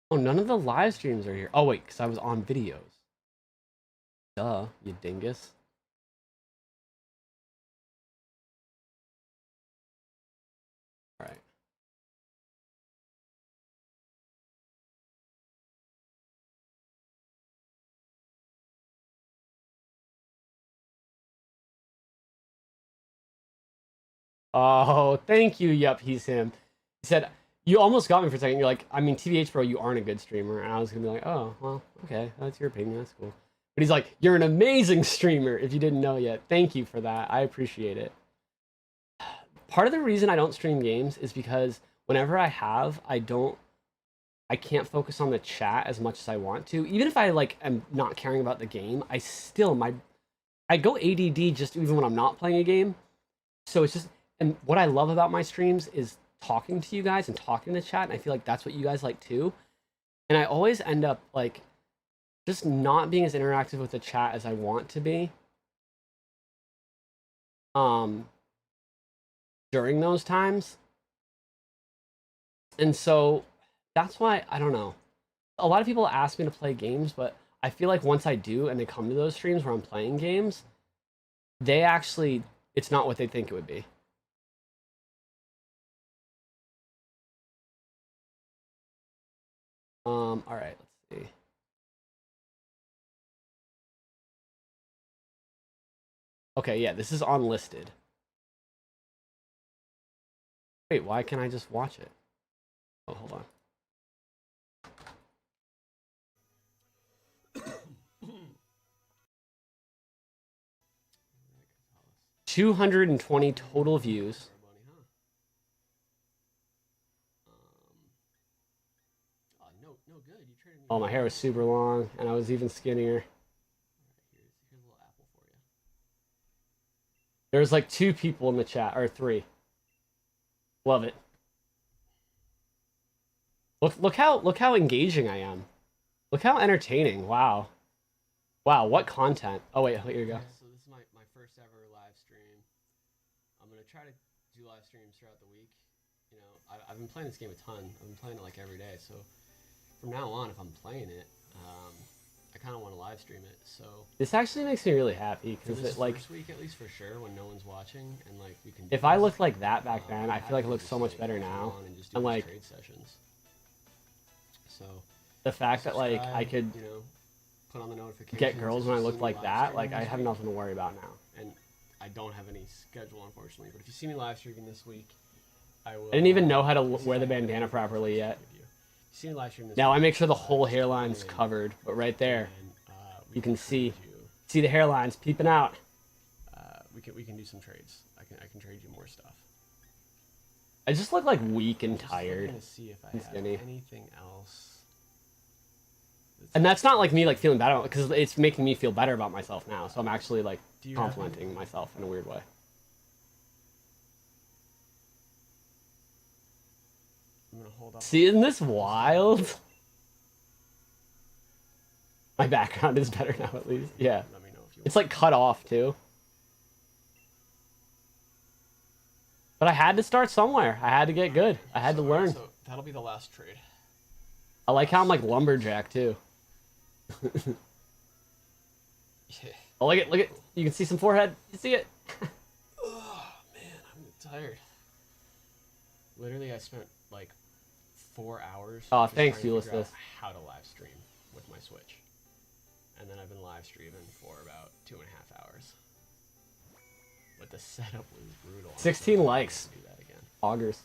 Speaker 2: Oh, none of the live streams are here. Oh, wait, because I was on videos. Duh, you dingus. All right. Oh, thank you. Yep, he's him. He said, you almost got me for a second. You're like, I mean, TVH Bro, you aren't a good streamer. And I was going to be like, oh, well, okay. That's your opinion. That's cool. But he's like, you're an amazing streamer if you didn't know yet. Thank you for that. I appreciate it. Part of the reason I don't stream games is because whenever I can't focus on the chat as much as I want to. Even if I like am not caring about the game, I go ADD just even when I'm not playing a game. So it's just, and what I love about my streams is talking to you guys and talking in the chat, and I feel like that's what you guys like too. And I always end up like just not being as interactive with the chat as I want to be. During those times. And so that's why, I don't know. A lot of people ask me to play games, but I feel like once I do and they come to those streams where I'm playing games, it's not what they think it would be. All right, let's see. Okay, yeah, this is unlisted. Wait, why can't I just watch it? Oh, hold on. 220 total views. Oh, my hair was super long, and I was even skinnier. Here's a little apple for you. There's like 2 people in the chat, or 3. Love it. Look how engaging I am. Look how entertaining. Wow. Wow, what content. Oh wait, here you go.
Speaker 5: So this is my first ever live stream. I'm gonna try to do live streams throughout the week. You know, I've been playing this game a ton. I've been playing it like every day. So from now on, if I'm playing it, I kind of want to live stream it. So
Speaker 2: this actually makes me really happy because it like
Speaker 5: first week at least for sure when no one's watching and like we can.
Speaker 2: If I looked like that back then, I feel like it looks so much better now. And like
Speaker 5: trade sessions. So
Speaker 2: the fact that like I could,
Speaker 5: you know, put on the notifications,
Speaker 2: get girls when I looked like that, like I have nothing to worry about now.
Speaker 5: And I don't have any schedule, unfortunately. But if you see me live streaming this week, I will.
Speaker 2: I didn't even know how to wear the bandana properly yet.
Speaker 5: See me live stream this
Speaker 2: now
Speaker 5: week,
Speaker 2: I make sure the whole hairline's covered, but right there, you can see the hairlines peeping out.
Speaker 5: We can do some trades. I can trade you more stuff.
Speaker 2: I just look like weak and tired.
Speaker 5: To see if I
Speaker 2: and
Speaker 5: have
Speaker 2: skinny.
Speaker 5: anything else.
Speaker 2: And that's not like me like feeling bad about it, because it's making me feel better about myself now. So I'm actually like complimenting myself in a weird way.
Speaker 5: I'm gonna hold up.
Speaker 2: See, isn't this wild? My background is better now, at least. Yeah.
Speaker 5: Let me know if you
Speaker 2: It's like cut off too. But I had to start somewhere. I had to get good. I had to learn.
Speaker 5: So that'll be the last trade.
Speaker 2: I like how I'm like lumberjack too.
Speaker 5: Yeah.
Speaker 2: Oh, look at. You can see some forehead. You see it?
Speaker 5: Oh man, I'm tired. Literally, I spent like 4 hours.
Speaker 2: Oh,
Speaker 5: just
Speaker 2: thanks,
Speaker 5: trying to figure out
Speaker 2: Ulysses.
Speaker 5: how to live stream with my Switch, and then I've been live streaming for about 2.5 hours. But the setup was brutal.
Speaker 2: 16 likes.
Speaker 5: Do that again.
Speaker 2: Augers.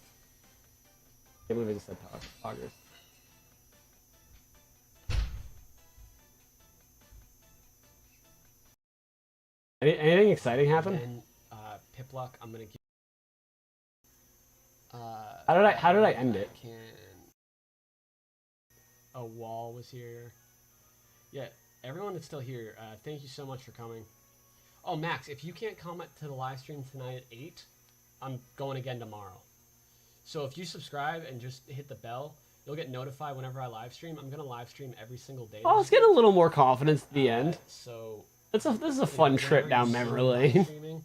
Speaker 2: Can't believe I just said augers. Anything exciting happen?
Speaker 5: And Pipluck, I'm gonna give.
Speaker 2: How did I end it?
Speaker 5: A wall was here. Yeah, everyone that's still here, thank you so much for coming. Oh, Max, if you can't comment to the live stream tonight at 8, I'm going again tomorrow. So if you subscribe and just hit the bell, you'll get notified whenever I live stream. I'm gonna live stream every single day.
Speaker 2: Oh, let's get a little more confidence at the end.
Speaker 5: So
Speaker 2: this is a fun trip down memory lane.
Speaker 5: Streaming,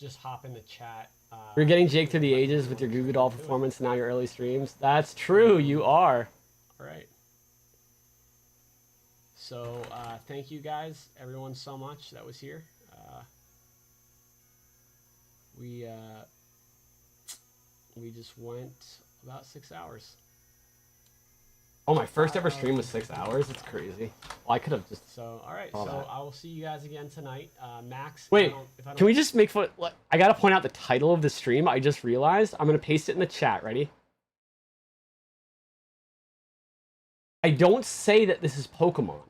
Speaker 5: just hop in the chat.
Speaker 2: You're getting Jake through the ages with your Goo Goo Doll performance and now your early streams. That's true, you are.
Speaker 5: All right. So thank you guys, everyone, so much that was here. We just went about 6 hours.
Speaker 2: Oh, my first ever stream was 6 hours. It's crazy. Well, I could have just.
Speaker 5: So all right.
Speaker 2: All
Speaker 5: So
Speaker 2: that.
Speaker 5: I will see you guys again tonight. Max.
Speaker 2: Wait,
Speaker 5: if I don't
Speaker 2: can we just make fun? I gotta point out the title of the stream. I just realized. I'm gonna paste it in the chat. Ready? I don't say that this is Pokemon.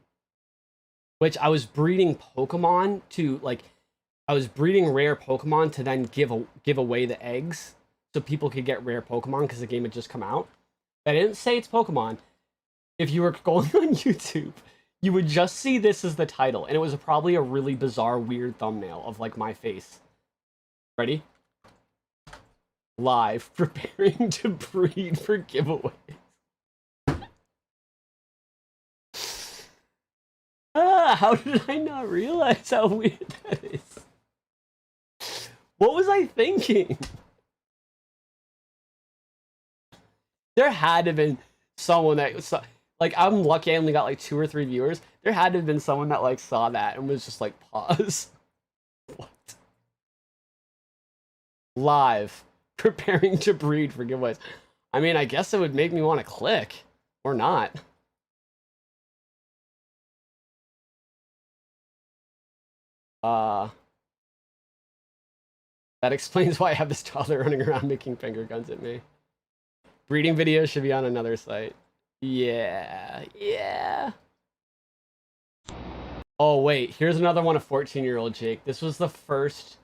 Speaker 2: Which I was breeding Pokemon to like. I was breeding rare Pokemon to then give away the eggs so people could get rare Pokemon because the game had just come out. I didn't say it's Pokemon. If you were going on YouTube, you would just see this as the title, and it was probably a really bizarre, weird thumbnail of like my face. Ready? Live, preparing to breed for giveaways. How did I not realize how weird that is? What was I thinking? There had to have been someone that like, I'm lucky I only got like 2 or 3 viewers. There had to have been someone that like saw that and was just like, pause. What? Live, preparing to breed for giveaways. I mean, I guess it would make me want to click or not. That explains why I have this toddler running around making finger guns at me. Breeding videos should be on another site. Yeah, yeah. Oh, wait. Here's another one of 14-year-old Jake. This was the first...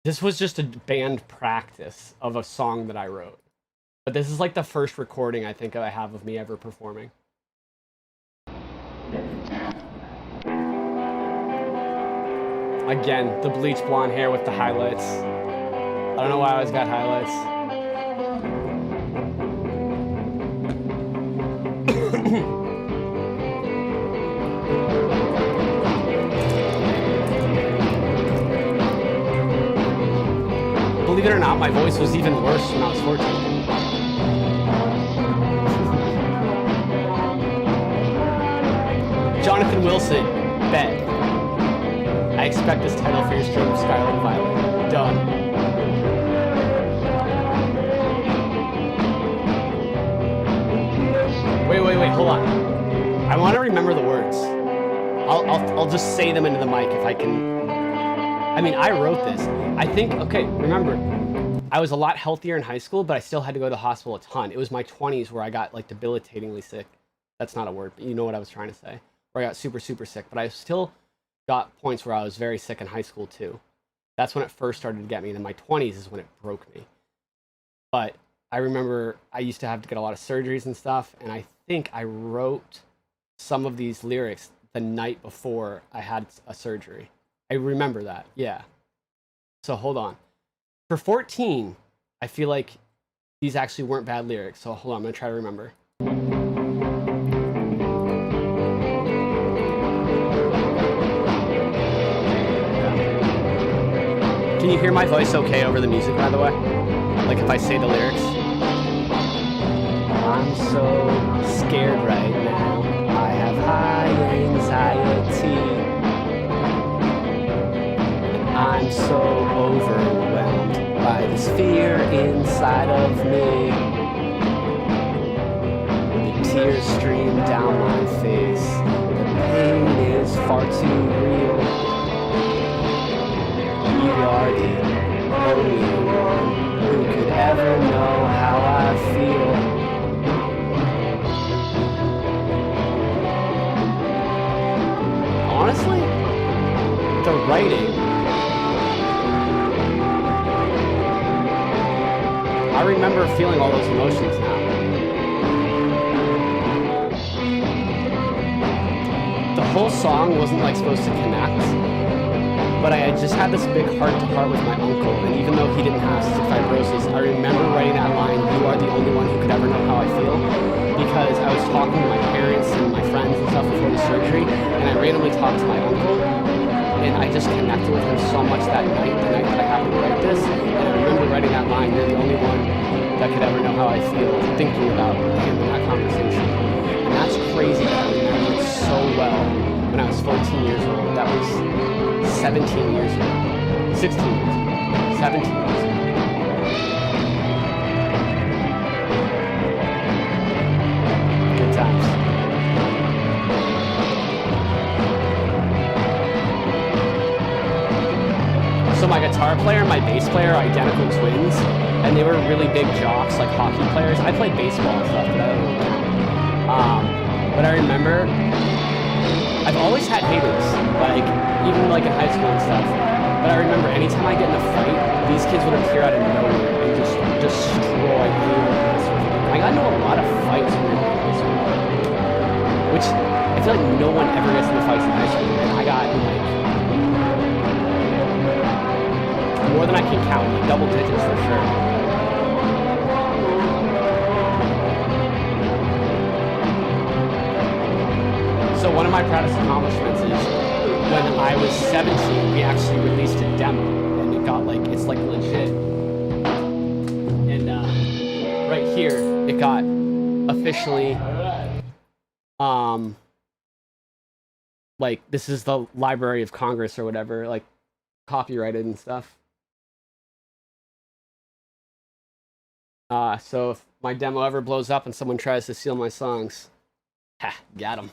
Speaker 2: This was just a band practice of a song that I wrote. But this is like the first recording I think I have of me ever performing. Again, the bleach blonde hair with the highlights. I don't know why I always got highlights. Believe it or not, my voice was even worse when I was 14. Jonathan Wilson, bet. I expect this title for your stream of Skyline Violet. Done. Wait, hold on. I want to remember the words. I'll just say them into the mic if I can. I mean, I wrote this. I think, okay, remember, I was a lot healthier in high school, but I still had to go to the hospital a ton. It was my 20s where I got, like, debilitatingly sick. That's not a word, but you know what I was trying to say. Where I got super, super sick. But I still got points where I was very sick in high school, too. That's when it first started to get me. And then my 20s is when it broke me. But I remember I used to have to get a lot of surgeries and stuff, and I think I wrote some of these lyrics the night before I had a surgery. I remember that, yeah. So hold on. For 14, I feel like these actually weren't bad lyrics. So hold on, I'm gonna try to remember. Can you hear my voice okay over the music, by the way? Like if I say the lyrics? I'm so scared right now. I have high anxiety. I'm so overwhelmed by this fear inside of me. The tears stream down my face. The pain is far too real. You are the only one who could ever know how I feel. Honestly, the writing, I remember feeling all those emotions now. The whole song wasn't like supposed to connect, but I had just had this big heart-to-heart with my uncle, and even though he didn't have cystic fibrosis, I remember writing that line, "You are the only one who could ever know how I feel," because I was talking to my parents and my friends and stuff before the surgery, and I randomly talked to my uncle, and I just connected with him so much that night, the night that I happened to write this, and I remember writing that line, "You're the only one that could ever know how I feel," thinking about him in that conversation. And that's crazy that I remember it so well when I was 14 years old. That was 17 years ago. 16 years ago. 17 years ago. Good times. So my guitar player and my bass player are identical twins, and they were really big jocks, like hockey players. I played baseball and stuff, but I don't really count. But I remember I've always had haters, like, even like in high school and stuff. But I remember anytime I get in a fight, these kids would appear out of nowhere and just destroy anyone else with me. Like, I know a lot of fights when you're in high school, which I feel like no one ever gets into fights in high school. And I got, like, more than I can count, like, double digits for sure. So one of my proudest accomplishments is when I was 17, we actually released a demo, and it got like, it's like legit. And right here, it got officially, like, this is the Library of Congress or whatever, like, copyrighted and stuff. So if my demo ever blows up and someone tries to steal my songs, ha, got 'em.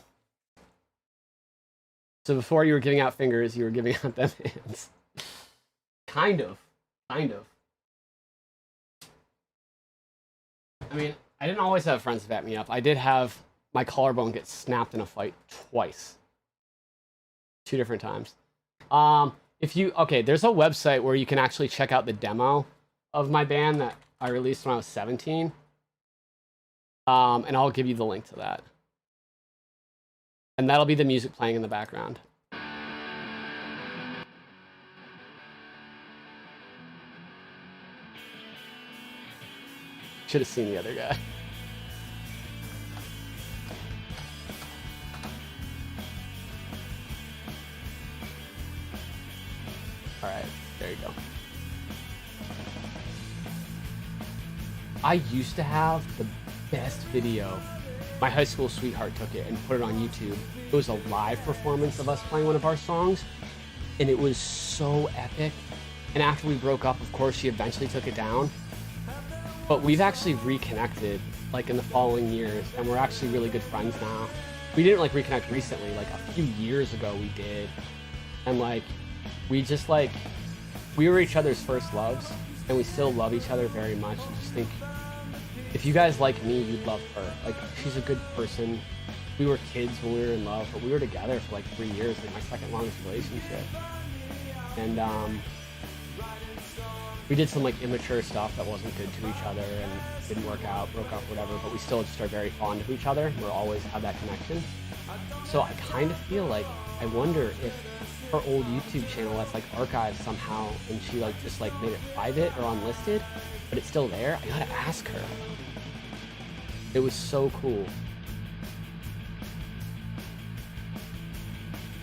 Speaker 2: So before you were giving out fingers, you were giving out them hands. Kind of. Kind of. I mean, I didn't always have friends to back me up. I did have my collarbone get snapped in a fight twice. 2 different times. Okay, there's a website where you can actually check out the demo of my band that I released when I was 17. And I'll give you the link to that. And that'll be the music playing in the background. Should have seen the other guy. All right, there you go. I used to have the best video. My high school sweetheart took it and put it on YouTube. It was a live performance of us playing one of our songs, and it was so epic. And after we broke up, of course, she eventually took it down. But we've actually reconnected, like, in the following years, and we're actually really good friends now. We didn't, like, reconnect recently. Like, a few years ago we did. And, like, we just, like, we were each other's first loves, and we still love each other very much. I just think, if you guys like me, you'd love her. Like, she's a good person. We were kids when we were in love, but we were together for, like, 3 years, like, my second longest relationship. And, we did some, like, immature stuff that wasn't good to each other and didn't work out, broke up, whatever, but we still just are very fond of each other. We'll always have that connection. So I kind of feel like, I wonder if her old YouTube channel that's, like, archived somehow, and she, like, just, like, made it private or unlisted, but it's still there. I gotta ask her. It was so cool.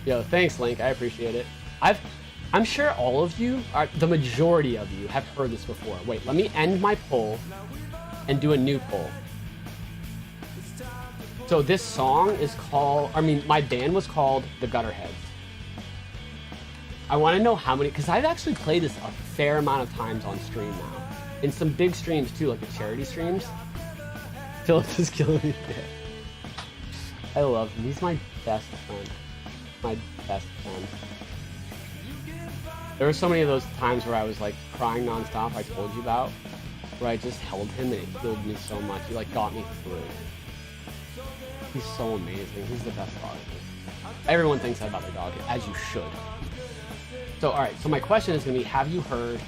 Speaker 2: Yo, thanks, Link. I appreciate it. I'm sure all of you, the majority of you, have heard this before. Wait, let me end my poll and do a new poll. So this song is called, my band was called The Gutterheads. I want to know how many, because I've actually played this a fair amount of times on stream now. In some big streams too, like the charity streams. Philip is killing me. I love him. He's my best friend. My best friend. There were so many of those times where I was, like, crying nonstop, I told you about, where I just held him and it healed me so much. He, like, got me through. He's so amazing. He's the best dog. Everyone thinks that about their dog, as you should. So, alright, so my question is going to be, have you heard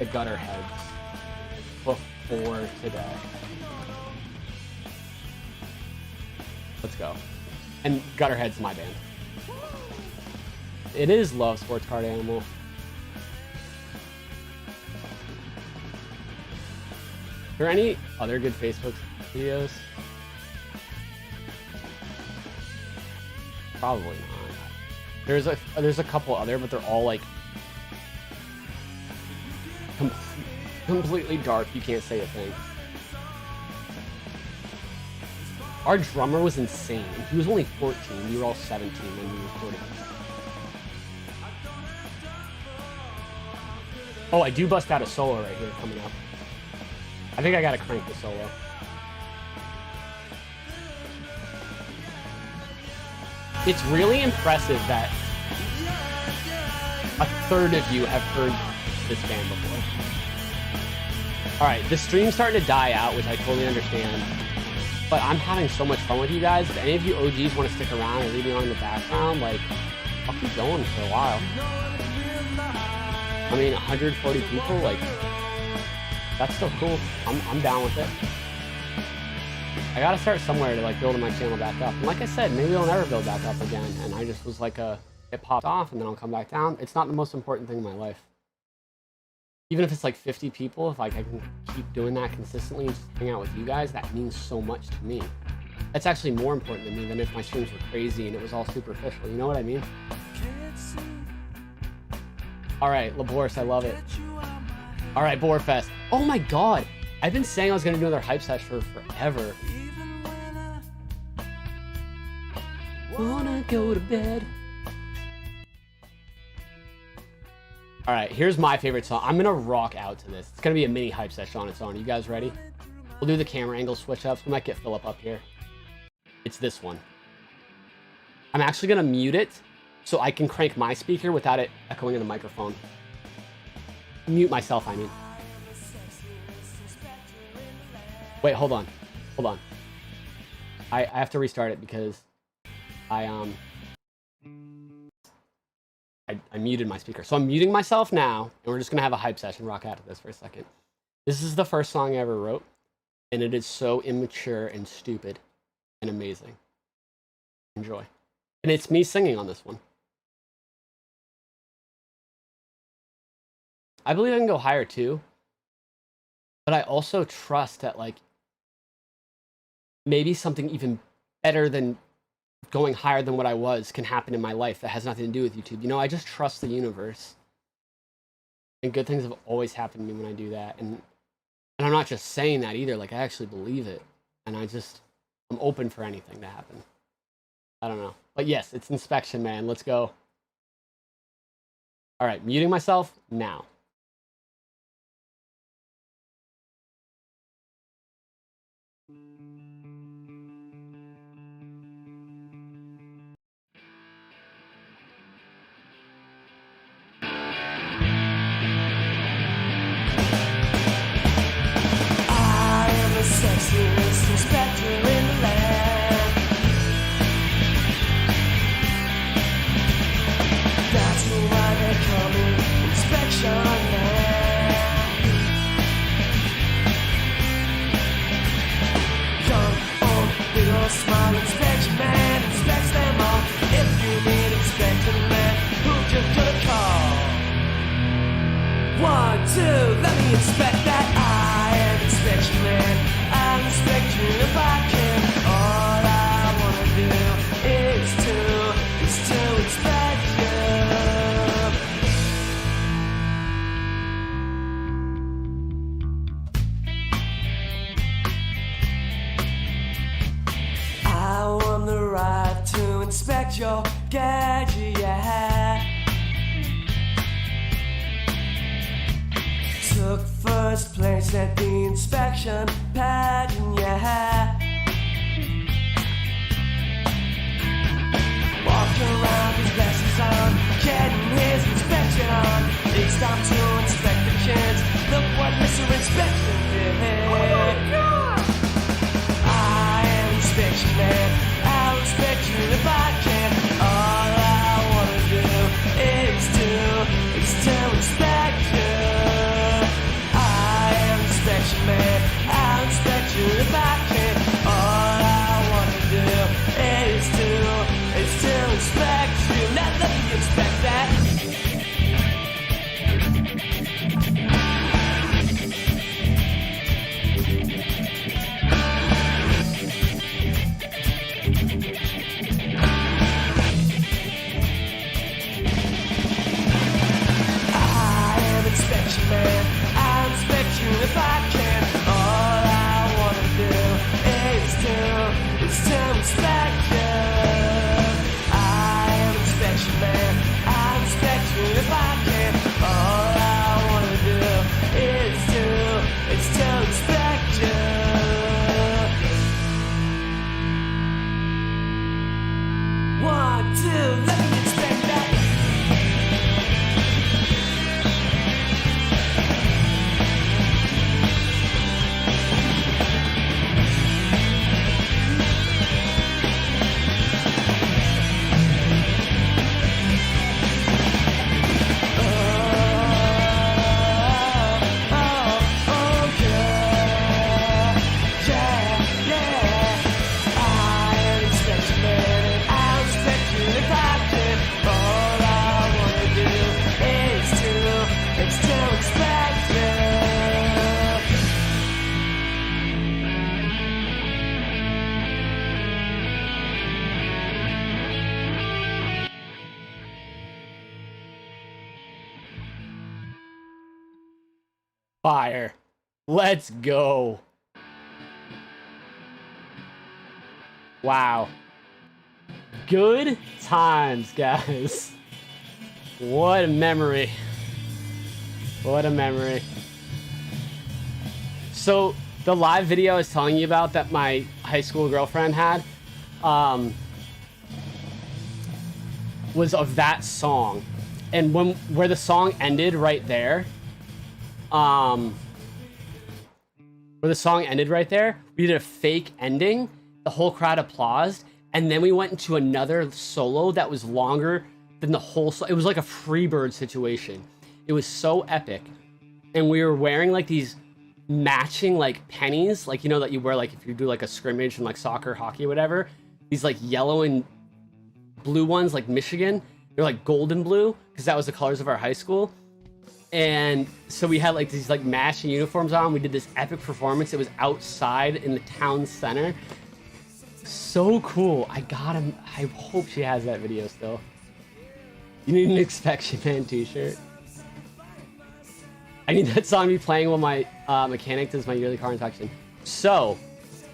Speaker 2: the Gutterheads before today? Let's go. And Gutterhead's my band. It is Love Sports Card Animal. Are there any other good Facebook videos? Probably not. There's a couple other, but they're all, like, completely dark. You can't say a thing. Our drummer was insane. He was only 14. We were all 17 when we recorded this. Oh, I do bust out a solo right here coming up. I think I gotta crank the solo. It's really impressive that a third of you have heard this band before. Alright, the stream's starting to die out, which I totally understand. But I'm having so much fun with you guys. If any of you OGs want to stick around and leave me on in the background, like, I'll keep going for a while. 140 people, like, that's still cool. I'm down with it. I gotta start somewhere to, like, build my channel back up. And like I said, maybe it'll never build back up again. And I just was like, it popped off and then I'll come back down. It's not the most important thing in my life. Even if it's like 50 people, if, like, I can keep doing that consistently and just hang out with you guys, that means so much to me. That's actually more important to me than if my streams were crazy and it was all superficial. You know what I mean? Alright, Laboris, I love it. Alright, Boarfest. Oh my god! I've been saying I was gonna do another hype sesh for forever. Wanna go to bed. Alright, here's my favorite song. I'm gonna rock out to this. It's gonna be a mini hype sesh on its own. Are you guys ready? We'll do the camera angle switch ups. We might get Philip up here. It's this one. I'm actually gonna mute it so I can crank my speaker without it echoing in the microphone. Mute myself, I mean. Wait, hold on. Hold on. I have to restart it because I muted my speaker. So I'm muting myself now, and we're just going to have a hype session, rock out of this for a second. This is the first song I ever wrote, and it is so immature and stupid and amazing. Enjoy. And it's me singing on this one. I believe I can go higher too, but I also trust that, like, maybe something even better than going higher than what I was can happen in my life that has nothing to do with YouTube. You know, I just trust the universe. And good things have always happened to me when I do that. And I'm not just saying that either. Like, I actually believe it. And I'm open for anything to happen. I don't know. But yes, it's inspection, man. Let's go. All right, muting myself now.
Speaker 1: Sexiest inspector in the land. That's why they call me Inspection Man. Young, old, little, small Inspection Man inspects them all. If you need Inspection Man, who you gonna call? 1, 2, let me inspect that. I am Inspection Man. I'll inspect you if I can. All I wanna do is to inspect you. I won the right to inspect your gadget, yeah. Took first place at the inspection pageant, yeah. Walking around with glasses on, getting his inspection on. It's time to inspect the kids. Look what Mr. Inspection did. Oh my God! I am Inspection Man. I'll inspect you if I can. All I wanna do is to inspect you. Inspection Man, I'll inspect you if I can. All I wanna do is to inspect you. Now let me inspect that. I am Inspection Man. I'll inspect you if I can. All I wanna do is to inspect you. I am Inspection Man. I'll inspect you if I can. All I wanna do is to inspect you. 1, 2, let me inspect that.
Speaker 2: Fire. Let's go. Wow. Good times, guys. What a memory. What a memory. So, the live video I was telling you about that my high school girlfriend had, was of that song. And where the song ended right there, where the song ended right there, we did a fake ending. The whole crowd applauded, and then we went into another solo that was longer than the whole it was like a Freebird situation. It was so epic. And we were wearing like these matching like pennies, like, you know, that you wear like if you do like a scrimmage in like soccer, hockey, whatever. These like yellow and blue ones, like Michigan. They're like golden blue because that was the colors of our high school. And so we had like these like matching uniforms on. We did this epic performance. It was outside in the town center. So cool. I hope she has that video still. You need an Inspection Man t-shirt. I need that song to be playing while my mechanic does my yearly car inspection. So,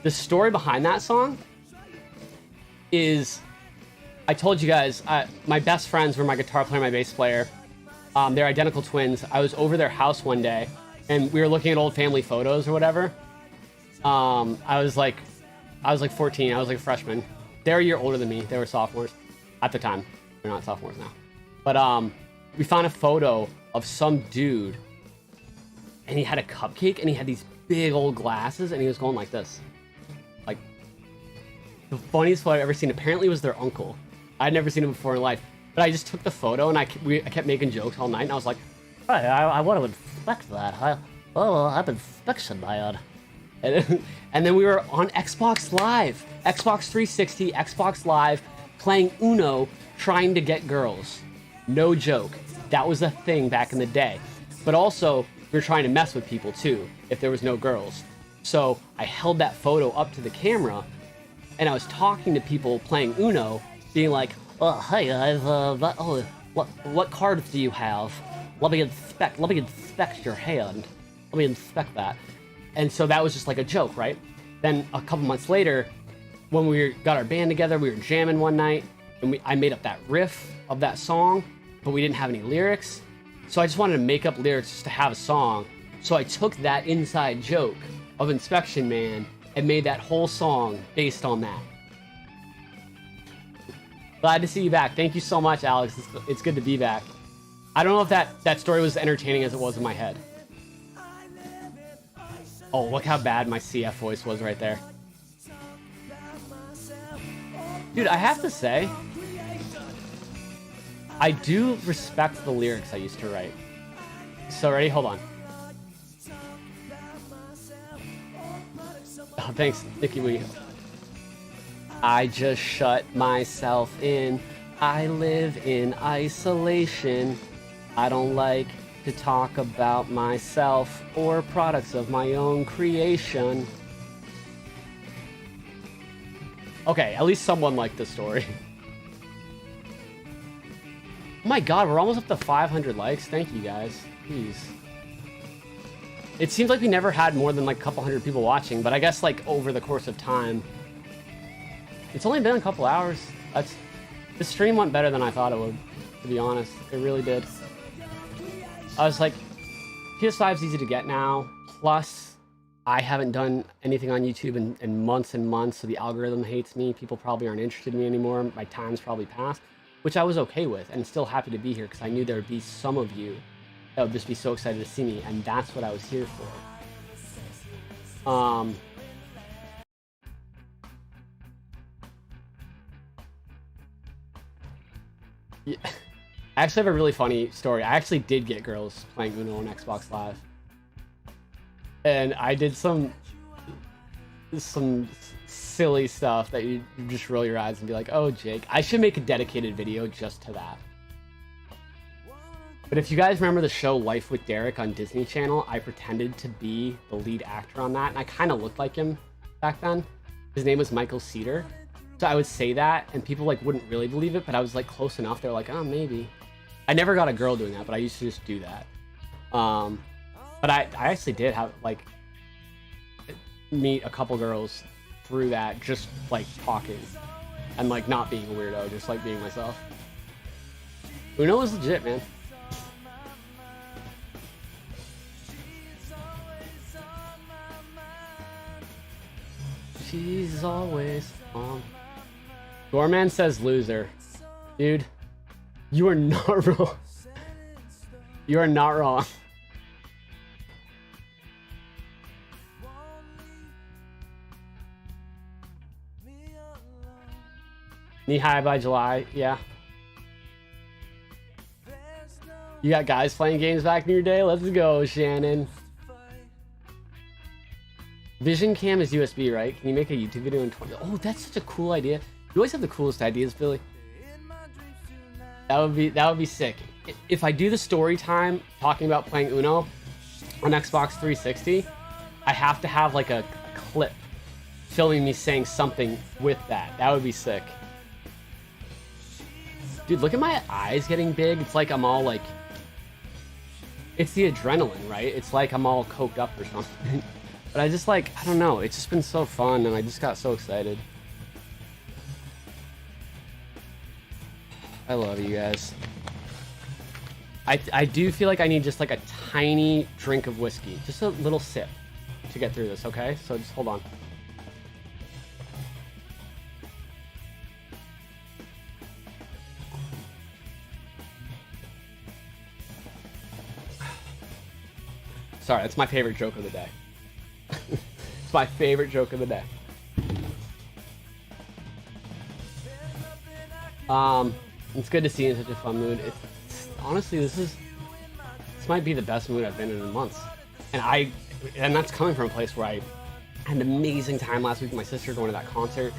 Speaker 2: the story behind that song is, I told you guys, my best friends were my guitar player and my bass player. They're identical twins. I was over their house one day, and we were looking at old family photos or whatever. I was like 14. I was like a freshman. They're a year older than me. They were sophomores at the time. They're not sophomores now. But we found a photo of some dude, and he had a cupcake, and he had these big old glasses, and he was going like this. Like, the funniest photo I've ever seen. Apparently it was their uncle. I'd never seen him before in life. But I just took the photo, and I kept making jokes all night, and I was like, hey, I want to inspect that. I'm inspection man. And then we were on Xbox Live, Xbox 360, Xbox Live, playing Uno, trying to get girls. No joke. That was a thing back in the day. But also, we were trying to mess with people too, if there was no girls. So I held that photo up to the camera, and I was talking to people playing Uno, being like, oh, hey guys, what cards do you have? Let me inspect your hand. Let me inspect that. And so that was just like a joke, right? Then a couple months later, when we got our band together, we were jamming one night, and I made up that riff of that song, but we didn't have any lyrics. So I just wanted to make up lyrics just to have a song. So I took that inside joke of Inspection Man and made that whole song based on that. Glad to see you back. Thank you so much, Alex. It's good to be back. I don't know if that story was as entertaining as it was in my head. Oh, look how bad my CF voice was right there. Dude, I have to say, I do respect the lyrics I used to write. So ready? Hold on. Oh, thanks, Nicky Wee. I just shut myself in. I live in isolation. I don't like to talk about myself or products of my own creation. Okay, at least someone liked the story. Oh my god, we're almost up to 500 likes. Thank you guys. Jeez. It seems like we never had more than like a couple hundred people watching, but I guess like over the course of time. It's only been a couple hours. The stream went better than I thought it would, to be honest. It really did. I was like, PS5's easy to get now. Plus, I haven't done anything on YouTube in months and months, so the algorithm hates me. People probably aren't interested in me anymore. My time's probably passed, which I was okay with, and still happy to be here because I knew there would be some of you that would just be so excited to see me, and that's what I was here for. Yeah. I actually have a really funny story. I actually did get girls playing Uno on Xbox Live. And I did some silly stuff that you just roll your eyes and be like, oh, Jake, I should make a dedicated video just to that. But if you guys remember the show Life with Derek on Disney Channel, I pretended to be the lead actor on that, and I kind of looked like him back then. His name was Michael Cedar. So I would say that, and people like wouldn't really believe it, but I was like close enough. They were like, oh, maybe. I never got a girl doing that, but I used to just do that. But I actually did have like meet a couple girls through that, just like talking and like not being a weirdo, just like being myself. Uno is legit, man. She's always on. Gorman says loser. Dude, you are not wrong. You are not wrong. Knee high by July, yeah. You got guys playing games back in your day? Let's go, Shannon. Vision cam is USB, right? Can you make a YouTube video in 20? Oh, that's such a cool idea. You always have the coolest ideas, Billy. That would be sick. If I do the story time talking about playing Uno on Xbox 360, I have to have like a clip filming me saying something with that. That would be sick. Dude, look at my eyes getting big. It's like I'm all like... It's the adrenaline, right? It's like I'm all coked up or something. But I just like, I don't know. It's just been so fun and I just got so excited. I love you guys. I do feel like I need just like a tiny drink of whiskey. Just a little sip to get through this, okay? So just hold on. Sorry, that's my favorite joke of the day. It's my favorite joke of the day. It's good to see you in such a fun mood. Honestly, this might be the best mood I've been in months. And that's coming from a place where I had an amazing time last week with my sister going to that concert.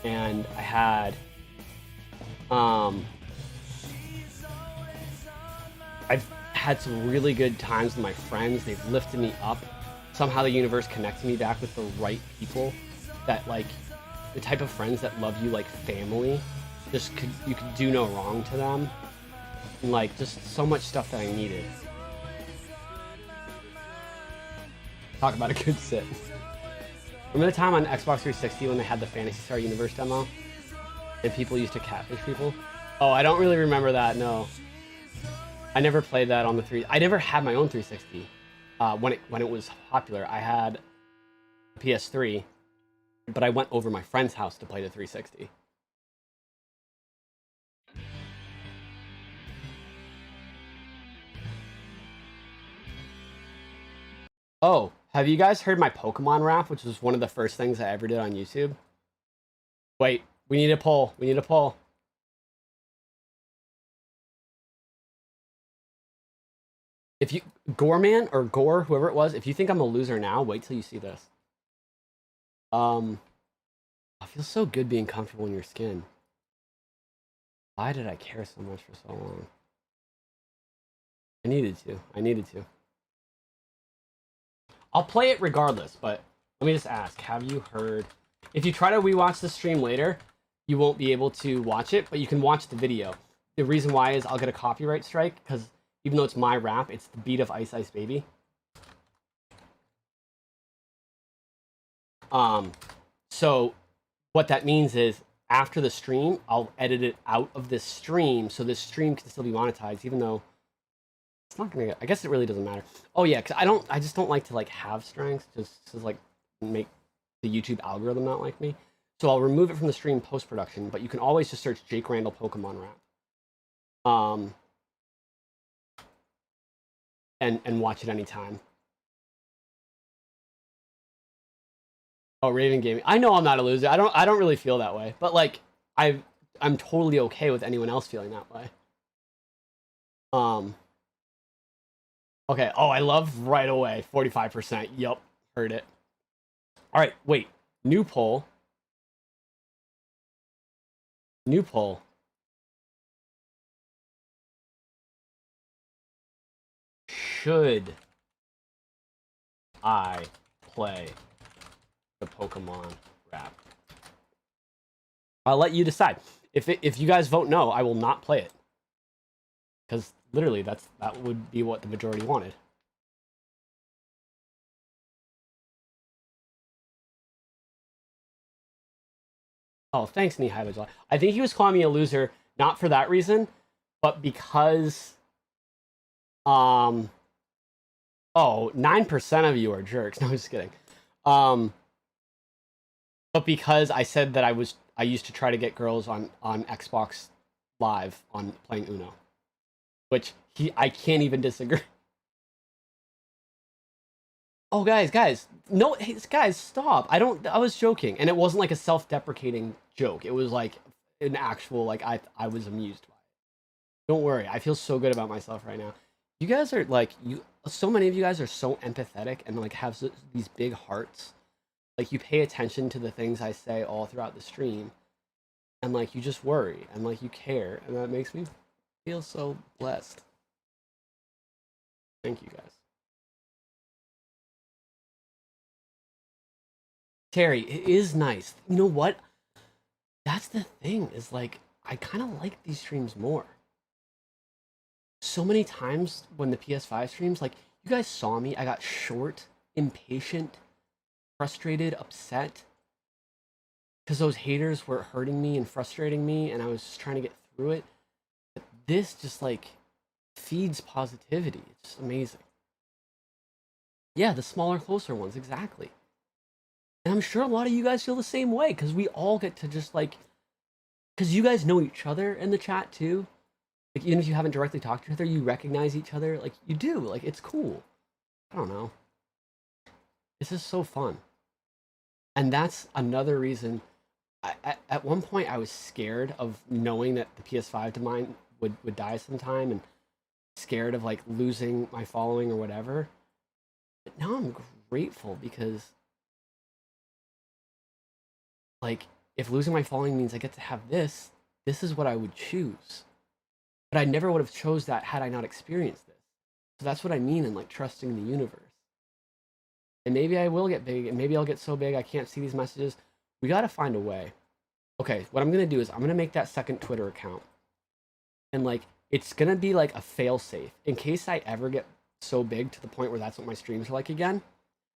Speaker 2: And I had, I've had some really good times with my friends. They've lifted me up. Somehow the universe connected me back with the right people that, like, the type of friends that love you like family. You could do no wrong to them. And, like, just so much stuff that I needed. Talk about a good sit. Remember the time on Xbox 360 when they had the Phantasy Star Universe demo? And people used to catfish people? Oh, I don't really remember that, no. I never played that on the I never had my own 360. When it was popular, I had a PS3, but I went over my friend's house to play the 360. Oh, have you guys heard my Pokemon rap, which was one of the first things I ever did on YouTube? Wait, we need a poll. We need a poll. If you, Goreman or Gore, whoever it was, if you think I'm a loser now, wait till you see this. I feel so good being comfortable in your skin. Why did I care so much for so long? I needed to. I'll play it regardless, but let me just ask, have you heard... If you try to rewatch the stream later, you won't be able to watch it, but you can watch the video. The reason why is I'll get a copyright strike, because even though it's my rap, it's the beat of Ice Ice Baby. So what that means is after the stream, I'll edit it out of this stream, so this stream can still be monetized, even though it's not gonna. I guess it really doesn't matter. Oh yeah, because I just don't like to like have strengths, just to like make the YouTube algorithm not like me. So I'll remove it from the stream post production, but you can always just search Jake Randall Pokemon rap. And watch it anytime. Oh, Raven Gaming. I know I'm not a loser. I don't really feel that way. But like I'm totally okay with anyone else feeling that way. Okay. Oh, I love right away. 45%. Yup. Heard it. All right. Wait. New poll. New poll. Should I play the Pokemon rap? I'll let you decide. If you guys vote no, I will not play it. Because literally, that would be what the majority wanted. Oh, thanks, Nihai. I think he was calling me a loser, not for that reason, but because... Oh, 9% of you are jerks. No, I'm just kidding. But because I said that I used to try to get girls on Xbox Live on playing Uno, which I can't even disagree. Oh, guys, no, hey, guys, stop. I was joking, and it wasn't like a self-deprecating joke. It was like an actual, like, I was amused by it. Don't worry, I feel so good about myself right now. You guys are like, so many of you guys are so empathetic and like have these big hearts. Like, you pay attention to the things I say all throughout the stream, and like, you just worry and like, you care, and that makes me feel so blessed. Thank you guys. Terry, it is nice. You know what? That's the thing, is like, I kind of like these streams more. So many times when the PS5 streams, like, you guys saw me, I got short, impatient, frustrated, upset, because those haters were hurting me and frustrating me, and I was just trying to get through it. But this just, like, feeds positivity. It's just amazing. Yeah, the smaller, closer ones, exactly. And I'm sure a lot of you guys feel the same way, because we all get to just, like, because you guys know each other in the chat, too. Like, even if you haven't directly talked to each other, you recognize each other. Like, you do. Like, it's cool. I don't know. This is so fun. And that's another reason. At one point, I was scared of knowing that the PS5 to mine would die sometime, and scared of, like, losing my following or whatever. But now I'm grateful, because, like, if losing my following means I get to have this is what I would choose. But I never would have chose that had I not experienced this. So that's what I mean in, like, trusting the universe. And maybe I will get big, and maybe I'll get so big I can't see these messages. We got to find a way. Okay, what I'm going to do is I'm going to make that second Twitter account. And, like, it's going to be like a fail-safe. In case I ever get so big to the point where that's what my streams are like again,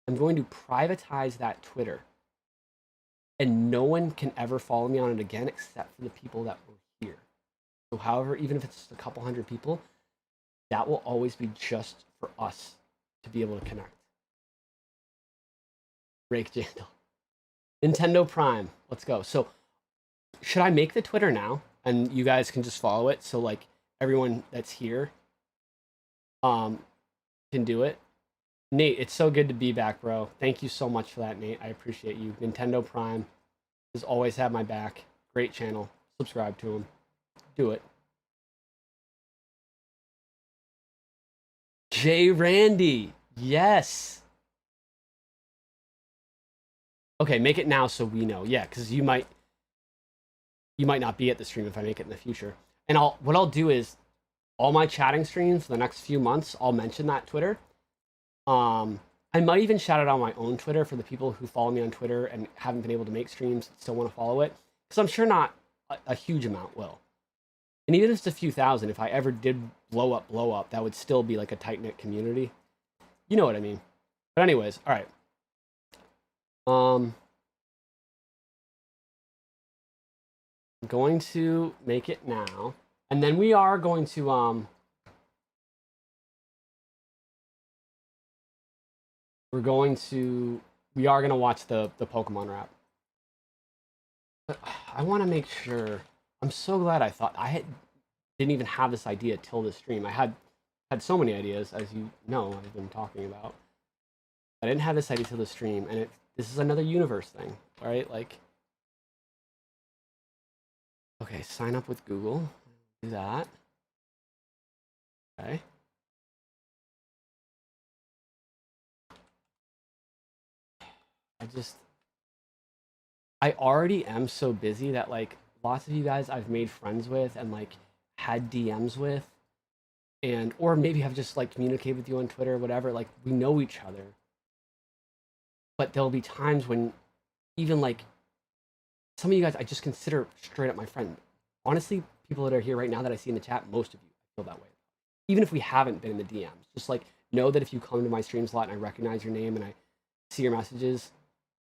Speaker 2: I'm going to privatize that Twitter. And no one can ever follow me on it again except for the people that were here. So however, even if it's just a couple hundred people, that will always be just for us to be able to connect. Rake Jandal. Nintendo Prime. Let's go. So should I make the Twitter now? And you guys can just follow it. So, like, everyone that's here can do it. Nate, it's so good to be back, bro. Thank you so much for that, Nate. I appreciate you. Nintendo Prime has always had my back. Great channel. Subscribe to him. Do it. J. Randy. Yes. Okay, make it now so we know. Yeah, because you might not be at the stream if I make it in the future. And what I'll do is all my chatting streams for the next few months, I'll mention that Twitter. I might even shout it on my own Twitter for the people who follow me on Twitter and haven't been able to make streams and still want to follow it. Because I'm sure not a huge amount will. And even if it's a few thousand, if I ever did blow up, that would still be like a tight-knit community. You know what I mean. But anyways, all right. I'm going to make it now. And then we are going to we are going to watch the Pokemon rap. But I want to make sure. I'm so glad didn't even have this idea till this stream. I had so many ideas, as you know, I've been talking about. I didn't have this idea till the stream, and this is another universe thing, all right? Like, okay, sign up with Google. Do that. Okay. I already am so busy that, like, lots of you guys I've made friends with and, like, had DMs with, and or maybe have just, like, communicated with you on Twitter or whatever. Like, we know each other. But there'll be times when even, like, some of you guys I just consider straight up my friend. Honestly, people that are here right now that I see in the chat, most of you, I feel that way. Even if we haven't been in the DMs. Just, like, know that if you come to my streams a lot and I recognize your name and I see your messages,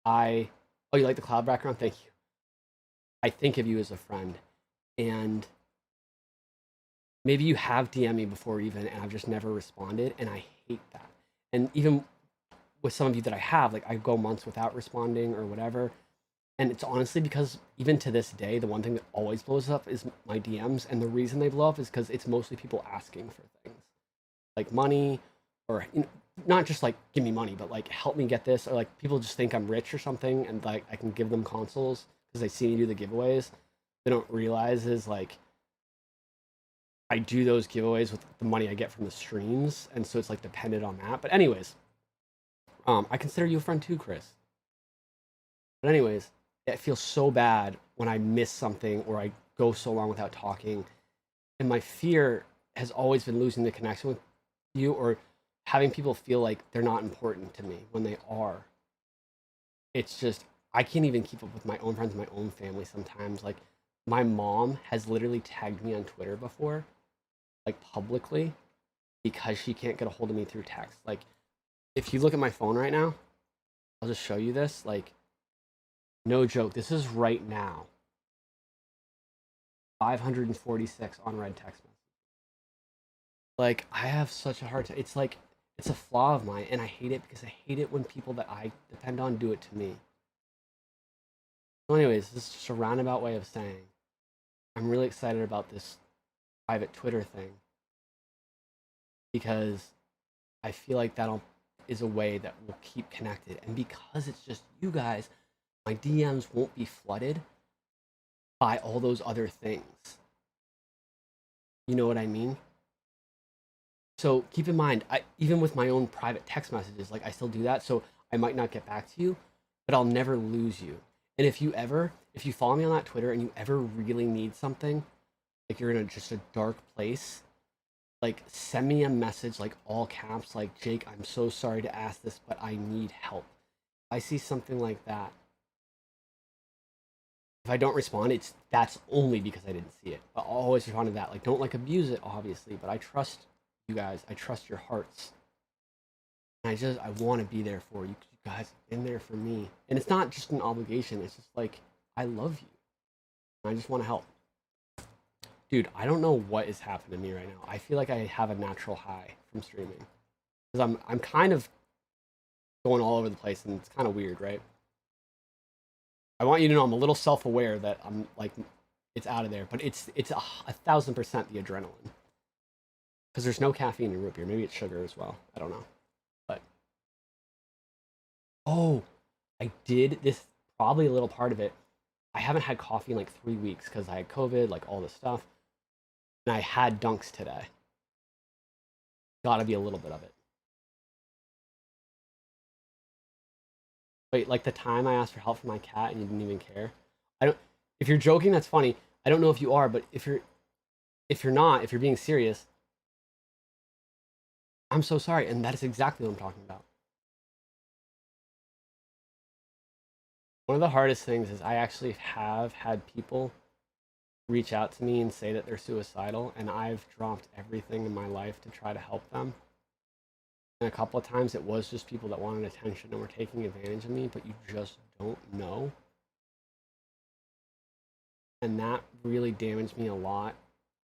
Speaker 2: oh, you like the cloud background? Thank you. I think of you as a friend. And maybe you have DM'd me before even, and I've just never responded, and I hate that. And even with some of you that I have, like, I go months without responding or whatever. And it's honestly because even to this day, the one thing that always blows up is my DMs. And the reason they blow up is because it's mostly people asking for things. Like money, or, you know, not just like, give me money, but like, help me get this. Or like, people just think I'm rich or something, and like, I can give them consoles because they see me do the giveaways. they don't realize is like I do those giveaways with the money I get from the streams, and so it's like dependent on that. But anyways, I consider you a friend too, Chris. But anyways, it feels so bad when I miss something or I go so long without talking. And my fear has always been losing the connection with you or having people feel like they're not important to me when they are. It's just, I can't even keep up with my own friends, my own family sometimes. Like, my mom has literally tagged me on Twitter before, like publicly, because she can't get a hold of me through text. Like, if you look at my phone right now, I'll just show you this. Like, no joke, this is right now. 546 unread text messages. Like, I have such a hard time. It's like, it's a flaw of mine, and I hate it because I hate it when people that I depend on do it to me. So anyways, this is just a roundabout way of saying I'm really excited about this private Twitter thing because I feel like that is a way that we'll keep connected. And because it's just you guys, my DMs won't be flooded by all those other things. You know what I mean? So keep in mind, even with my own private text messages, like I still do that. So I might not get back to you, but I'll never lose you. And if you follow me on that Twitter and you ever really need something, like you're in just a dark place, like send me a message, like all caps, like, Jake, I'm so sorry to ask this, but I need help. I see something like that. If I don't respond, that's only because I didn't see it. But I'll always respond to that. Like, don't like abuse it, obviously, but I trust you guys. I trust your hearts. And I want to be there for you. You guys have been there for me. And it's not just an obligation. It's just like, I love you. And I just want to help. Dude, I don't know what is happening to me right now. I feel like I have a natural high from streaming. Because I'm kind of going all over the place, and it's kind of weird, right? I want you to know I'm a little self-aware that I'm like, it's out of there, but it's 1,000% the adrenaline. Because there's no caffeine in root beer. Maybe it's sugar as well. I don't know. But, oh, I did this, probably a little part of it. I haven't had coffee in like 3 weeks because I had COVID, like all this stuff. And I had dunks today. Gotta be a little bit of it. Wait, like the time I asked for help for my cat and you didn't even care? If you're joking, that's funny. I don't know if you are, but if you're not, if you're being serious, I'm so sorry. And that is exactly what I'm talking about. One of the hardest things is I actually have had people reach out to me and say that they're suicidal, and I've dropped everything in my life to try to help them. And a couple of times it was just people that wanted attention and were taking advantage of me, but you just don't know. And that really damaged me a lot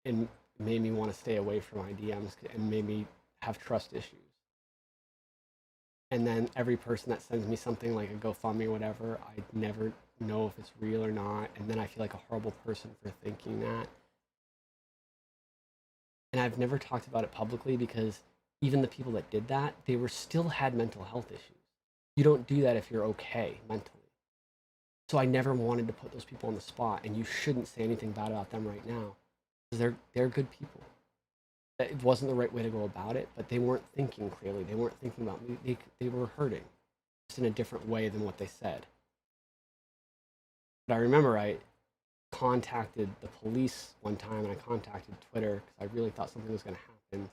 Speaker 2: and made me want to stay away from my DMs and made me have trust issues. And then every person that sends me something like a GoFundMe or whatever, I never know if it's real or not. And then I feel like a horrible person for thinking that. And I've never talked about it publicly because even the people that did that, they still had mental health issues. You don't do that if you're okay mentally. So I never wanted to put those people on the spot, and you shouldn't say anything bad about them right now because they're good people. It wasn't the right way to go about it, but they weren't thinking clearly. They weren't thinking about me. They were hurting, just in a different way than what they said. But I remember I contacted the police one time, and I contacted Twitter because I really thought something was going to happen.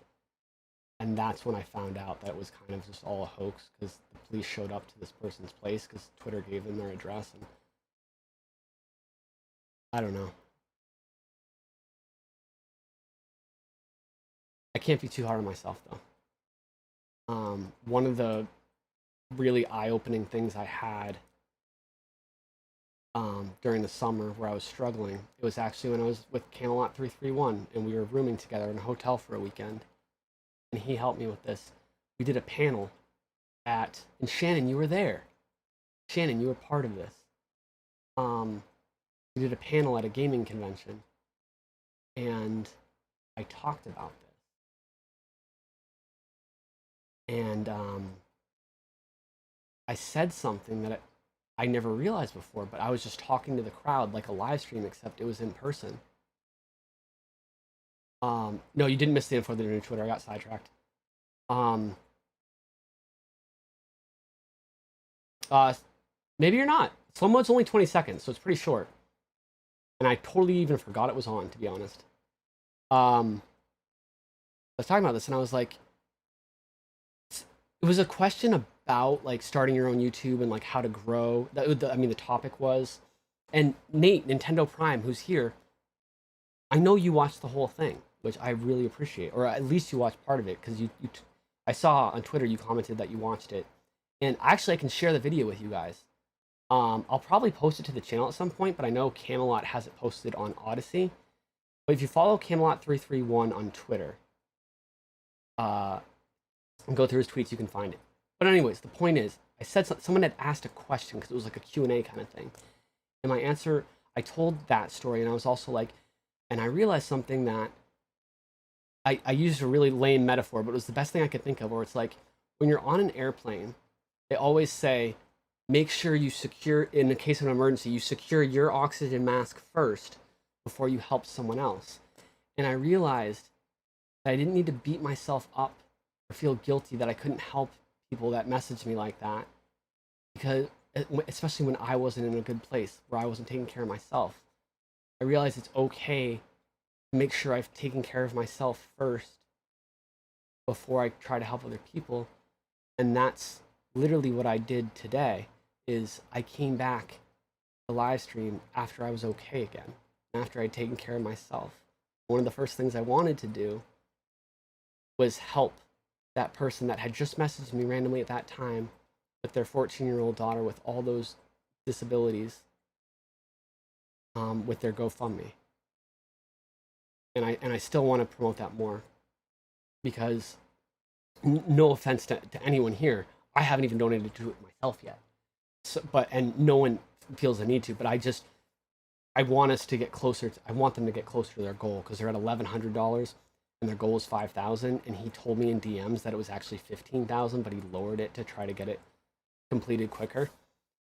Speaker 2: And that's when I found out that it was kind of just all a hoax because the police showed up to this person's place because Twitter gave them their address. And I don't know. I can't be too hard on myself, though. One of the really eye-opening things I had during the summer where I was struggling, it was actually when I was with Camelot 331, and we were rooming together in a hotel for a weekend. And he helped me with this. We did a panel and Shannon, you were there. Shannon, you were part of this. We did a panel at a gaming convention, and I talked about this. And I said something that I never realized before, but I was just talking to the crowd like a live stream, except it was in person. No, you didn't miss the info of the new Twitter. I got sidetracked. Maybe you're not. Slow mode's only 20 seconds, so it's pretty short. And I totally even forgot it was on, to be honest. I was talking about this, and I was like, it was a question about like starting your own YouTube and like how to grow. I mean, the topic was, and Nate, Nintendo Prime, who's here, I know you watched the whole thing, which I really appreciate, or at least you watched part of it, because I saw on Twitter you commented that you watched it, and actually I can share the video with you guys. I'll probably post it to the channel at some point, but I know Camelot has it posted on Odyssey. But if you follow Camelot331 on Twitter, and go through his tweets, you can find it. But anyways, the point is, I said someone had asked a question because it was like a Q&A kind of thing. And my answer, I told that story, and I was also like, and I realized something that I used a really lame metaphor, but it was the best thing I could think of, where it's like, when you're on an airplane, they always say, make sure you secure, in the case of an emergency, you secure your oxygen mask first before you help someone else. And I realized that I didn't need to beat myself up or feel guilty that I couldn't help people that messaged me like that, because especially when I wasn't in a good place, where I wasn't taking care of myself. I realized it's okay to make sure I've taken care of myself first before I try to help other people. And that's literally what I did today. Is I came back to live stream after I was okay again, after I'd taken care of myself. One of the first things I wanted to do was help that person that had just messaged me randomly at that time with their 14-year-old daughter with all those disabilities, with their GoFundMe. And I still want to promote that more, because no offense to anyone here, I haven't even donated to it myself yet. So, and no one feels the need to, but I want us to get closer. I want them to get closer to their goal, because they're at $1,100 and their goal is $5,000. And he told me in DMs that it was actually $15,000, but he lowered it to try to get it completed quicker.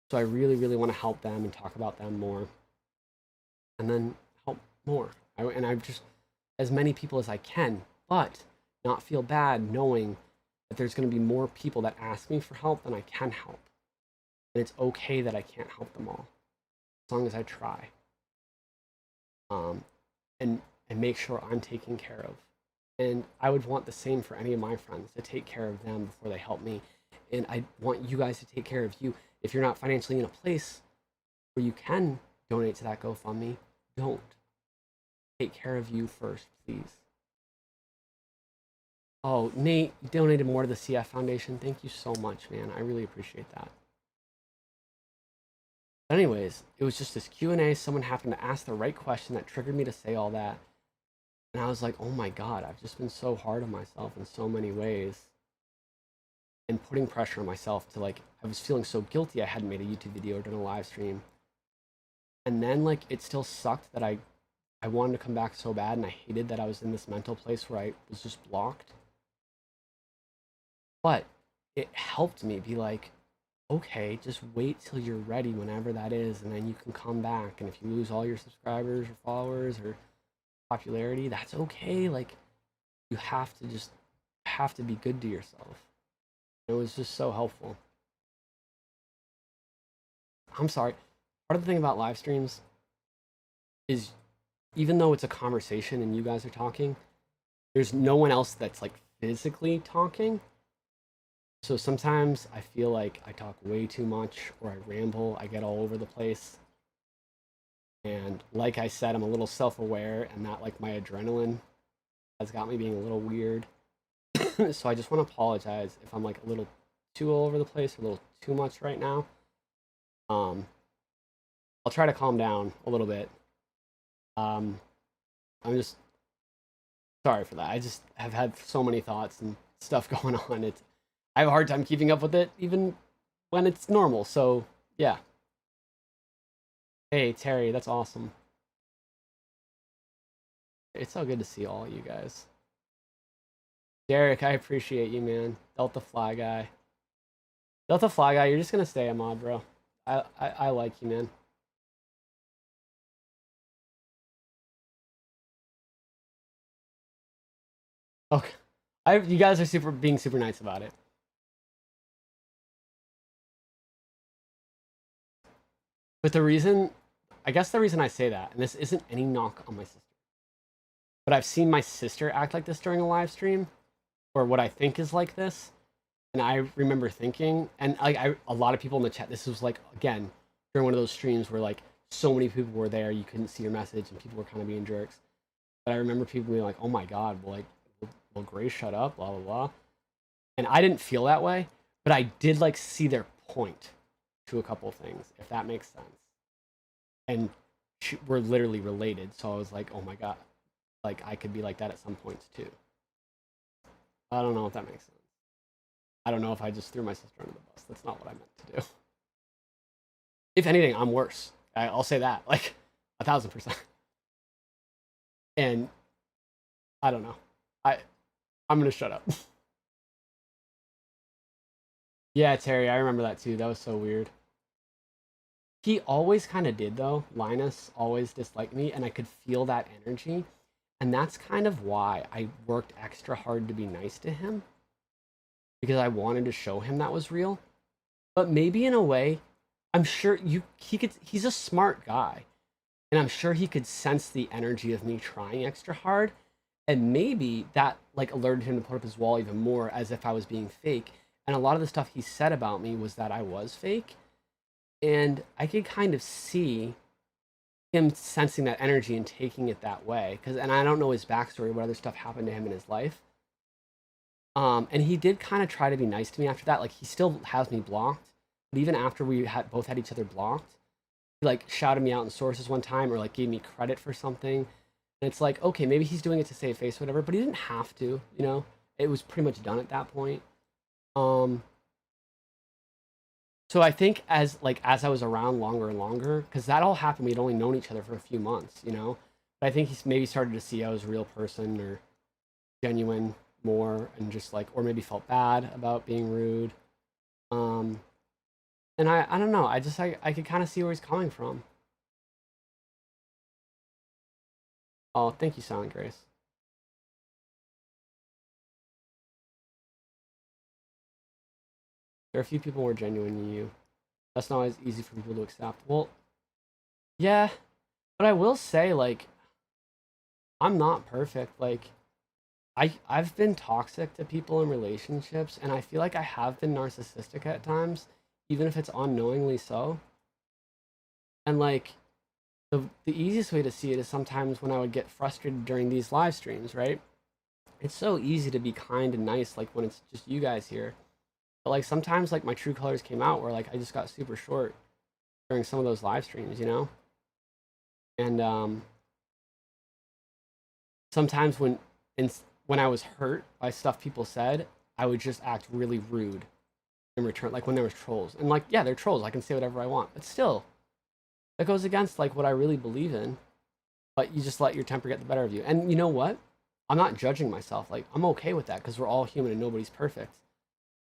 Speaker 2: So I really, really want to help them and talk about them more, and then help more. And I just, as many people as I can, but not feel bad knowing that there's going to be more people that ask me for help than I can help. And it's okay that I can't help them all, as long as I try. And make sure I'm taken care of. And I would want the same for any of my friends, to take care of them before they help me. And I want you guys to take care of you. If you're not financially in a place where you can donate to that GoFundMe, don't. Take care of you first, please. Oh, Nate, you donated more to the CF Foundation. Thank you so much, man. I really appreciate that. But anyways, it was just this Q&A. Someone happened to ask the right question that triggered me to say all that. And I was like, oh my God, I've just been so hard on myself in so many ways. And putting pressure on myself to, like, I was feeling so guilty I hadn't made a YouTube video or done a live stream. And then, like, it still sucked that I wanted to come back so bad, and I hated that I was in this mental place where I was just blocked. But it helped me be like, okay, just wait till you're ready whenever that is, and then you can come back. And if you lose all your subscribers or followers or popularity, that's okay. Like, you have to be good to yourself. It was just so helpful. I'm sorry. Part of the thing about live streams is, even though it's a conversation and you guys are talking, there's no one else that's like physically talking. So sometimes I feel like I talk way too much, or I ramble, I get all over the place. And like I said, I'm a little self-aware, and that, like, my adrenaline has got me being a little weird. So I just want to apologize if I'm like a little too all over the place, a little too much right now. I'll try to calm down a little bit. I'm just sorry for that. I just have had so many thoughts and stuff going on. I have a hard time keeping up with it, even when it's normal. So yeah. Hey Terry, that's awesome. It's so good to see all you guys. Derek, I appreciate you, man. Delta Fly Guy. Delta Fly Guy, you're just gonna stay a mod, bro. I like you, man. Okay. You guys are being super nice about it. But I guess the reason I say that, and this isn't any knock on my sister, but I've seen my sister act like this during a live stream, or what I think is like this, and I remember thinking, and a lot of people in the chat, this was like, again, during one of those streams where like so many people were there, you couldn't see your message, and people were kind of being jerks. But I remember people being like, "Oh my God, well, like, will Grace shut up?" Blah blah blah. And I didn't feel that way, but I did like see their point to a couple things, if that makes sense. And we're literally related, so I was like, "Oh my God, like I could be like that at some points too." I don't know if that makes sense. I don't know if I just threw my sister under the bus. That's not what I meant to do. If anything, I'm worse. I'll say that, like 1000%. And I don't know. I'm gonna shut up. Yeah, Terry, I remember that too. That was so weird. He always kind of did though. Linus always disliked me, and I could feel that energy. And that's kind of why I worked extra hard to be nice to him. Because I wanted to show him that was real. But maybe in a way, I'm sure he's a smart guy. And I'm sure he could sense the energy of me trying extra hard. And maybe that like alerted him to put up his wall even more, as if I was being fake. And a lot of the stuff he said about me was that I was fake. And I could kind of see him sensing that energy and taking it that way. And I don't know his backstory, what other stuff happened to him in his life. And he did kind of try to be nice to me after that. Like, he still has me blocked. But even after we both had each other blocked, he like shouted me out in sources one time, or like gave me credit for something. And it's like, okay, maybe he's doing it to save face or whatever, but he didn't have to, you know? It was pretty much done at that point. So I think as I was around longer and longer, because that all happened, we'd only known each other for a few months, you know? But I think he's maybe started to see I was a real person or genuine more, and just like, or maybe felt bad about being rude. And I don't know, I could kind of see where he's coming from. Oh, thank you, Silent Grace. There are a few people more genuine than you. That's not as easy for people to accept. Well, yeah, but I will say, like, I'm not perfect. Like, I've been toxic to people in relationships, and I feel like I have been narcissistic at times, even if it's unknowingly so. And like, the easiest way to see it is sometimes when I would get frustrated during these live streams, right? It's so easy to be kind and nice, like when it's just you guys here. But like sometimes like my true colors came out, where like I just got super short during some of those live streams, you know? And sometimes when I was hurt by stuff people said, I would just act really rude in return, like when there was trolls. And like, yeah, they're trolls, I can say whatever I want, but still, that goes against like what I really believe in. But you just let your temper get the better of you. And you know what? I'm not judging myself. Like, I'm okay with that, because we're all human and nobody's perfect.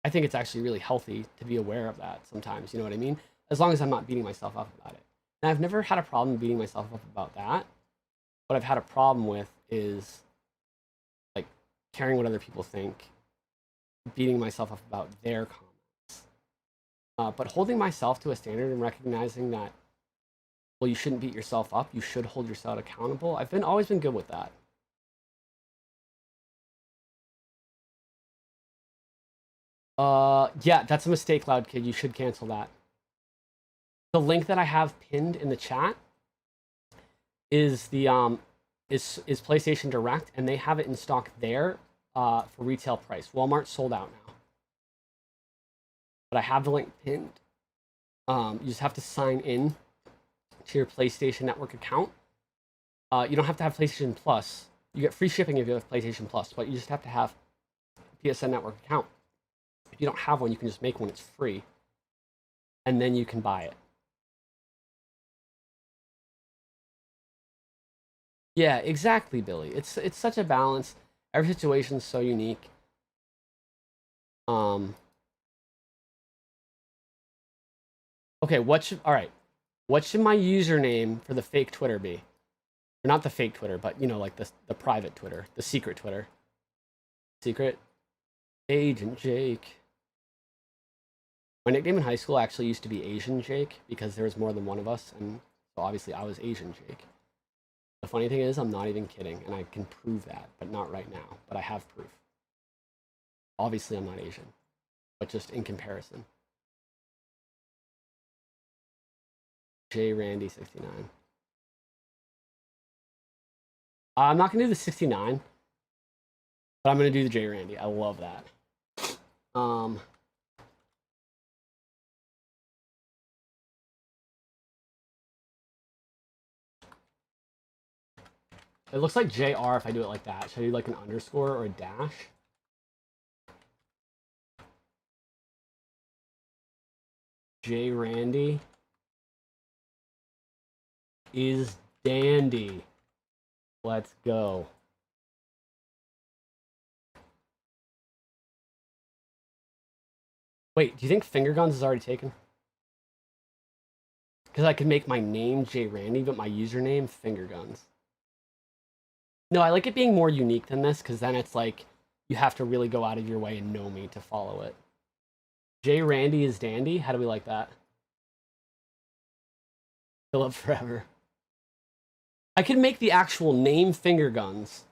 Speaker 2: I think it's actually really healthy to be aware of that sometimes, you know what I mean? As long as I'm not beating myself up about it. And I've never had a problem beating myself up about that. What I've had a problem with is like caring what other people think, beating myself up about their comments. But holding myself to a standard and recognizing that, well, you shouldn't beat yourself up, you should hold yourself accountable. I've always been good with that. Yeah, that's a mistake, Loud Kid. You should cancel that. The link that I have pinned in the chat is the is PlayStation Direct, and they have it in stock there for retail price. Walmart sold out now. But I have the link pinned. You just have to sign in to your PlayStation Network account. You don't have to have PlayStation Plus. You get free shipping if you have PlayStation Plus, but you just have to have a PSN Network account. If you don't have one, you can just make one. It's free. And then you can buy it. Yeah, exactly, Billy. It's such a balance. Every situation is so unique. Okay, all right. What should my username for the fake Twitter be? Or not the fake Twitter, but you know, like the private Twitter, the secret Twitter. Secret Agent Jake. My nickname in high school actually used to be Asian Jake because there was more than one of us, and so obviously I was Asian Jake. The funny thing is, I'm not even kidding, and I can prove that, but not right now. But I have proof. Obviously, I'm not Asian, but just in comparison. J Randy 69. I'm not gonna do the 69, but I'm gonna do the J Randy. I love that. It looks like JR if I do it like that. Should I do like an underscore or a dash? J Randy is dandy. Let's go. Wait, do you think Finger Guns is already taken? Because I could make my name J Randy, but my username Finger Guns. No, I like it being more unique than this, because then it's like, you have to really go out of your way and know me to follow it. J Randy is dandy? How do we like that? Philip forever. I could make the actual name Finger Guns,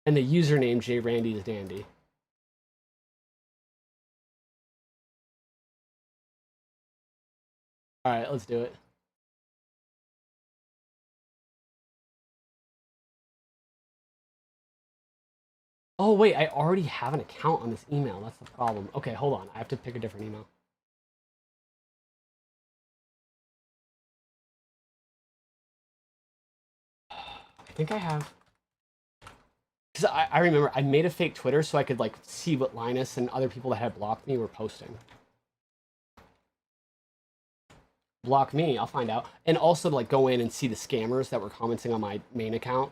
Speaker 2: and the username J Randy is dandy. Alright, let's do it. Oh, wait, I already have an account on this email. That's the problem. Okay, hold on. I have to pick a different email. I think I have... Because I remember I made a fake Twitter so I could, like, see what Linus and other people that had blocked me were posting. Block me, I'll find out. And also to, like, go in and see the scammers that were commenting on my main account.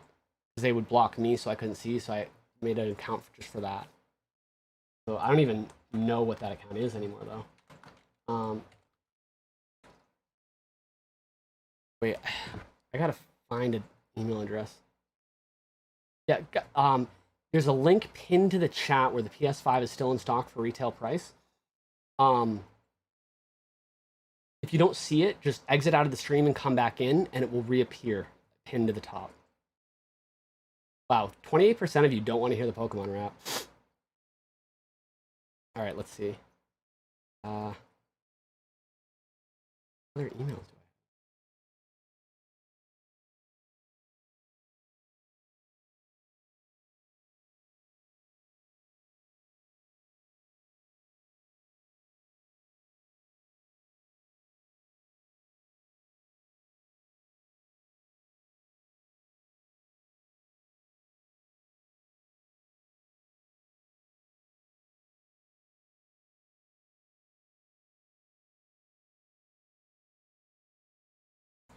Speaker 2: Because they would block me so I couldn't see, so I made an account just for that. So I don't even know what that account is anymore, though. Wait, I gotta find an email address. Yeah, there's a link pinned to the chat where the PS5 is still in stock for retail price. If you don't see it, just exit out of the stream and come back in, and it will reappear pinned to the top. Wow, 28% of you don't want to hear the Pokemon rap. All right, let's see. Other emails do I have?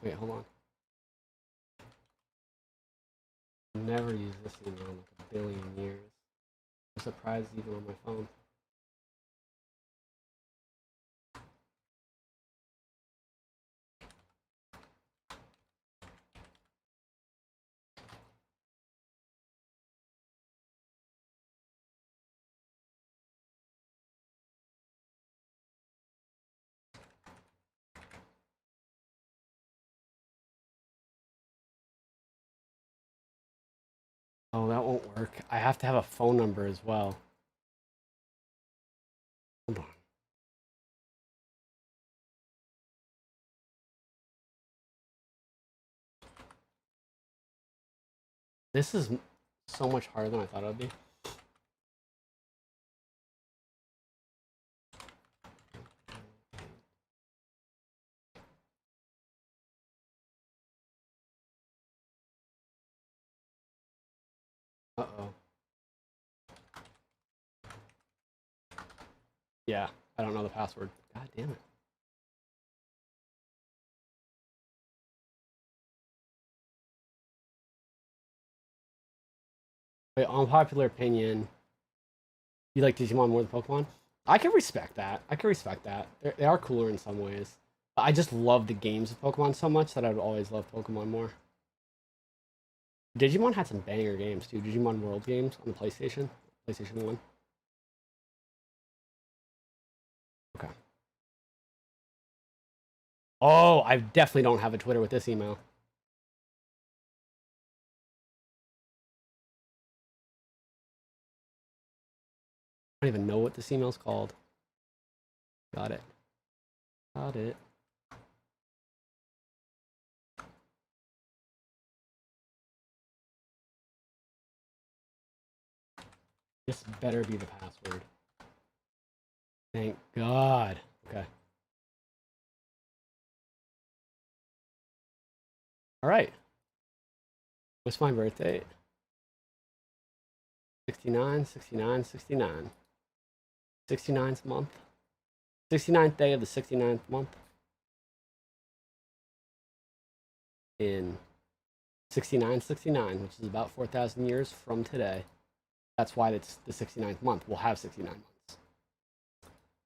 Speaker 2: Wait, hold on. I've never used this email in like a billion years. I'm surprised even on my phone. Oh, that won't work. I have to have a phone number as well. Hold on. This is so much harder than I thought it would be. Uh-oh. Yeah, I don't know the password. God damn it. Wait, unpopular opinion. You like Digimon more than Pokemon? I can respect that. I can respect that. They are cooler in some ways. I just love the games of Pokemon so much that I would always love Pokemon more. Digimon had some banger games too. Digimon World games on the PlayStation 1. Okay. Oh, I definitely don't have a Twitter with this email. I don't even know what this email's called. Got it. Got it. This better be the password. Thank God. Okay. All right. What's my birth date? 69, 69, 69. 69th month. 69th day of the 69th month. In 6969, which is about 4,000 years from today. That's why it's the 69th month. We'll have 69 months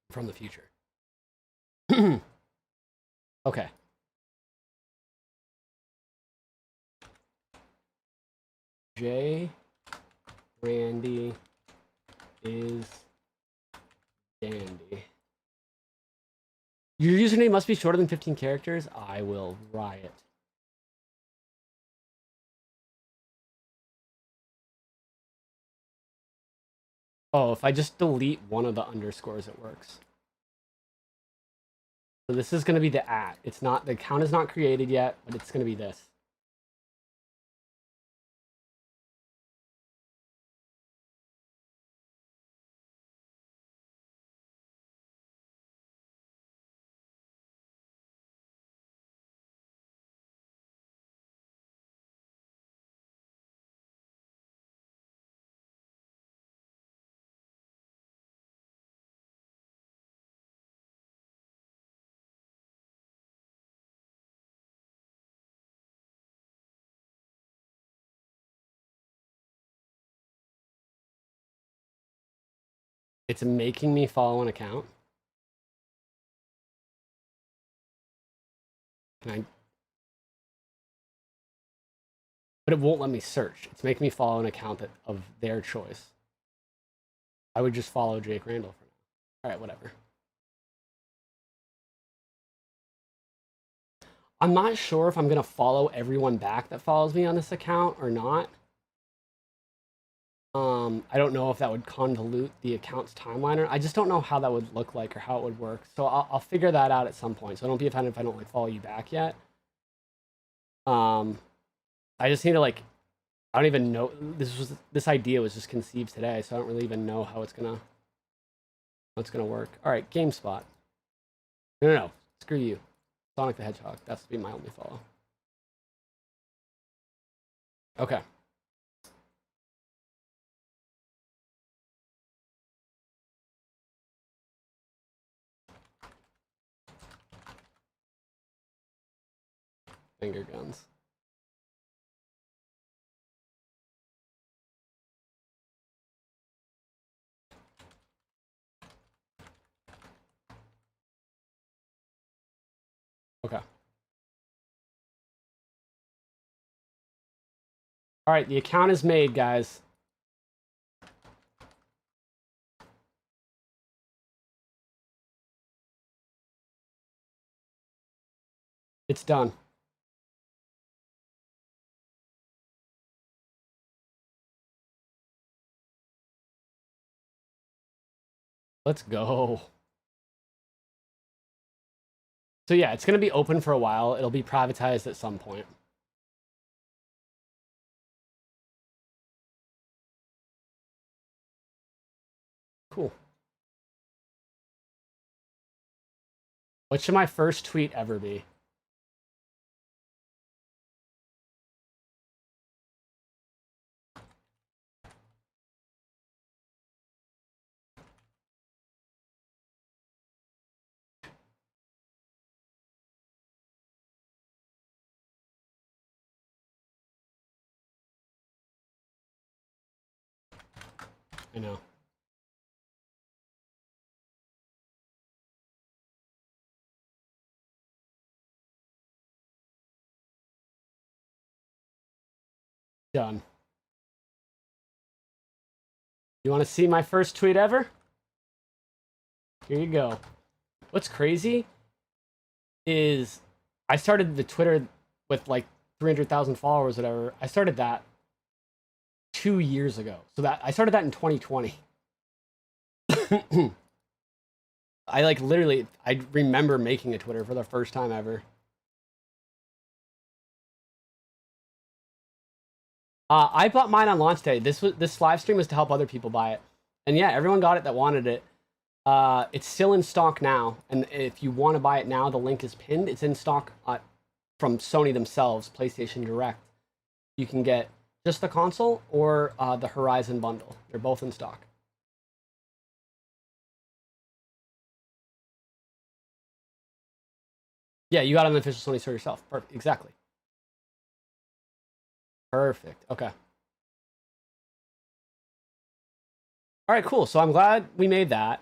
Speaker 2: from the future. Okay. J. Randy is dandy. Your username must be shorter than 15 characters. I will riot. Oh, if I just delete one of the underscores, it works. So this is going to be the @. It's not, the account is not created yet, but it's going to be this. It's making me follow an account. Can I? But it won't let me search. It's making me follow an account of their choice. I would just follow Jake Randall for now. All right, whatever. I'm not sure if I'm going to follow everyone back that follows me on this account or not. I don't know if that would convolute the account's timeline, or I just don't know how that would look like or how it would work. So I'll figure that out at some point. So don't be offended if I don't like follow you back yet. I just need to like, I don't even know. This idea was just conceived today, so I don't really even know how it's gonna work. All right, GameSpot. No, screw you. Sonic the Hedgehog. That's to be my only follow. Okay. Finger guns. Okay. All right, the account is made, guys. It's done. Let's go. So yeah, it's going to be open for a while. It'll be privatized at some point. Cool. What should my first tweet ever be? I know. Done. You want to see my first tweet ever? Here you go. What's crazy is I started the Twitter with like 300,000 followers, whatever. I started that 2 years ago. So that I started that in 2020. I like literally, I remember making a Twitter for the first time ever. I bought mine on launch day. This live stream was to help other people buy it, and yeah, everyone got it that wanted it. It's still in stock now, and if you want to buy it now, the link is pinned. It's in stock from Sony themselves, PlayStation Direct. You can get just the console or the Horizon bundle. They're both in stock. Yeah, you got an official Sony store yourself. Perfect. Exactly. Perfect. Okay. All right, cool. So I'm glad we made that.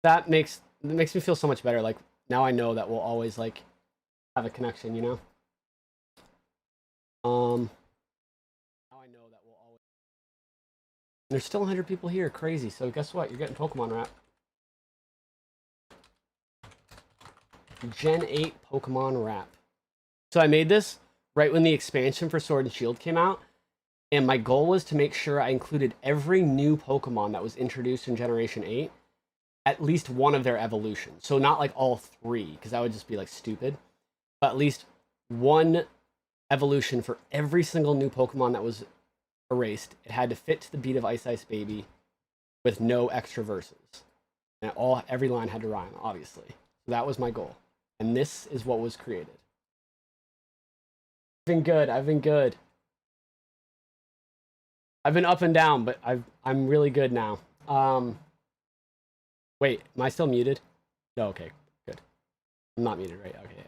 Speaker 2: That makes me feel so much better. Like now I know that we'll always like have a connection, you know? Now I know that we'll always. There's still 100 people here. Crazy. So guess what? You're getting Pokemon wrap. Gen 8 Pokemon wrap. So I made this right when the expansion for Sword and Shield came out, and my goal was to make sure I included every new Pokemon that was introduced in Generation 8, at least one of their evolutions. So not like all three, because that would just be like stupid, but at least one evolution for every single new Pokemon that was erased. It had to fit to the beat of Ice Ice Baby with no extra verses. And every line had to rhyme, obviously. So that was my goal. And this is what was created. I've been good. I've been up and down, but I'm really good now. Wait, am I still muted? No, okay, good. I'm not muted, right? Okay.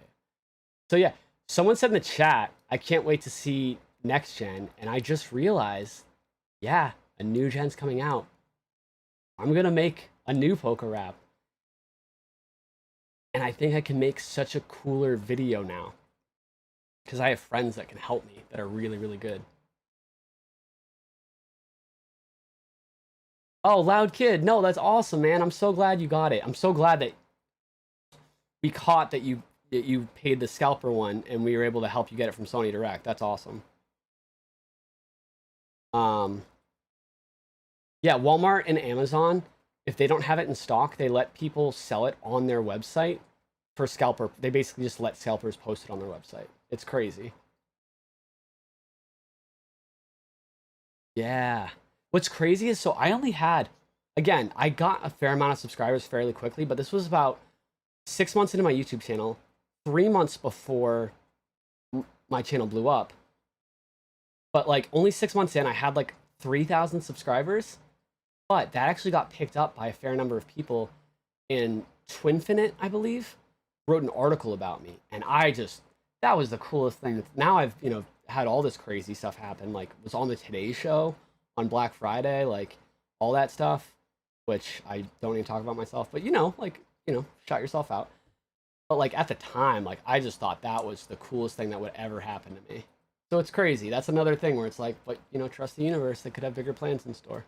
Speaker 2: So yeah, someone said in the chat, I can't wait to see next gen, and I just realized, yeah, a new gen's coming out. I'm gonna make a new Poke Rap. And I think I can make such a cooler video now. Because I have friends that can help me that are really, really good. Oh, Loud Kid. No, that's awesome, man. I'm so glad you got it. I'm so glad that we caught that you paid the scalper one and we were able to help you get it from Sony Direct. That's awesome. Yeah, Walmart and Amazon, if they don't have it in stock, they let people sell it on their website for scalper. They basically just let scalpers post it on their website. It's crazy. Yeah. What's crazy is, so I only had, again, I got a fair amount of subscribers fairly quickly, but this was about 6 months into my YouTube channel, 3 months before my channel blew up. But like only 6 months in, I had like 3,000 subscribers. But that actually got picked up by a fair number of people. And Twinfinite, I believe, wrote an article about me. And that was the coolest thing. Now I've, had all this crazy stuff happen. Like, was on the Today Show on Black Friday, like all that stuff, which I don't even talk about myself, but shout yourself out. But like at the time, like I just thought that was the coolest thing that would ever happen to me. So it's crazy. That's another thing where it's like, but trust the universe, that could have bigger plans in store.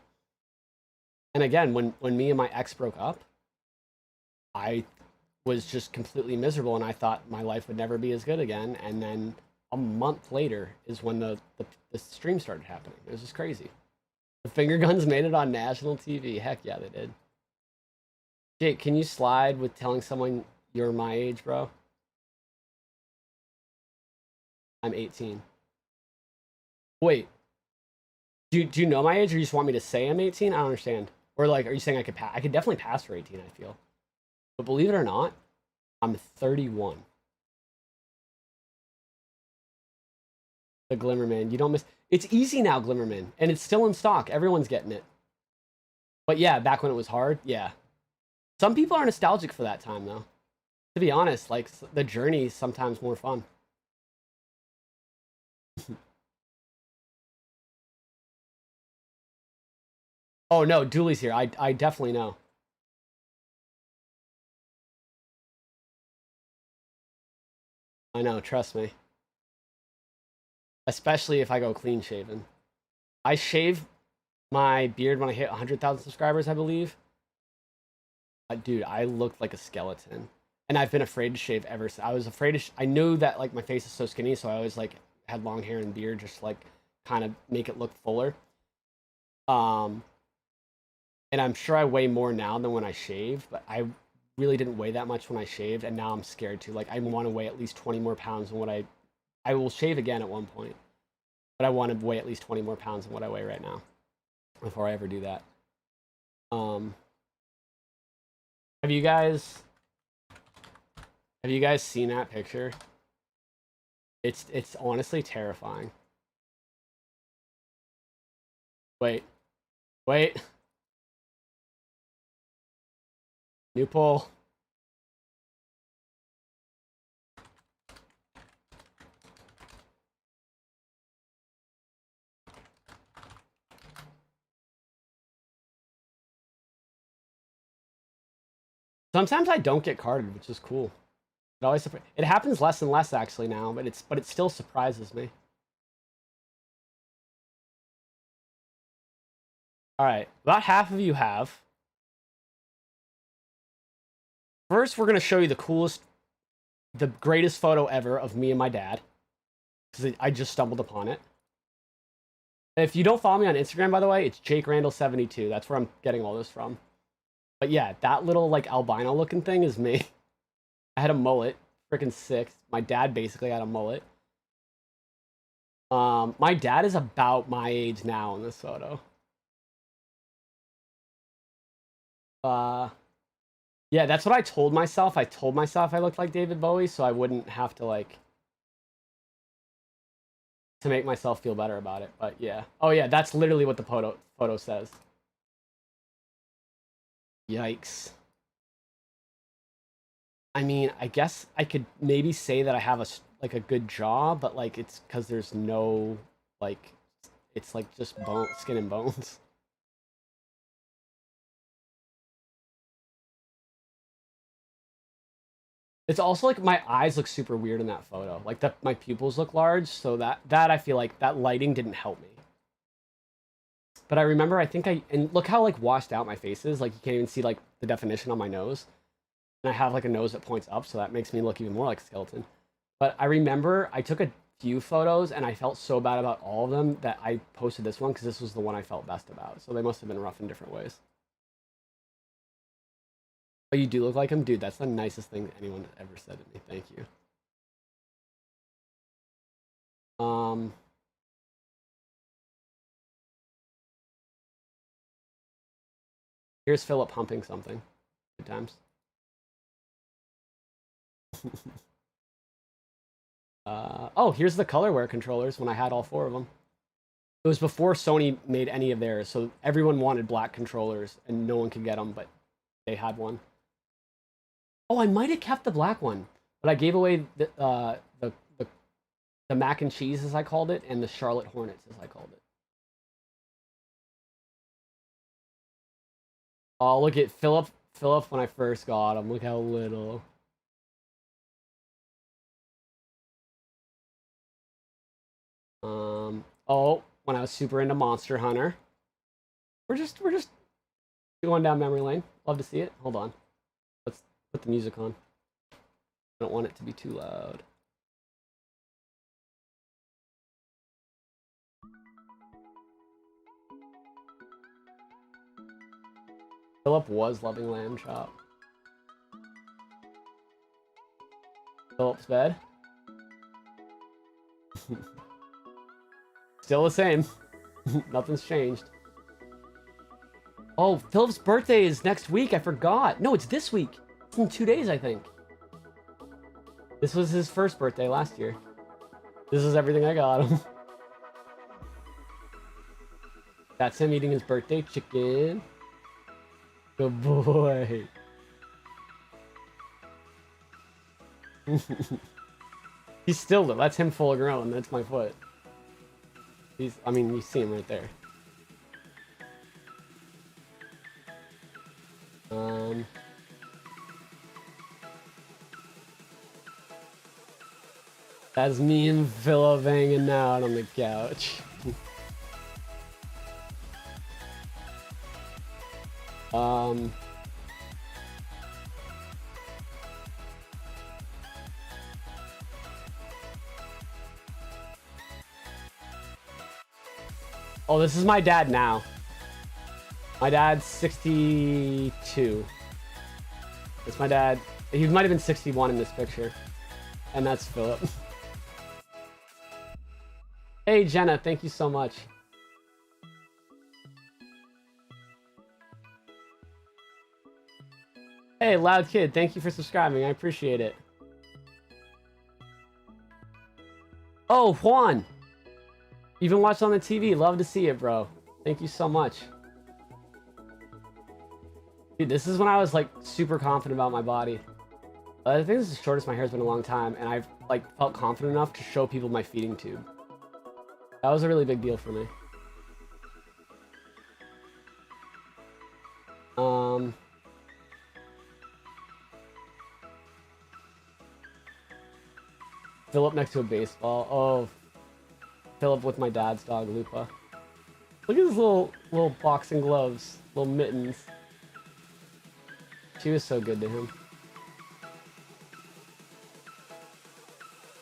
Speaker 2: And again, when me and my ex broke up, I was just completely miserable and I thought my life would never be as good again. And then a month later is when the stream started happening. It was just crazy. The finger guns made it on national TV. Heck yeah, they did. Jake, can you slide with telling someone you're my age, bro? I'm 18. Wait. Do you know my age, or you just want me to say I'm 18? I don't understand. Or like, are you saying I could pass? I could definitely pass for 18, I feel. But believe it or not, I'm 31. The Glimmerman. You don't miss... It's easy now, Glimmerman. And it's still in stock. Everyone's getting it. But yeah, back when it was hard, yeah. Some people are nostalgic for that time, though. To be honest, like, the journey is sometimes more fun. Oh, no, Dooley's here. I definitely know. I know, trust me. especially if I go clean shaven. I shave my beard when I hit 100,000 subscribers, I believe. Dude, I looked like a skeleton. And I've been afraid to shave ever since. I was afraid to I knew that like my face is so skinny, so I always like had long hair and beard just like kind of make it look fuller. And I'm sure I weigh more now than when I shaved, but I really didn't weigh that much when I shaved, and now I'm scared to. Like I want to weigh at least 20 more pounds than what I will shave again at one point. But I want to weigh at least 20 more pounds than what I weigh right now before I ever do that. Have you guys seen that picture? It's honestly terrifying. Wait. New poll. Sometimes I don't get carded, which is cool. It happens less and less actually now, but it still surprises me. All right, about half of you have. First, we're gonna show you the greatest photo ever of me and my dad, because I just stumbled upon it. If you don't follow me on Instagram, by the way, it's Jake Randall 72. That's where I'm getting all this from. But yeah, that little like albino looking thing is me. I had a mullet, freaking sick. My dad basically had a mullet. My dad is about my age now in this photo. Yeah, that's what I told myself. I told myself I looked like David Bowie, so I wouldn't have to like to make myself feel better about it. But yeah. Oh yeah, that's literally what the photo says. Yikes. I mean, I guess I could maybe say that I have a good jaw, but like it's because there's no like it's like just skin and bones. It's also like my eyes look super weird in that photo. Like my pupils look large, so that I feel like that lighting didn't help me. But I remember and look how like washed out my face is. Like you can't even see like the definition on my nose. And I have like a nose that points up, so that makes me look even more like a skeleton. But I remember I took a few photos and I felt so bad about all of them that I posted this one because this was the one I felt best about. So they must have been rough in different ways. Oh, you do look like him? Dude, that's the nicest thing anyone ever said to me. Thank you. Here's Philip humping something. Good times. Oh, here's the colorware controllers when I had all 4 of them. It was before Sony made any of theirs, so everyone wanted black controllers, and no one could get them, but they had one. Oh, I might have kept the black one, but I gave away the mac and cheese, as I called it, and the Charlotte Hornets, as I called it. Oh, look at Philip when I first got him. Look how little. Oh, when I was super into Monster Hunter. We're just going down memory lane. Love to see it. Hold on. Let's put the music on. I don't want it to be too loud. Philip was loving lamb chop. Philip's bed. Still the same. Nothing's changed. Oh, Philip's birthday is next week. I forgot. No, it's this week. It's in 2 days, I think. This was his first birthday last year. This is everything I got him. That's him eating his birthday chicken. Good boy. He's still, that's him full grown. That's my foot. I mean, you see him right there. That's me and Philip hanging out on the couch. Oh, this is my dad now. My dad's 62. It's my dad. He might have been 61 in this picture. And that's Philip. Hey, Jenna, thank you so much. Hey, Loud Kid, thank you for subscribing. I appreciate it. Oh, Juan. You've been watching on the TV. Love to see it, bro. Thank you so much. Dude, this is when I was, like, super confident about my body. I think this is the shortest my hair's been in a long time, and I've, like, felt confident enough to show people my feeding tube. That was a really big deal for me. Philip next to a baseball. Oh, Philip with my dad's dog, Lupa. Look at his little boxing gloves, little mittens. She was so good to him.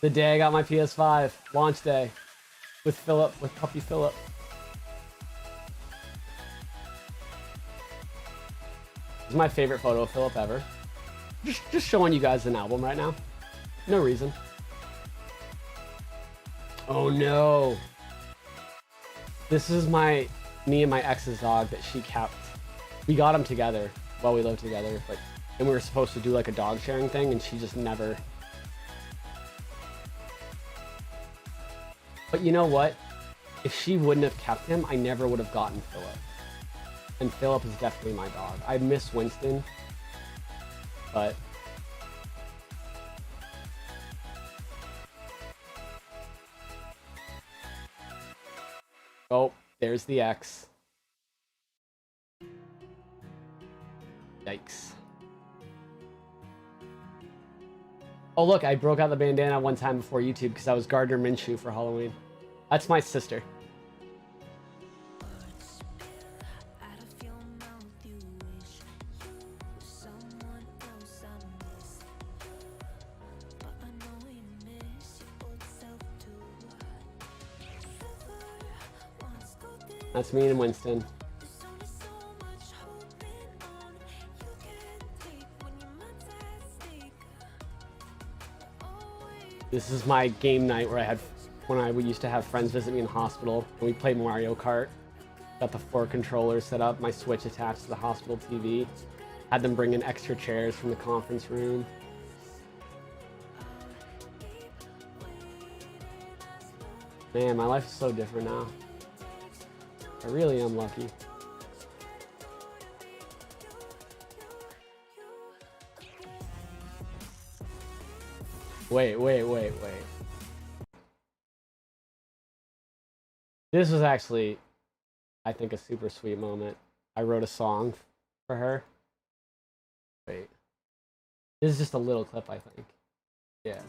Speaker 2: The day I got my PS5, launch day, with Philip, with puppy Philip. This is my favorite photo of Philip ever. Just showing you guys an album right now. No reason. Oh no. This is me and my ex's dog that she kept. We got him together while we lived together, but and we were supposed to do like a dog sharing thing, and she just never. But you know what? If she wouldn't have kept him, I never would have gotten Philip. And Philip is definitely my dog. I miss Winston, but oh, there's the X. Yikes. Oh look, I broke out the bandana one time before YouTube because I was Gardner Minshew for Halloween. That's my sister. That's me and Winston. This is my game night where when we used to have friends visit me in the hospital and we played Mario Kart. Got the 4 controllers set up, my Switch attached to the hospital TV. Had them bring in extra chairs from the conference room. Man, my life is so different now. I really am lucky. Wait. This was actually, I think, a super sweet moment. I wrote a song for her. Wait. This is just a little clip, I think. Yeah.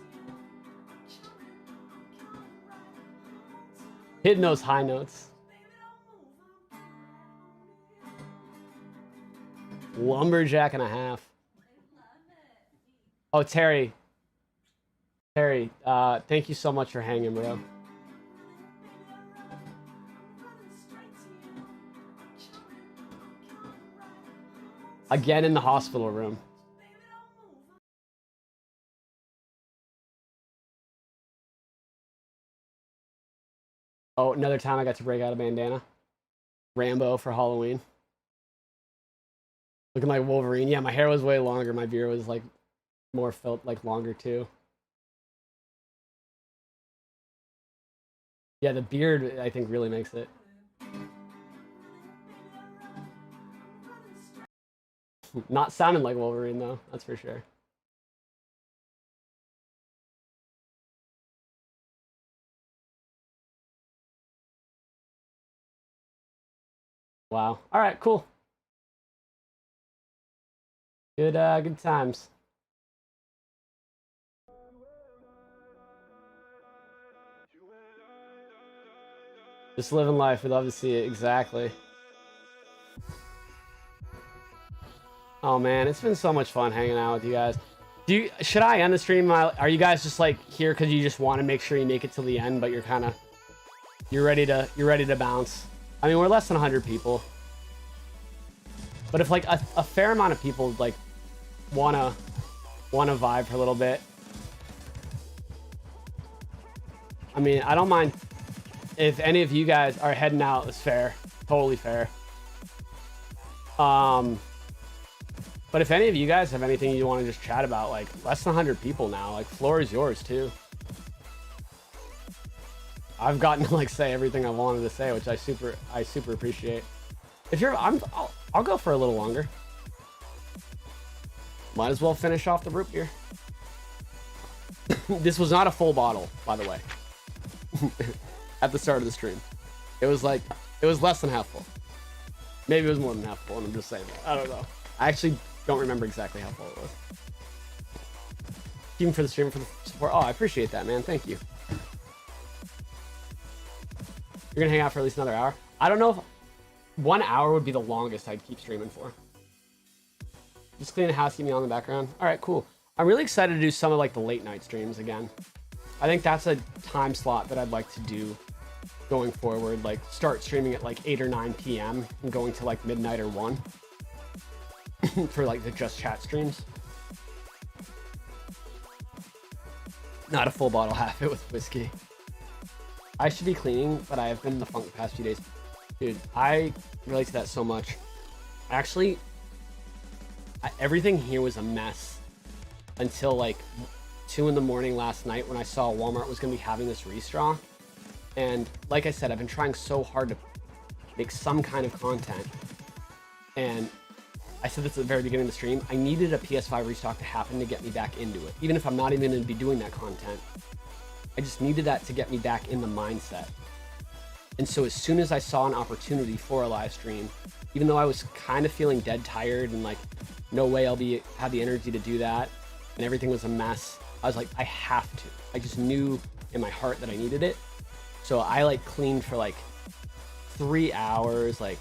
Speaker 2: Hitting those high notes. Lumberjack and a half. Oh, Terry. Thank you so much for hanging, bro. Again in the hospital room. Oh, another time I got to break out a bandana. Rambo for Halloween. Looking like Wolverine. Yeah, my hair was way longer. My beard was like more felt like longer too. Yeah, the beard I think really makes it. Not sounding like Wolverine though, that's for sure. Wow. All right, cool. Good times. Just living life. We'd love to see it. Exactly. Oh man, it's been so much fun hanging out with you guys. Should I end the stream? Are you guys just like here because you just want to make sure you make it till the end, but you're ready to bounce? I mean, we're less than 100 people, but if like a fair amount of people like wanna vibe for a little bit, I mean, I don't mind if any of you guys are heading out. It's fair, totally fair. But if any of you guys have anything you want to just chat about, like less than 100 people now, like floor is yours too. I've gotten to like say everything I wanted to say, which I super appreciate. If you're, I'll go for a little longer. Might as well finish off the root beer. This was not a full bottle, by the way. At the start of the stream, it was less than half full. Maybe it was more than half full, and I'm just saying that. I don't know. I actually don't remember exactly how full it was. Even for the stream, for the support. Oh, I appreciate that, man. Thank you. You're gonna hang out for at least another hour? I don't know if 1 hour would be the longest I'd keep streaming for. Just clean the house, keep me on in the background. All right, cool. I'm really excited to do some of like the late night streams again. I think that's a time slot that I'd like to do going forward. Like start streaming at like 8 or 9 p.m. and going to like midnight or 1 for like the just chat streams. Not a full bottle, half it with whiskey. I should be cleaning, but I have been in the funk the past few days. Dude, I relate to that so much. Actually, everything here was a mess until like 2 in the morning last night when I saw Walmart was going to be having this restock. And like I said, I've been trying so hard to make some kind of content. And I said this at the very beginning of the stream, I needed a PS5 restock to happen to get me back into it. Even if I'm not even going to be doing that content, I just needed that to get me back in the mindset. And so as soon as I saw an opportunity for a live stream, even though I was kind of feeling dead tired and like, no way I'll have the energy to do that, and everything was a mess, I was like, I have to. I just knew in my heart that I needed it. So I like cleaned for like 3 hours. Like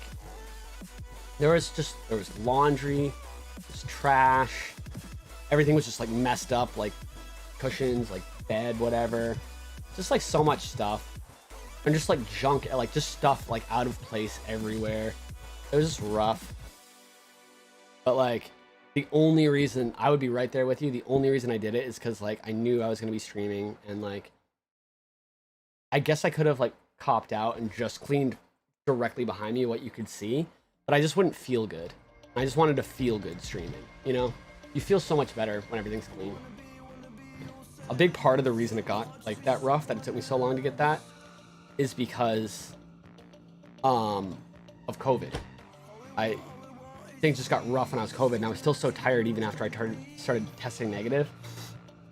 Speaker 2: there was laundry, there's trash, everything was just like messed up, like cushions, like bed, whatever, just like so much stuff, and just like junk, like just stuff like out of place everywhere. It was just rough. But like the only reason I would be right there with you, the only reason I did it is because like I knew I was gonna be streaming, and like I guess I could have like copped out and just cleaned directly behind me what you could see, but I just wouldn't feel good. I just wanted to feel good streaming, you know? You feel so much better when everything's clean. A big part of the reason it got like that rough, that it took me so long to get that, is because of COVID. Things just got rough when I was COVID, and I was still so tired even after I started testing negative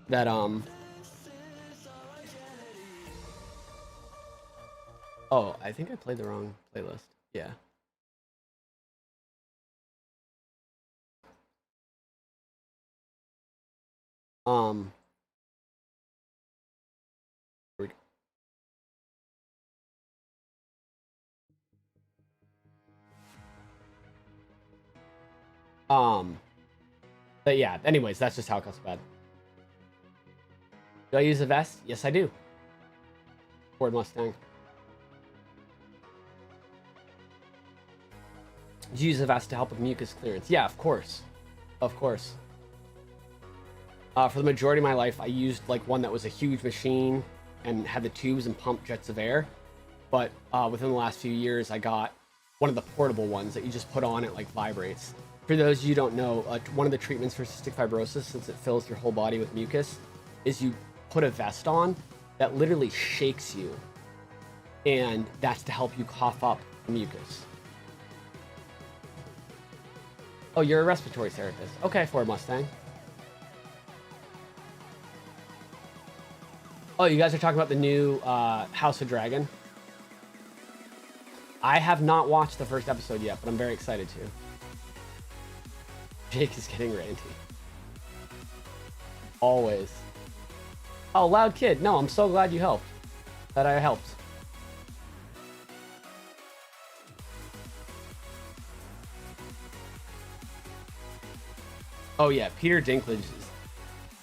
Speaker 2: that oh, I think I played the wrong playlist. Yeah. Here we go. But yeah, anyways, that's just how it got so bad. Do I use a vest? Yes, I do. Ford Mustang. Do you use a vest to help with mucus clearance? Yeah, of course. Of course. For the majority of my life, I used like one that was a huge machine and had the tubes and pumped jets of air. But within the last few years, I got one of the portable ones that you just put on, it like vibrates. For those of you who don't know, one of the treatments for cystic fibrosis, since it fills your whole body with mucus, is you put a vest on that literally shakes you. And that's to help you cough up the mucus. Oh, you're a respiratory therapist. Okay, Ford Mustang. Oh, you guys are talking about the new House of Dragon? I have not watched the first episode yet, but I'm very excited to. Jake is getting ranty. Always. Oh, loud kid. No, I'm so glad you helped. That I helped. Oh yeah, Peter Dinklage is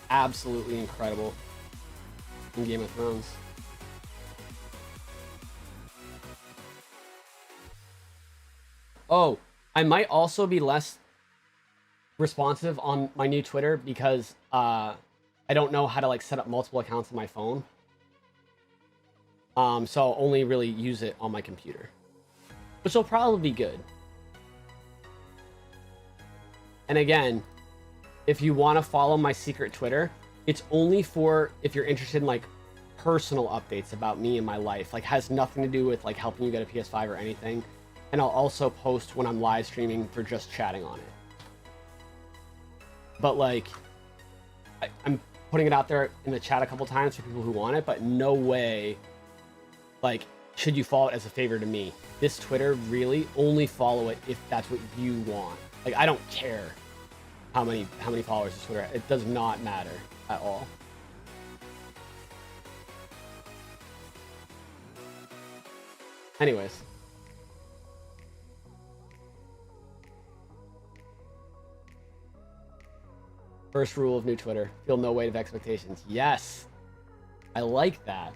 Speaker 2: absolutely incredible in Game of Thrones. Oh, I might also be less responsive on my new Twitter because I don't know how to like set up multiple accounts on my phone. So I'll only really use it on my computer, which will probably be good. And again, if you want to follow my secret Twitter, it's only for if you're interested in like personal updates about me and my life. Like has nothing to do with like helping you get a PS5 or anything. And I'll also post when I'm live streaming for just chatting on it. But like, I'm putting it out there in the chat a couple times for people who want it, but no way, like, should you follow it as a favor to me. This Twitter, really, only follow it if that's what you want. Like, I don't care how many followers this Twitter has. It does not matter at all. Anyways. First rule of new Twitter, feel no weight of expectations. Yes, I like that.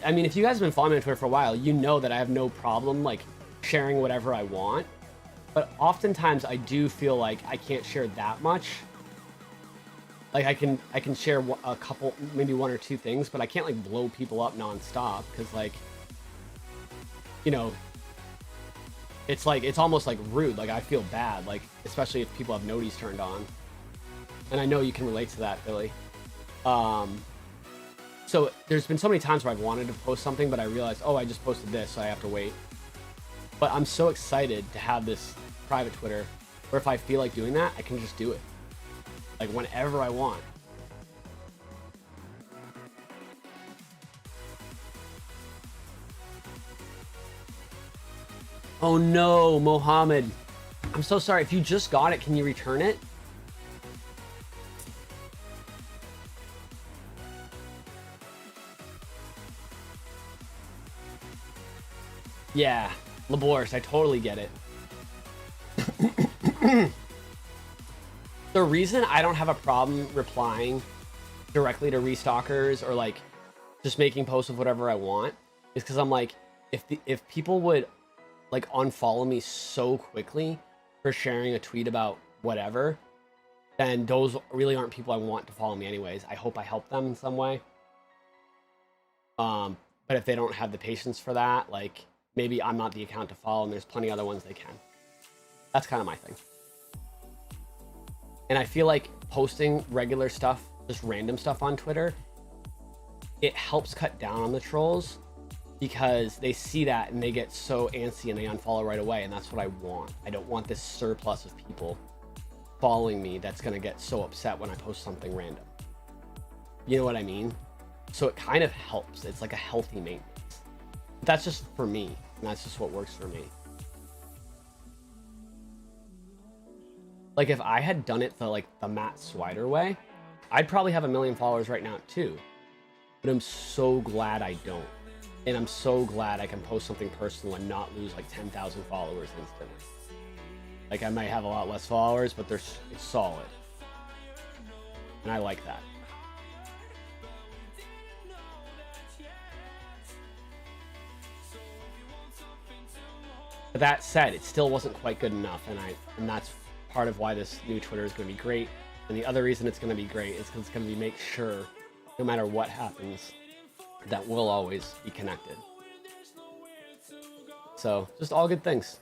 Speaker 2: I mean, if you guys have been following me on Twitter for a while, you know that I have no problem like sharing whatever I want. But oftentimes I do feel like I can't share that much. Like I can share a couple, maybe one or two things, but I can't like blow people up nonstop because like, you know, it's like, it's almost like rude. Like I feel bad, like, especially if people have noties turned on. And I know you can relate to that, Billy. So there's been so many times where I've wanted to post something, but I realized, oh, I just posted this, so I have to wait. But I'm so excited to have this private Twitter where if I feel like doing that, I can just do it. Like whenever I want. Oh no, Mohammed. I'm so sorry. If you just got it, can you return it? Yeah, Labors, I totally get it. The reason I don't have a problem replying directly to restockers or like just making posts of whatever I want is because I'm like, if people would like unfollow me so quickly for sharing a tweet about whatever, then those really aren't people I want to follow me anyways. I hope I help them in some way. But if they don't have the patience for that, like maybe I'm not the account to follow and there's plenty of other ones they can. That's kind of my thing. And I feel like posting regular stuff, just random stuff on Twitter, it helps cut down on the trolls because they see that and they get so antsy and they unfollow right away. And that's what I want. I don't want this surplus of people following me that's going to get so upset when I post something random. You know what I mean? So it kind of helps. It's like a healthy maintenance. But that's just for me. And that's just what works for me. Like if I had done it the Matt Swider way, I'd probably have 1 million followers right now too. But I'm so glad I don't. And I'm so glad I can post something personal and not lose like 10,000 followers instantly. Like I might have a lot less followers, but it's solid. And I like that. But that said, it still wasn't quite good enough, and that's part of why this new Twitter is going to be great. And the other reason it's going to be great is because it's going to be make sure, no matter what happens, that we'll always be connected. So, just all good things.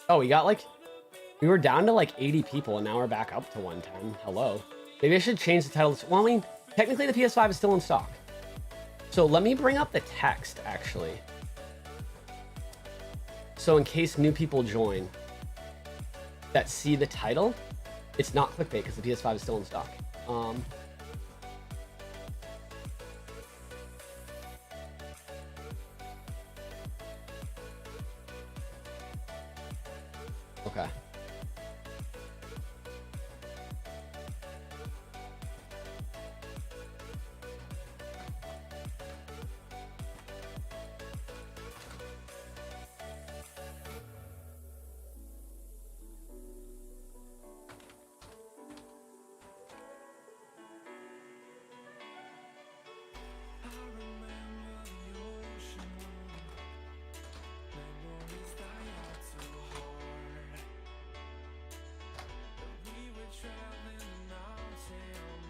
Speaker 2: Oh, we were down to like 80 people, and now we're back up to 110. Hello. Maybe I should change the title. Well, I mean, technically the PS5 is still in stock. So let me bring up the text, actually. So in case new people join that see the title, it's not clickbait because the PS5 is still in stock. Okay.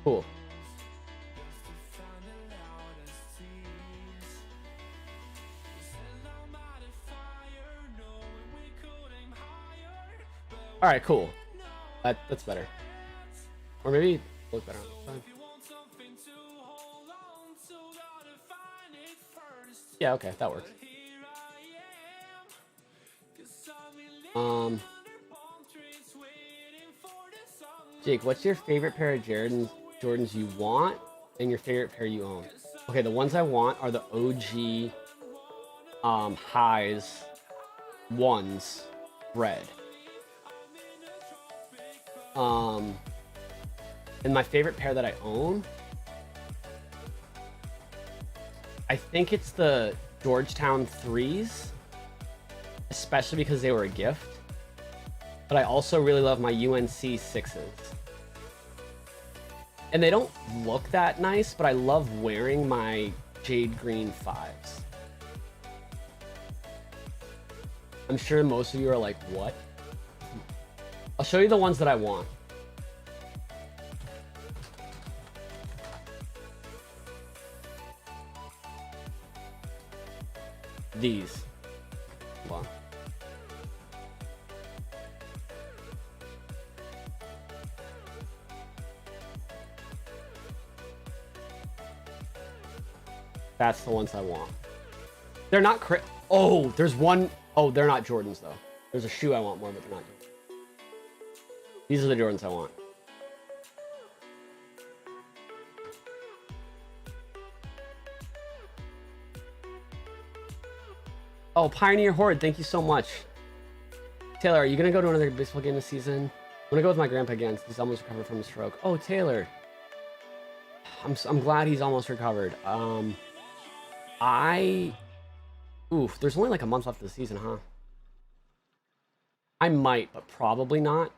Speaker 2: Cool. All right, cool. That's better. Or maybe look better on this side. Yeah, okay, that works. Jake, what's your favorite pair of Jordans you want and your favorite pair you own? Okay, the ones I want are the OG highs ones red. And my favorite pair that I own, I think it's the Georgetown 3s, especially because they were a gift. But I also really love my UNC 6s. And they don't look that nice, but I love wearing my jade green 5s. I'm sure most of you are like, what? I'll show you the ones that I want. These. Hold on. That's the ones I want. They're not oh, there's one. Oh, they're not Jordans though. There's a shoe I want more, but they're not Jordans. These are the Jordans I want. Oh, Pioneer Horde, thank you so much. Taylor, are you going to go to another baseball game this season? I'm going to go with my grandpa again. He's almost recovered from a stroke. Oh, Taylor. I'm glad he's almost recovered. Oof, there's only like a month left of the season, huh? I might, but probably not.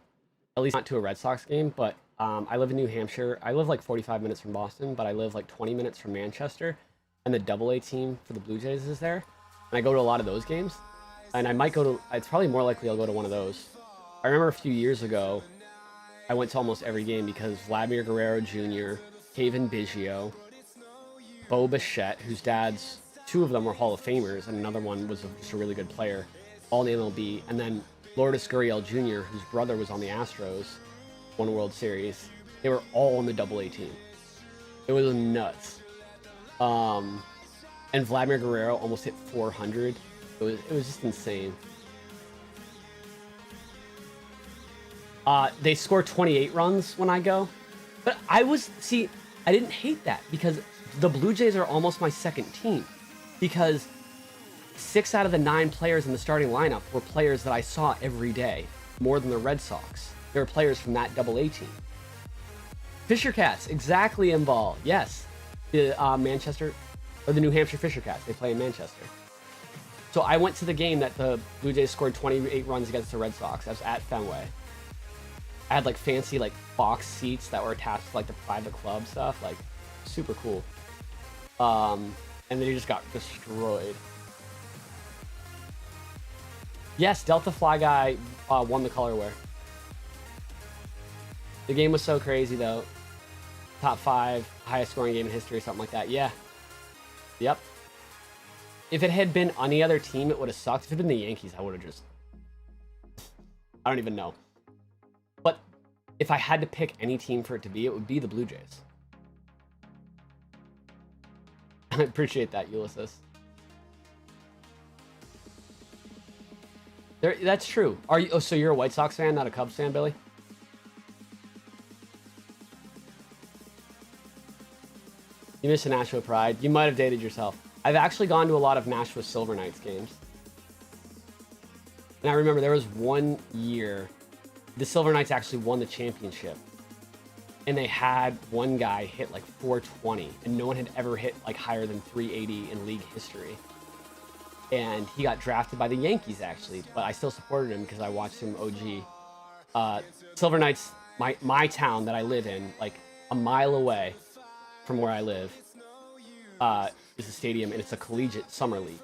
Speaker 2: At least not to a Red Sox game, but I live in New Hampshire. I live like 45 minutes from Boston, but I live like 20 minutes from Manchester. And the AA team for the Blue Jays is there. And I go to a lot of those games. And I might go to, it's probably more likely I'll go to one of those. I remember a few years ago, I went to almost every game because Vladimir Guerrero Jr., Kevin Biggio, Bo Bichette, whose dad's, two of them were Hall of Famers, and another one was just a really good player, all in the MLB. And then Lourdes Gurriel Jr., whose brother was on the Astros, won a World Series. They were all on the AA team. It was nuts. And Vladimir Guerrero almost hit 400. It was just insane. They score 28 runs when I go. But I didn't hate that because the Blue Jays are almost my second team. Because 6 out of the 9 players in the starting lineup were players that I saw every day, more than the Red Sox. They were players from that AA team. Fisher Cats, exactly, in ball. Yes. The Manchester, or the New Hampshire Fisher Cats. They play in Manchester. So I went to the game that the Blue Jays scored 28 runs against the Red Sox. I was at Fenway. I had like fancy like box seats that were attached to like the private club stuff, like super cool. And then he just got destroyed. Yes, Delta Fly Guy won the colorware. The game was so crazy though. Top 5, highest scoring game in history, something like that. Yeah. Yep. If it had been any other team, it would have sucked. If it had been the Yankees, I would have just... I don't even know. But if I had to pick any team for it to be, it would be the Blue Jays. I appreciate that, Ulysses. That's true. Are you? Oh, so you're a White Sox fan, not a Cubs fan, Billy? You miss a Nashua Pride. You might have dated yourself. I've actually gone to a lot of Nashua Silver Knights games. And I remember there was one year, the Silver Knights actually won the championship. And they had one guy hit like 420, and no one had ever hit like higher than 380 in league history. And he got drafted by the Yankees, actually, but I still supported him because I watched him OG. Silver Knights, my town that I live in, like a mile away from where I live, is a stadium, and it's a collegiate summer league.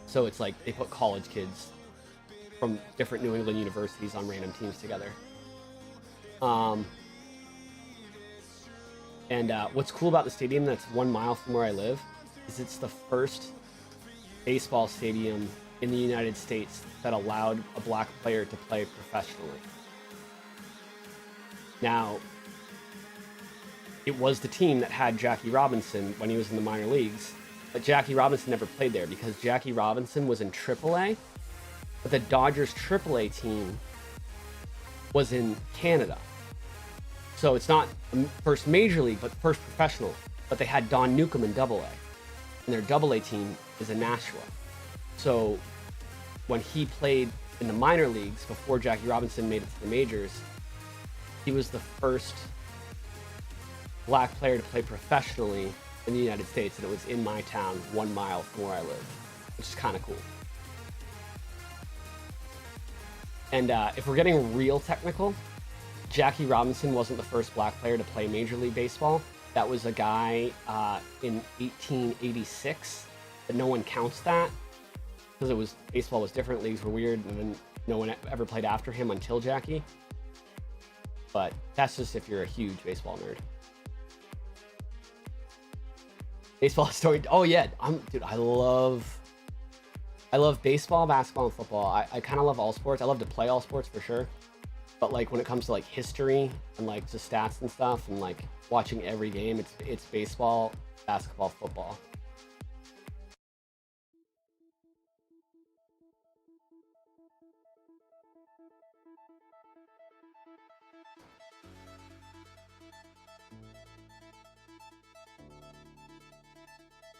Speaker 2: So it's like they put college kids from different New England universities on random teams together. And what's cool about the stadium that's 1 mile from where I live is it's the first baseball stadium in the United States that allowed a black player to play professionally. Now, it was the team that had Jackie Robinson when he was in the minor leagues, but Jackie Robinson never played there because Jackie Robinson was in AAA, but the Dodgers AAA team was in Canada. So it's not first major league, but first professional. But they had Don Newcomb in AA, and their AA team is in Nashua. So when he played in the minor leagues before Jackie Robinson made it to the majors, he was the first black player to play professionally in the United States, and it was in my town, 1 mile from where I live, which is kind of cool. And if we're getting real technical, Jackie Robinson wasn't the first black player to play Major League Baseball. That was a guy in 1886, but no one counts that because baseball was different, leagues were weird, and then no one ever played after him until Jackie. But that's just if you're a huge baseball nerd. Baseball story. Oh yeah, dude, I love baseball, basketball, and football. I kind of love all sports. I love to play all sports for sure. But like when it comes to like history and like just stats and stuff and like watching every game, it's baseball, basketball, football.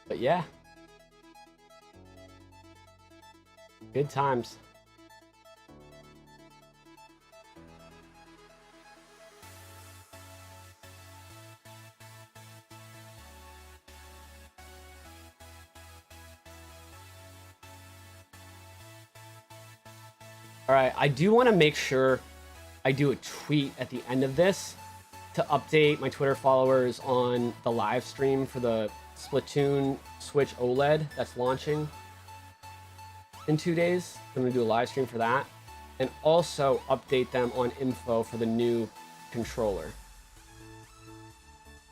Speaker 2: But yeah, good times. All right, I do want to make sure I do a tweet at the end of this to update my Twitter followers on the live stream for the Splatoon Switch OLED that's launching in 2 days. I'm going to do a live stream for that, and also update them on info for the new controller.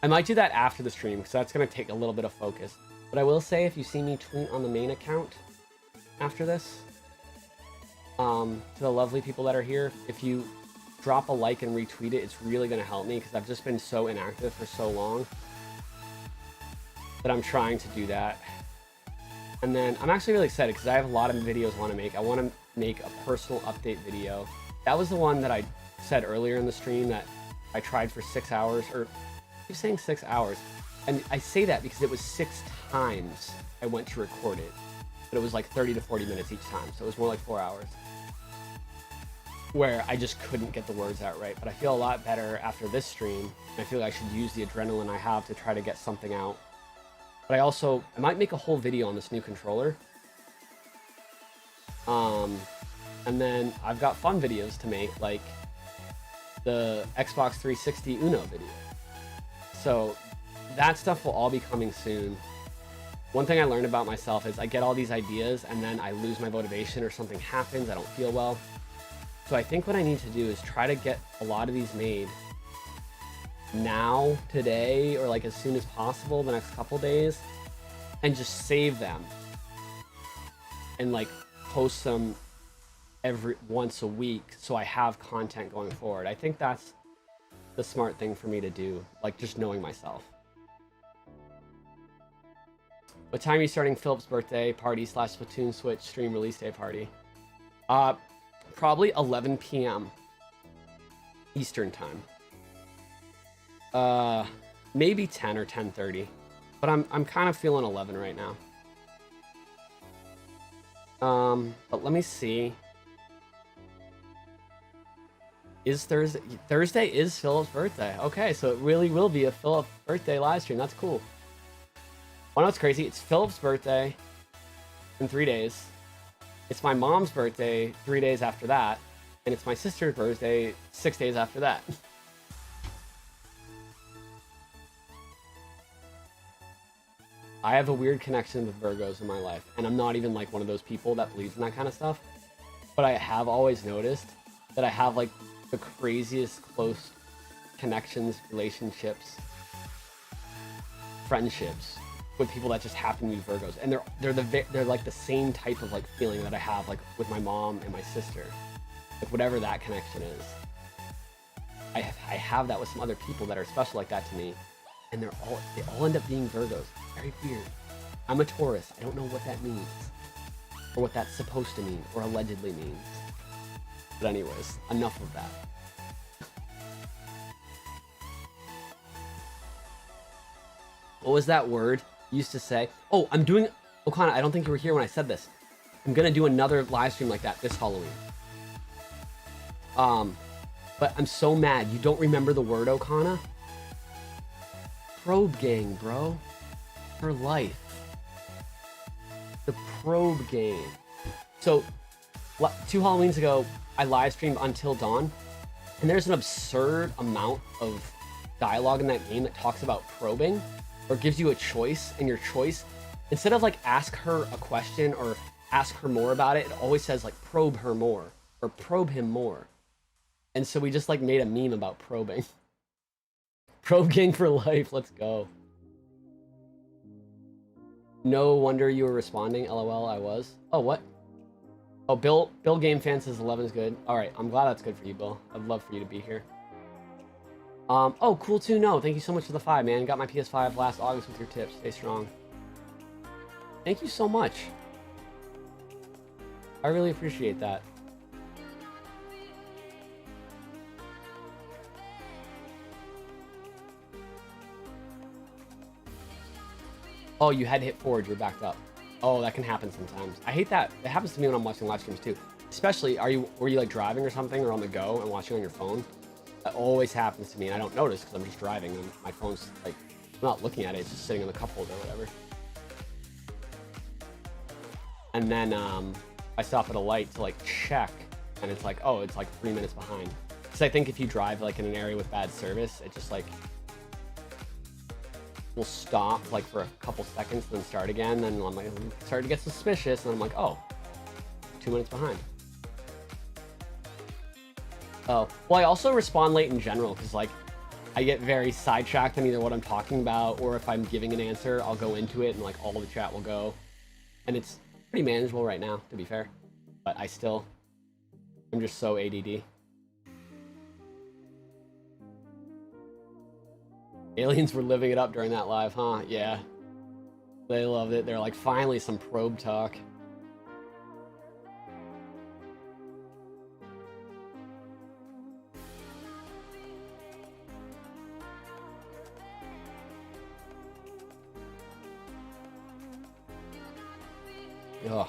Speaker 2: I might do that after the stream because that's going to take a little bit of focus. But I will say, if you see me tweet on the main account after this, to the lovely people that are here, if you drop a like and retweet it, it's really going to help me because I've just been so inactive for so long. But I'm trying to do that. And then I'm actually really excited because I have a lot of videos I want to make. I want to make a personal update video. That was the one that I said earlier in the stream that I tried for 6 hours, or I keep saying 6 hours. And I say that because it was 6 times I went to record it. But it was like 30 to 40 minutes each time. So it was more like 4 hours. Where I just couldn't get the words out right. But I feel a lot better after this stream. And I feel like I should use the adrenaline I have to try to get something out. But I might make a whole video on this new controller. And then I've got fun videos to make, like the Xbox 360 Uno video. So that stuff will all be coming soon. One thing I learned about myself is I get all these ideas and then I lose my motivation or something happens, I don't feel well. So I think what I need to do is try to get a lot of these made now, today, or like as soon as possible, the next couple days, and just save them and like post them once a week so I have content going forward. I think that's the smart thing for me to do, like just knowing myself. What time are you starting Philip's birthday party / Splatoon Switch stream release day party? Probably 11 p.m. Eastern time. Maybe 10 or 10:30, but I'm kind of feeling 11 right now. But let me see. Is Thursday is Philip's birthday? Okay, so it really will be a Philip birthday live stream. That's cool. Oh, no, it's crazy. It's Philip's birthday in 3 days. It's my mom's birthday 3 days after that, and it's my sister's birthday 6 days after that. I have a weird connection with Virgos in my life, and I'm not even like one of those people that believes in that kind of stuff, but I have always noticed that I have like the craziest close connections, relationships friendships with people that just happen to be Virgos, and they're like the same type of like feeling that I have like with my mom and my sister, like whatever that connection is. I have that with some other people that are special like that to me, and they all end up being Virgos. Very weird. I'm a Taurus. I don't know what that means, or what that's supposed to mean, or allegedly means. But anyways, enough of that. What was that word you used to say? Oh, I'm doing... Okana, I don't think you were here when I said this. I'm gonna do another live stream like that this Halloween. But I'm so mad. You don't remember the word, Okana? Probe gang, bro. For life. The probe gang. So, 2 Halloweens ago, I live streamed Until Dawn, and there's an absurd amount of dialogue in that game that talks about probing, or gives you a choice, and your choice, instead of like ask her a question or ask her more about it, it always says like probe her more, or probe him more. And so we just like made a meme about probing. Probe gang for life, let's go. No wonder you were responding, LOL, I was. Oh, what? Oh, Bill Game Fan says 11 is good. Alright, I'm glad that's good for you, Bill. I'd love for you to be here. Oh, cool too, no. Thank you so much for the 5, man. Got my PS5 last August with your tips. Stay strong. Thank you so much. I really appreciate that. Oh, you had to hit forward, you're backed up. Oh, that can happen sometimes. I hate that. It happens to me when I'm watching live streams too. Especially, were you like driving or something, or on the go and watching on your phone? That always happens to me, and I don't notice because I'm just driving and my phone's like, I'm not looking at it, it's just sitting in the cup holder or whatever. And then I stop at a light to like check, and it's like, oh, it's like 3 minutes behind. Because I think if you drive like in an area with bad service, it just like will stop like for a couple seconds, then start again. Then I'm like, I'm starting to get suspicious, and I'm like, oh, 2 minutes behind. Oh, well, I also respond late in general because like I get very sidetracked on either what I'm talking about, or if I'm giving an answer, I'll go into it and like all the chat will go, and it's pretty manageable right now, to be fair. But I'm just so ADD. Aliens were living it up during that live, huh? Yeah. They loved it. They're like, finally some probe talk. Ugh.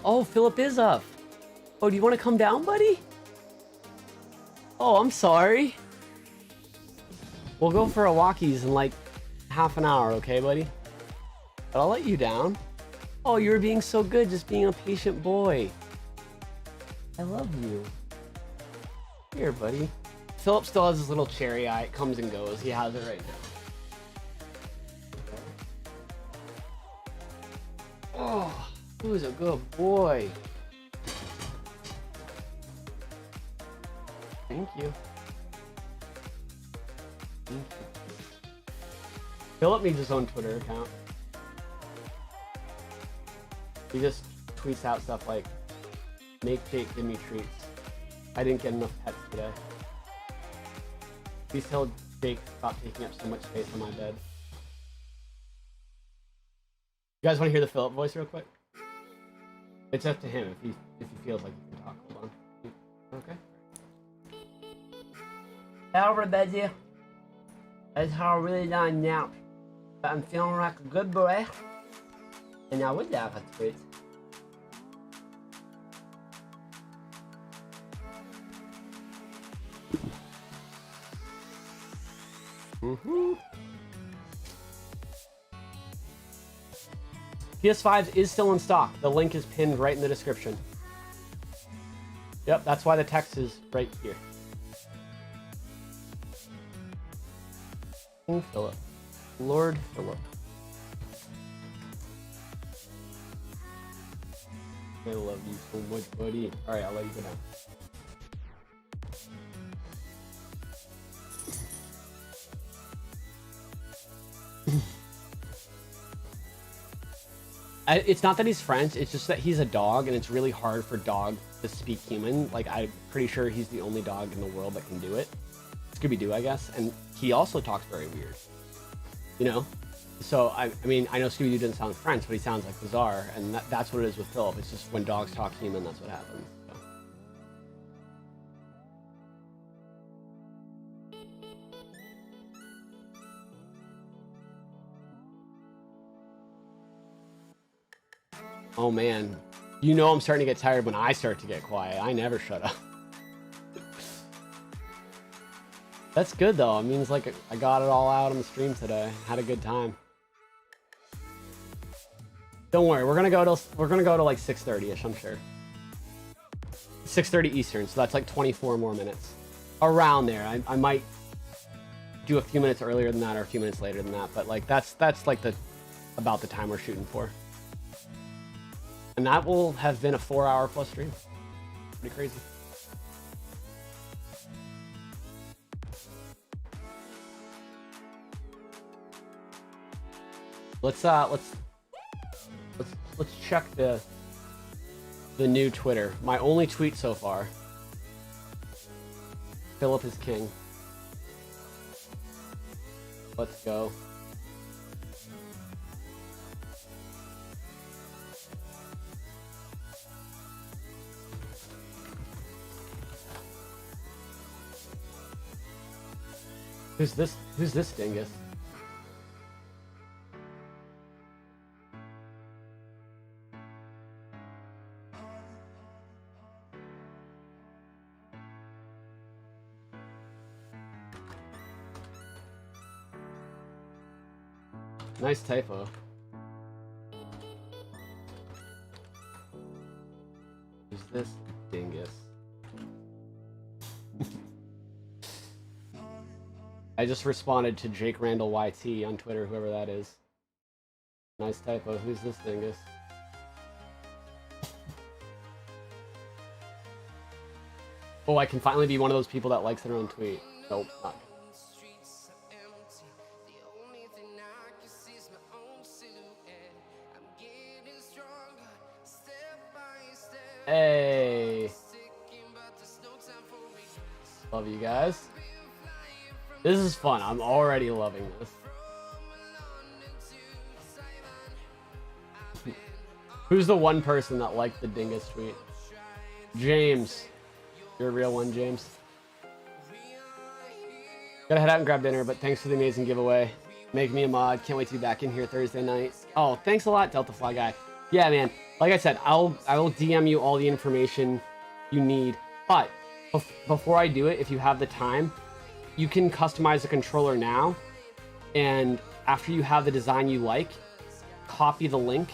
Speaker 2: Oh, Philip is up. Oh, do you want to come down, buddy? Oh, I'm sorry. We'll go for a walkies in like half an hour, okay, buddy? But I'll let you down. Oh, you were being so good, just being a patient boy. I love you. Here, buddy. Philip still has his little cherry eye. It comes and goes. He has it right now. Oh, who's a good boy? Thank you. Thank you. Philip needs his own Twitter account. He just tweets out stuff like, make Jake give me treats. I didn't get enough pets today. Please tell Jake stop taking up so much space on my bed. You guys want to hear the Philip voice real quick? It's up to him if he feels like he can talk. Hold on. Okay. Hello everybody. It's how really done now. But I'm feeling like a good boy. And I would have a tweet. PS5 is still in stock. The link is pinned right in the description. Yep, that's why the text is right here. King Philip. Lord Philip. I love you so much, buddy. Alright, I'll let you go down. It's not that he's French, it's just that he's a dog, and it's really hard for dog to speak human. Like, I'm pretty sure he's the only dog in the world that can do it. Scooby-Doo, I guess. And he also talks very weird. You know? So, I mean, I know Scooby-Doo doesn't sound French, but he sounds like Bizarre, and that's what it is with Philip. It's just when dogs talk human, that's what happens. So. Oh man, you know I'm starting to get tired when I start to get quiet. I never shut up. That's good though. It means like I got it all out on the stream today. Had a good time. Don't worry, we're gonna go to like 6:30ish, I'm sure. 6:30 Eastern, so that's like 24 more minutes. Around there. I might do a few minutes earlier than that or a few minutes later than that, but like that's like about the time we're shooting for. And that will have been a 4-hour plus stream. Pretty crazy. Let's check the new Twitter. My only tweet so far. Philip is king. Let's go. Who's this dingus? Nice typo. Who's this dingus? I just responded to Jake Randall YT on Twitter, whoever that is. Nice typo. Who's this dingus? Oh, I can finally be one of those people that likes their own tweet. Nope, not. Hey. Love you guys. This is fun. I'm already loving this. Who's the one person that liked the dingus tweet? James. You're a real one, James. Gotta head out and grab dinner, but thanks for the amazing giveaway. Make me a mod. Can't wait to be back in here Thursday night. Oh, thanks a lot, Delta Fly Guy. Yeah, man. Like I said, I will DM you all the information you need. But before I do it, if you have the time, you can customize the controller now, and after you have the design you like, copy the link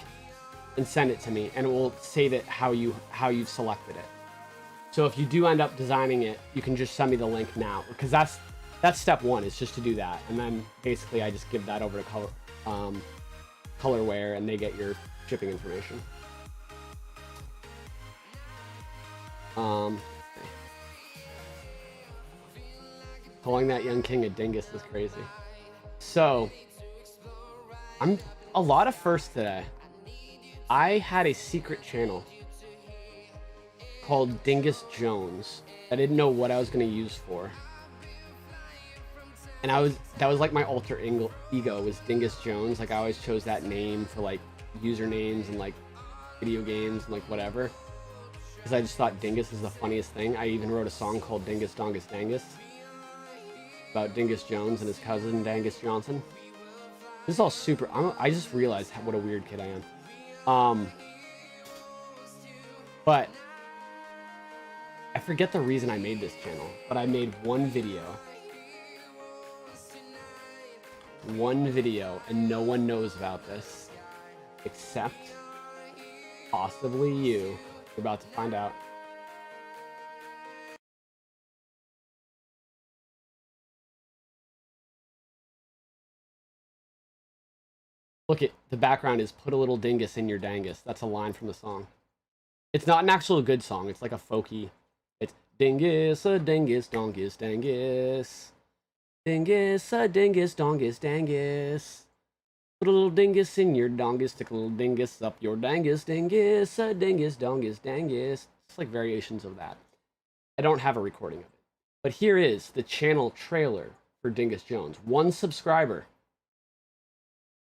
Speaker 2: and send it to me, and it will save it how you've selected it. So if you do end up designing it, you can just send me the link now, because that's step one, is just to do that, and then basically I just give that over to Colorware, and they get your shipping information. Calling that young king a dingus is crazy. So, I'm a lot of firsts today. I had a secret channel called Dingus Jones. I didn't know what I was going to use for. And that was like my alter ego was Dingus Jones. Like I always chose that name for like usernames and like video games and like whatever. Because I just thought Dingus is the funniest thing. I even wrote a song called Dingus Dongus Dangus about Dingus Jones and his cousin Dangus Johnson. This is all super. I just realized what a weird kid I am. But I forget the reason I made this channel. But I made one video, and no one knows about this except possibly you. You're about to find out. Look at the background is "Put a little dingus in your dangus." That's a line from the song. It's not an actual good song. It's like a folky. It's dingus, a dingus, dongus, dangus. Dingus, a dingus, dongus, dangus. Put a little dingus in your dongus, stick a little dingus up your dangus, dingus, a dingus, dongus, dangus. It's like variations of that. I don't have a recording of it. But here is the channel trailer for Dingus Jones. 1 subscriber.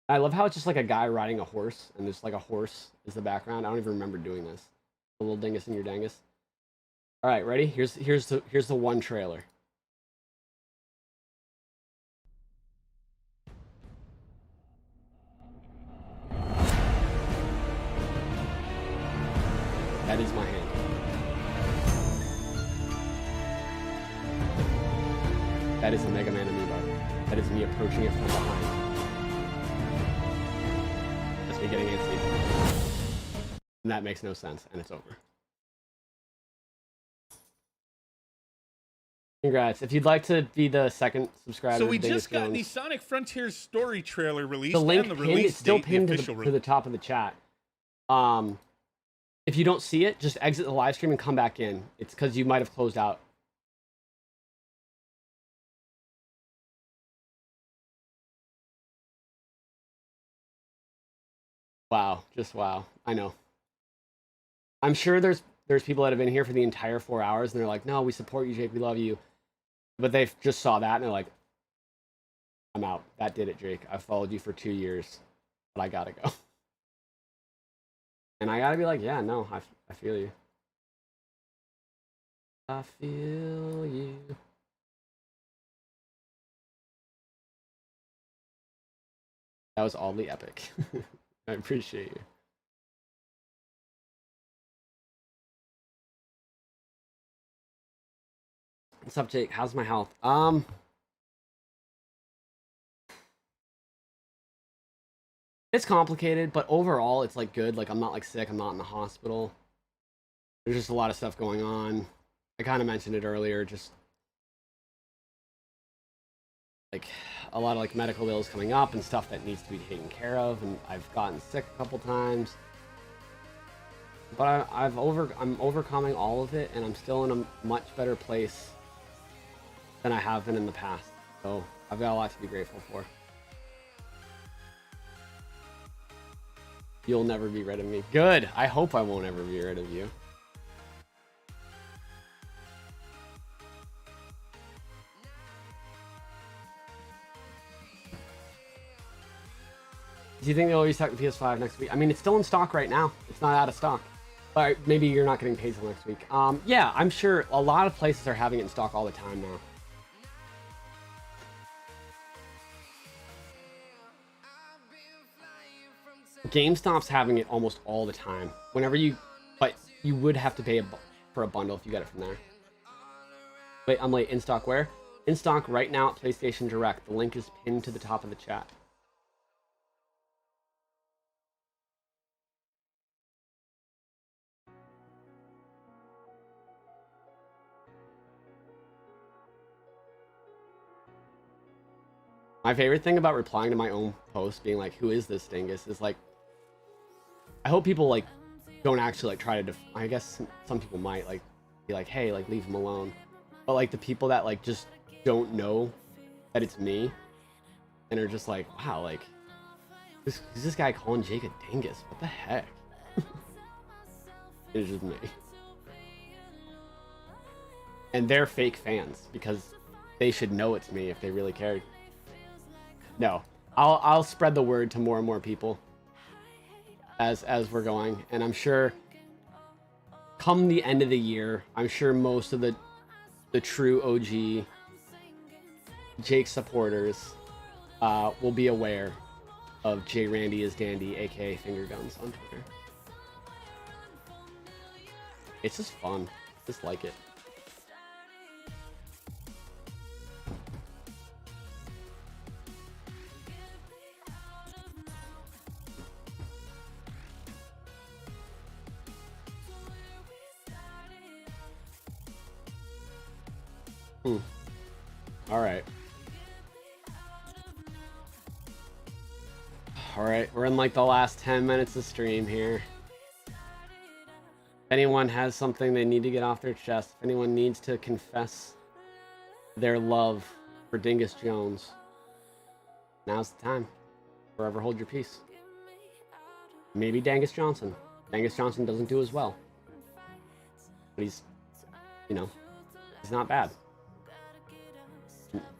Speaker 2: I love how it's just like a guy riding a horse, and there's like a horse is the background. I don't even remember doing this. A little dingus in your dangus. All right, ready? Here's the 1 trailer. That is my hand. That is a Mega Man amiibo. That is me approaching it from behind. That's me getting antsy. And that makes no sense, and it's over. Congrats. If you'd like to be the 2nd subscriber,
Speaker 6: So we
Speaker 2: Dingus
Speaker 6: just got
Speaker 2: Jones,
Speaker 6: the Sonic Frontiers story trailer released
Speaker 2: the link
Speaker 6: and the
Speaker 2: pinned,
Speaker 6: release
Speaker 2: it's still
Speaker 6: date,
Speaker 2: pinned
Speaker 6: the
Speaker 2: to
Speaker 6: official
Speaker 2: the top of the chat. If you don't see it, just exit the live stream and come back in. It's because you might have closed out. Wow, just wow. I know. I'm sure there's people that have been here for the entire 4 hours and they're like, no, we support you, Jake, we love you. But they just saw that and they're like, I'm out. That did it, Jake. I've followed you for 2 years, but I gotta go. And I gotta be like, yeah, no, I feel you. I feel you. That was oddly epic. I appreciate you. What's up, Jake? How's my health? It's complicated, but overall it's like good. Like I'm not like sick, I'm not in the hospital. There's just a lot of stuff going on. I kind of mentioned it earlier, just like a lot of like medical bills coming up and stuff that needs to be taken care of, and I've gotten sick a couple times. But I'm overcoming all of it, and I'm still in a much better place than I have been in the past. So I've got a lot to be grateful for. You'll never be rid of me. Good. I hope I won't ever be rid of you. Do you think they'll restock the PS5 next week? I mean, it's still in stock right now. It's not out of stock. But maybe you're not getting paid till next week. Yeah, I'm sure a lot of places are having it in stock all the time now. GameStop's having it almost all the time. But you would have to pay for a bundle if you get it from there. Wait, I'm late. In stock where? In stock right now at PlayStation Direct. The link is pinned to the top of the chat. My favorite thing about replying to my own post being like, who is this dingus, is like, I hope people like don't actually like try to I guess some people might like be like, hey, like leave him alone. But like the people that like just don't know that it's me and are just like, wow, like is this guy calling Jake a dingus? What the heck? It's just me. And they're fake fans because they should know it's me if they really cared. No, I'll spread the word to more and more people as we're going, and I'm sure come the end of the year, I'm sure most of the true OG Jake supporters will be aware of J Randy is Dandy, aka Finger Guns on Twitter. It's just fun, just like it. All right, we're in like the last 10 minutes of stream here. If anyone has something they need to get off their chest, if anyone needs to confess their love for Dingus Jones, now's the time. Forever hold your peace. Maybe Dangus Johnson. Dangus Johnson doesn't do as well. But he's, you know, he's not bad.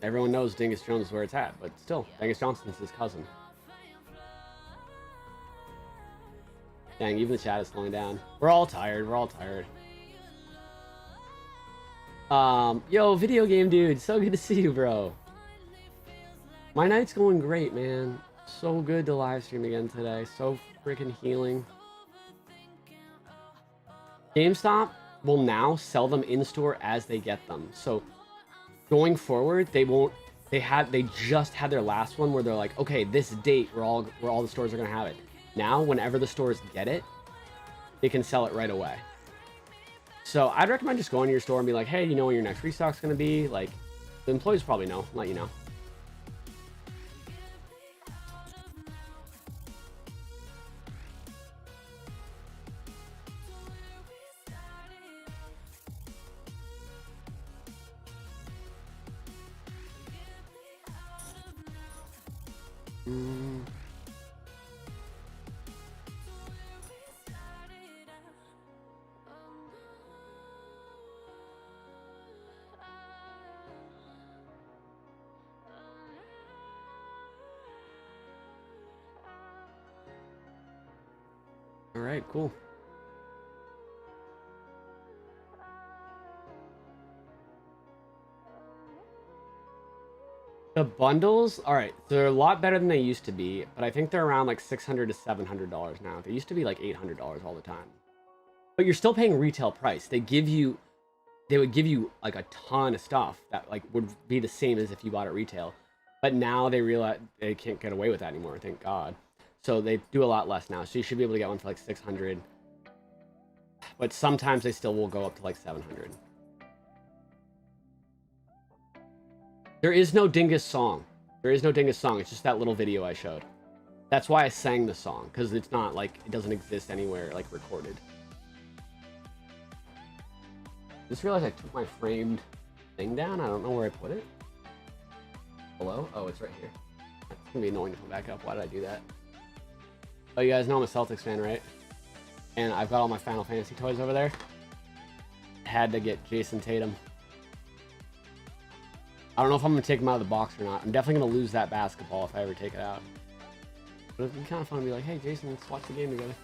Speaker 2: Everyone knows Dingus Jones is where it's at, but still, Dangus Johnson's his cousin. Dang, even the chat is slowing down. We're all tired. We're all tired. Yo, video game dude, so good to see you, bro. My night's going great, man. So good to live stream again today. So freaking healing. GameStop will now sell them in store as they get them. So going forward, they won't. They just had their last one where they're like, okay, this date where all the stores are gonna have it. Now, whenever the stores get it, they can sell it right away. So I'd recommend just going to your store and be like, hey, you know when your next restock's gonna be? Like, the employees probably know, let you know. All right, cool. The bundles, all right, they're a lot better than they used to be, but I think they're around like $600 to $700 now. They used to be like $800 all the time. But you're still paying retail price. They would give you like a ton of stuff that like would be the same as if you bought it retail. But now they realize they can't get away with that anymore, thank God. So they do a lot less now. So you should be able to get one for like 600. But sometimes they still will go up to like 700. There is no Dingus song. There is no Dingus song. It's just that little video I showed. That's why I sang the song, because it's not like it doesn't exist anywhere like recorded. Just realized I took my framed thing down. I don't know where I put it. Hello? Oh, it's right here. It's gonna be annoying to put back up. Why did I do that? Oh, you guys know I'm a Celtics fan, right? And I've got all my Final Fantasy toys over there. Had to get Jason Tatum. I don't know if I'm gonna take him out of the box or not. I'm definitely gonna lose that basketball if I ever take it out. But it'd be kind of fun to be like, hey Jason, let's watch the game together.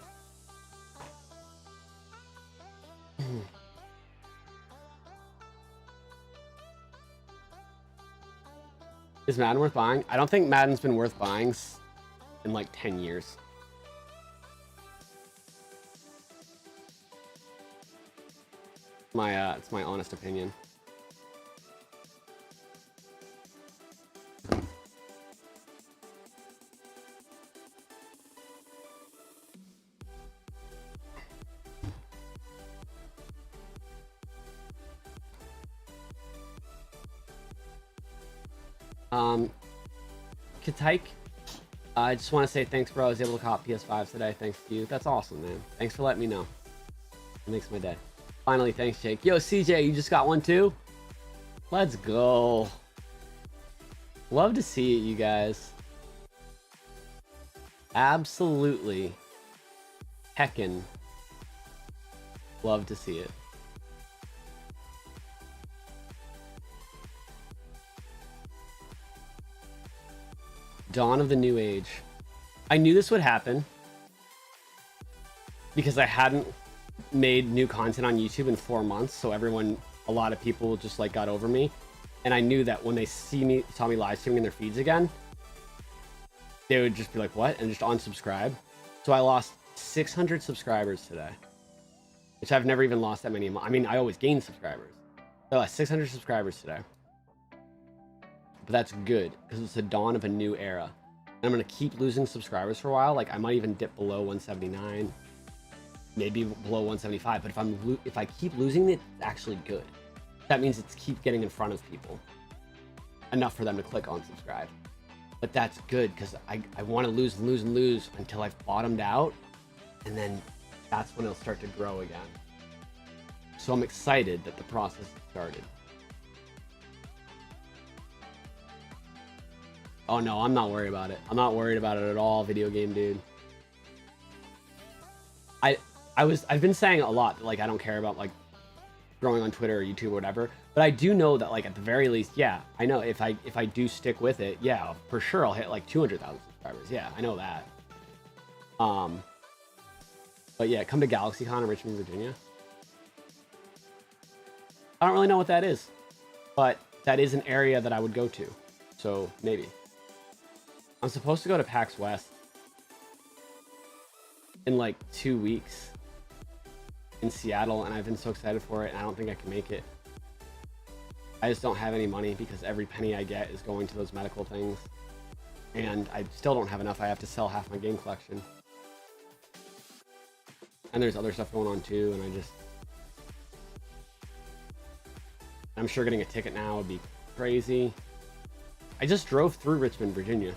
Speaker 2: Is Madden worth buying? I don't think Madden's been worth buying in like 10 years. It's my honest opinion. Kataik, I just want to say thanks, bro. I was able to cop PS5 today. Thanks to you. That's awesome, man. Thanks for letting me know. It makes my day. Finally, thanks, Jake. Yo, CJ, you just got one too? Let's go. Love to see it, you guys. Absolutely. Heckin'. Love to see it. Dawn of the New Age. I knew this would happen because I hadn't made new content on YouTube in 4 months, so a lot of people just like got over me, and I knew that when they saw me live streaming in their feeds again, they would just be like, what? And just unsubscribe. So I lost 600 subscribers today, which I've never even lost that many. I mean, I always gain subscribers. So I lost 600 subscribers today. But that's good, because it's the dawn of a new era. And I'm going to keep losing subscribers for a while. Like, I might even dip below 179, maybe below 175. But if I keep losing it, it's actually good. That means it's keep getting in front of people. Enough for them to click on subscribe. But that's good, because I want to lose and lose and lose until I've bottomed out. And then that's when it'll start to grow again. So I'm excited that the process has started. Oh no, I'm not worried about it. I'm not worried about it at all, video game dude. I've been saying a lot that, like, I don't care about like growing on Twitter or YouTube or whatever, but I do know that, like, at the very least, yeah, I know if I do stick with it, yeah, for sure I'll hit like 200,000 subscribers. Yeah, I know that. But yeah, come to GalaxyCon in Richmond, Virginia. I don't really know what that is, but that is an area that I would go to. So maybe. I'm supposed to go to PAX West in like 2 weeks in Seattle, and I've been so excited for it, and I don't think I can make it. I just don't have any money because every penny I get is going to those medical things, and I still don't have enough. I have to sell half my game collection, and there's other stuff going on too, and I'm sure getting a ticket now would be crazy. I just drove through Richmond, Virginia,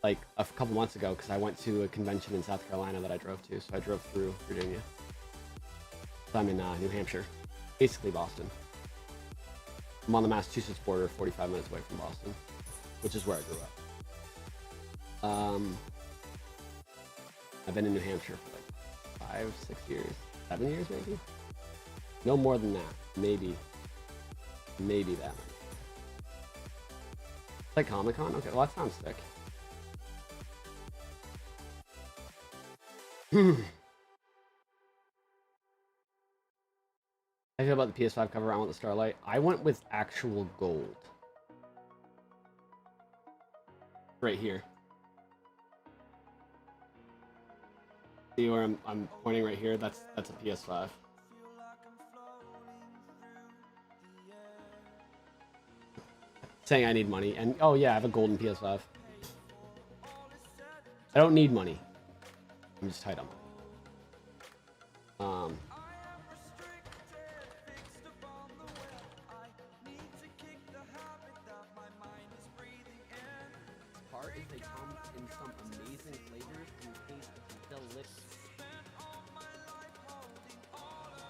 Speaker 2: like a couple months ago, because I went to a convention in South Carolina that I drove to, so I drove through Virginia. So I'm in New Hampshire, basically Boston. I'm on the Massachusetts border, 45 minutes away from Boston, which is where I grew up. I've been in New Hampshire for like 5, 6 years, 7 years maybe? No more than that, maybe that much. It's like Comic-Con? Okay, well that sounds sick. I feel about the PS5 cover. I want the Starlight. I went with actual gold. Right here. See where I'm pointing right here? That's a PS5. Saying I need money, and oh yeah, I have a golden PS5. I don't need money. I'm just tight on money. Part is they come in some amazing flavors and taste delicious.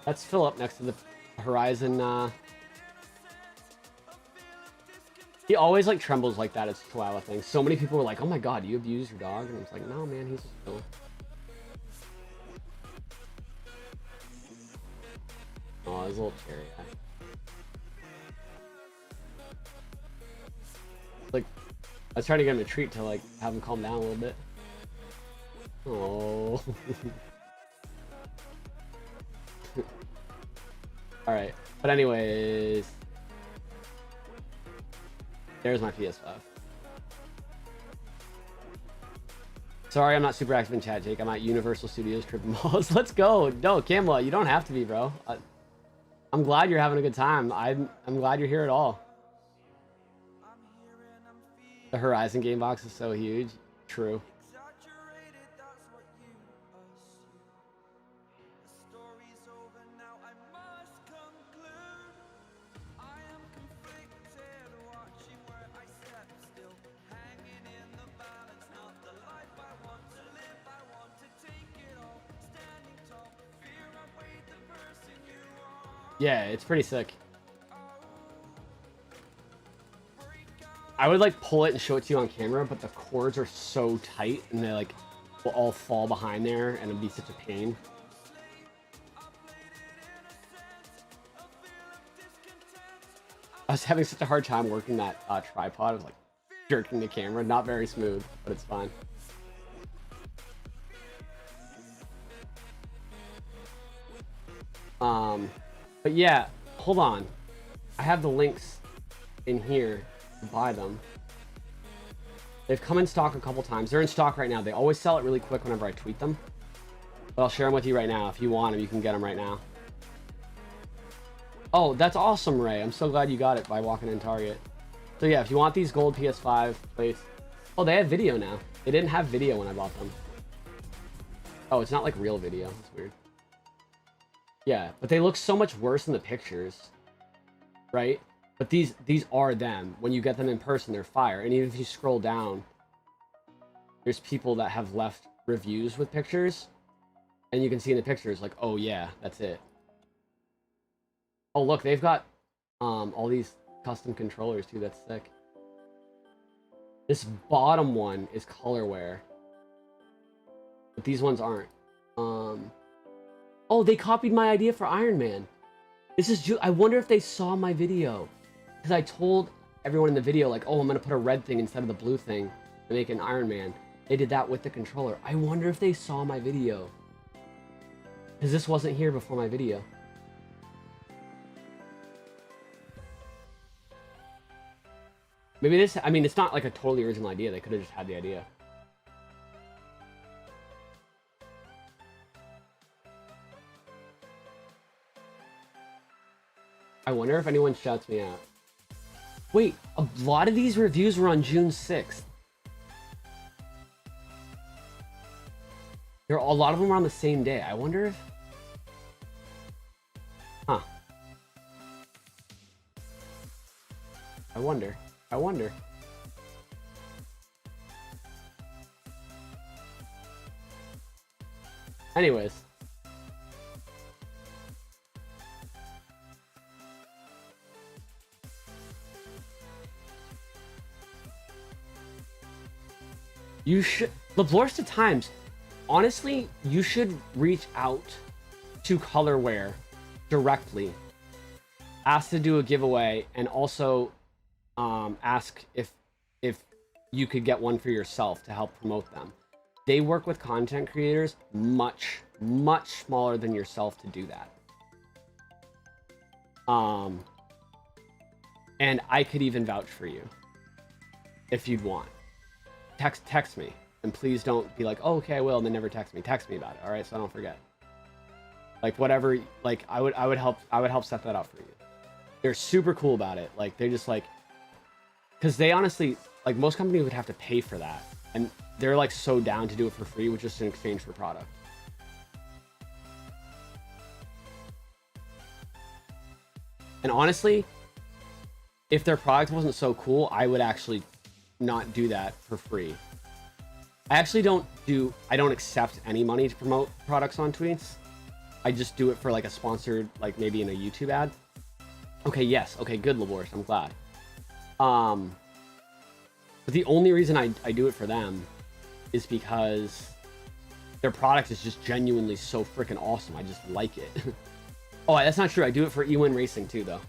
Speaker 2: That's Philip next to the Horizon. He always like trembles like that. It's a Chihuahua thing. So many people were like, "Oh my god, you abuse your dog?" And I was like, "No, man, he's just chilling." Oh, his little cherry eye. Like, I was trying to get him a treat to like have him calm down a little bit. Oh. All right, but anyways, there's my PS5. Sorry, I'm not super active in chat, Jake. I'm at Universal Studios tripping balls. Let's go. No, Camla, you don't have to be, bro. I'm glad you're having a good time. I'm glad you're here at all. The Horizon game box is so huge. True. Yeah, it's pretty sick. I would like pull it and show it to you on camera, but the cords are so tight and they like will all fall behind there and it'd be such a pain. I was having such a hard time working that tripod. I was like jerking the camera. Not very smooth, but it's fine. But yeah, hold on. I have the links in here to buy them. They've come in stock a couple times. They're in stock right now. They always sell it really quick whenever I tweet them. But I'll share them with you right now. If you want them, you can get them right now. Oh, that's awesome, Ray. I'm so glad you got it by walking in Target. So yeah, if you want these gold PS5 plates. Oh, they have video now. They didn't have video when I bought them. Oh, it's not like real video. That's weird. Yeah, but they look so much worse in the pictures, right? But these are them. When you get them in person, they're fire. And even if you scroll down, there's people that have left reviews with pictures, and you can see in the pictures like, oh yeah, that's it. Oh, look, they've got all these custom controllers too. That's sick. This bottom one is colorware, but these ones aren't. Oh, they copied my idea for Iron Man. This is I wonder if they saw my video, because I told everyone in the video like, oh, I'm gonna put a red thing instead of the blue thing to make an Iron Man. They did that with the controller. I wonder if they saw my video, because this wasn't here before my video. Maybe this, I mean, it's not like a totally original idea. They could have just had the idea. I wonder if anyone shouts me out. Wait, a lot of these reviews were on June 6th. A lot of them were on the same day. I wonder if... Huh. I wonder. Anyways. You should, LeBlorst at times, honestly, you should reach out to Colorware directly. Ask to do a giveaway, and also ask if you could get one for yourself to help promote them. They work with content creators much smaller than yourself to do that. And I could even vouch for you if you'd want. Text me, and please don't be like, oh, okay, I will, and then never text me. Text me about it, all right, so I don't forget. Like whatever, like I would help set that up for you. They're super cool about it. Like they're just like, because they honestly, like most companies would have to pay for that, and they're like so down to do it for free, which is in exchange for product. And honestly, if their product wasn't so cool, I would actually not do that for free. I actually don't accept any money to promote products on tweets. I just do it for like a sponsored, like maybe in a YouTube ad. Okay, yes. Okay, good, Labors. I'm glad. But the only reason I do it for them is because their product is just genuinely so freaking awesome. I just like it. Oh, that's not true. I do it for Ewin Racing too, though.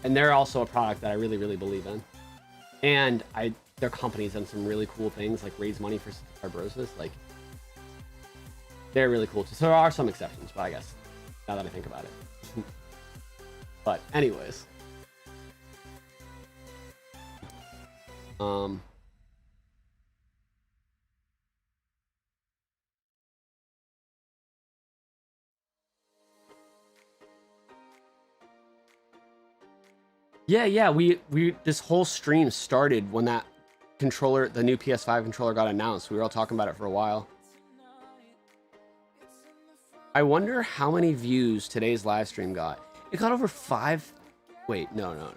Speaker 2: And they're also a product that I really believe in. And their company's done some really cool things, like raise money for fibrosis. Like, they're really cool too. So there are some exceptions, but I guess now that I think about it. But anyways, yeah, we this whole stream started when that controller, the new PS5 controller, got announced. We were all talking about it for a while. I wonder how many views today's live stream got. It got over 5. Wait, no.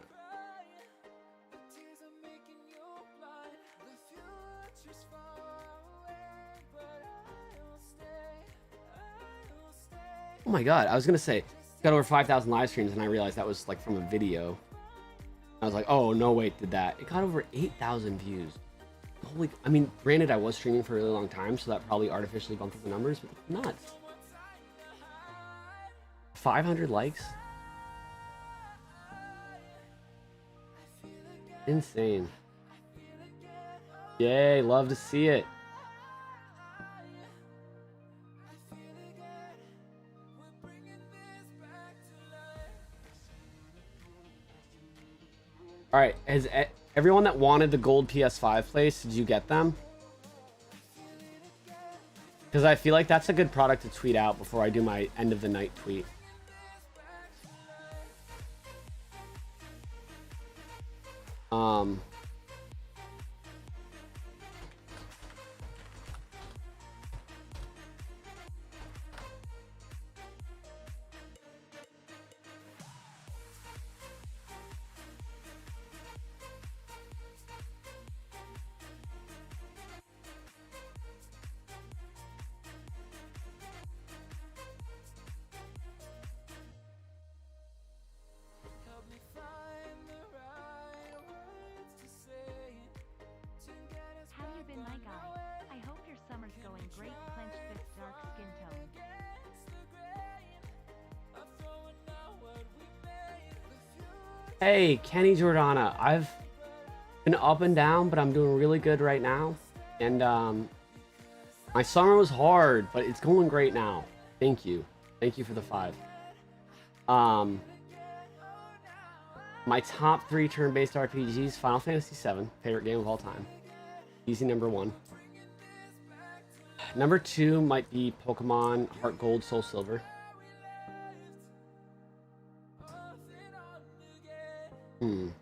Speaker 2: Oh my god, I was gonna say, it got over 5,000 live streams, and I realized that was like from a video. I was like, oh, no, wait, did that? It got over 8,000 views. Holy, I mean, granted, I was streaming for a really long time, so that probably artificially bumped up the numbers, but nuts. 500 likes? Insane. Yay, love to see it. All right, has everyone that wanted the gold PS5 place, did you get them? Because I feel like that's a good product to tweet out before I do my end of the night tweet.
Speaker 7: great clenched fist, dark skin tone.
Speaker 2: Hey, Kenny Jordana. I've been up and down, but I'm doing really good right now. And my summer was hard, but it's going great now. Thank you. Thank you for the 5. My top 3 turn-based RPGs: Final Fantasy VII, favorite game of all time. Easy number 1. Number 2 might be Pokemon Heart Gold, Soul Silver. And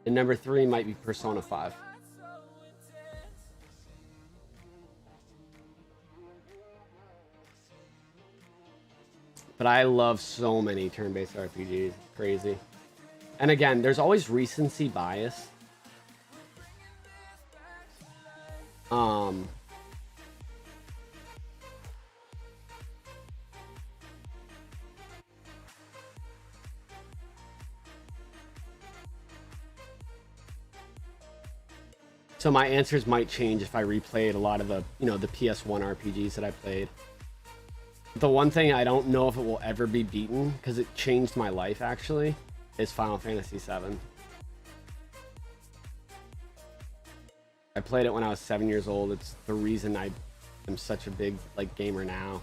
Speaker 2: number 3 might be Persona 5. But I love so many turn-based RPGs. Crazy. And again, there's always recency bias. So my answers might change if I replayed a lot of the, the PS1 RPGs that I played. The one thing I don't know if it will ever be beaten, because it changed my life actually, is Final Fantasy VII. I played it when I was 7 years old. It's the reason I am such a big gamer now.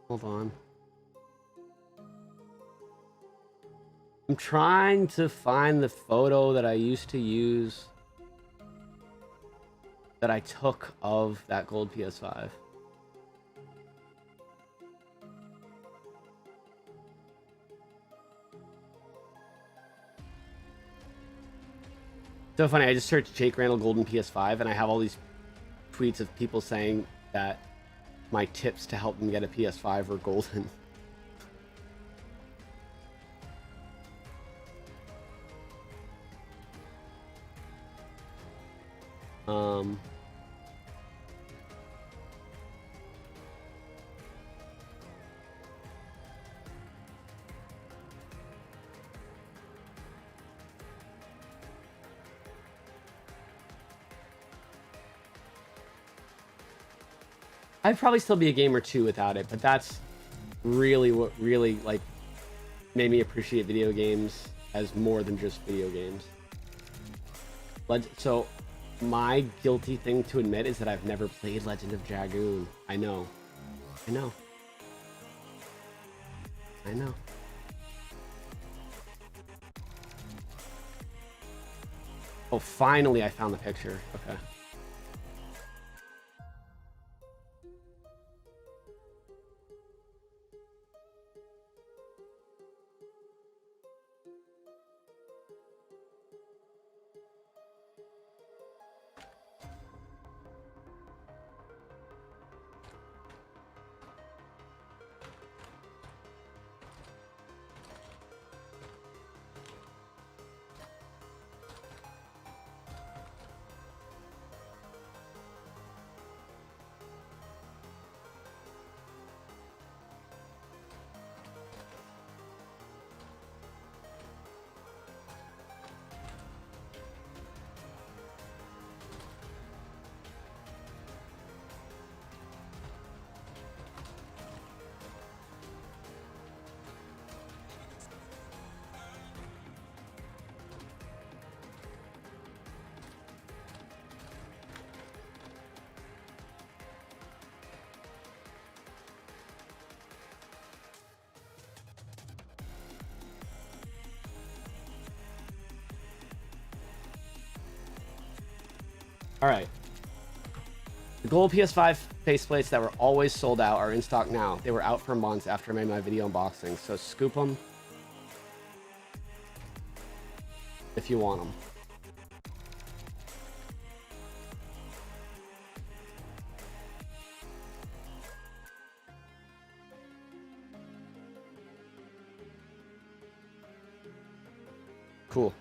Speaker 2: Hold on. I'm trying to find the photo that I used to use that I took of that gold PS5. So funny, I just searched Jake Randall Golden PS5 and I have all these tweets of people saying that my tips to help them get a PS5 were golden. I'd probably still be a game or two without it, but that's really what really made me appreciate video games as more than just video games. So my guilty thing to admit is that I've never played Legend of Dragoon. I know. Oh, finally I found the picture. Okay. All right. The gold PS5 faceplates that were always sold out are in stock now. They were out for months after I made my video unboxing, so scoop them if you want them. cool.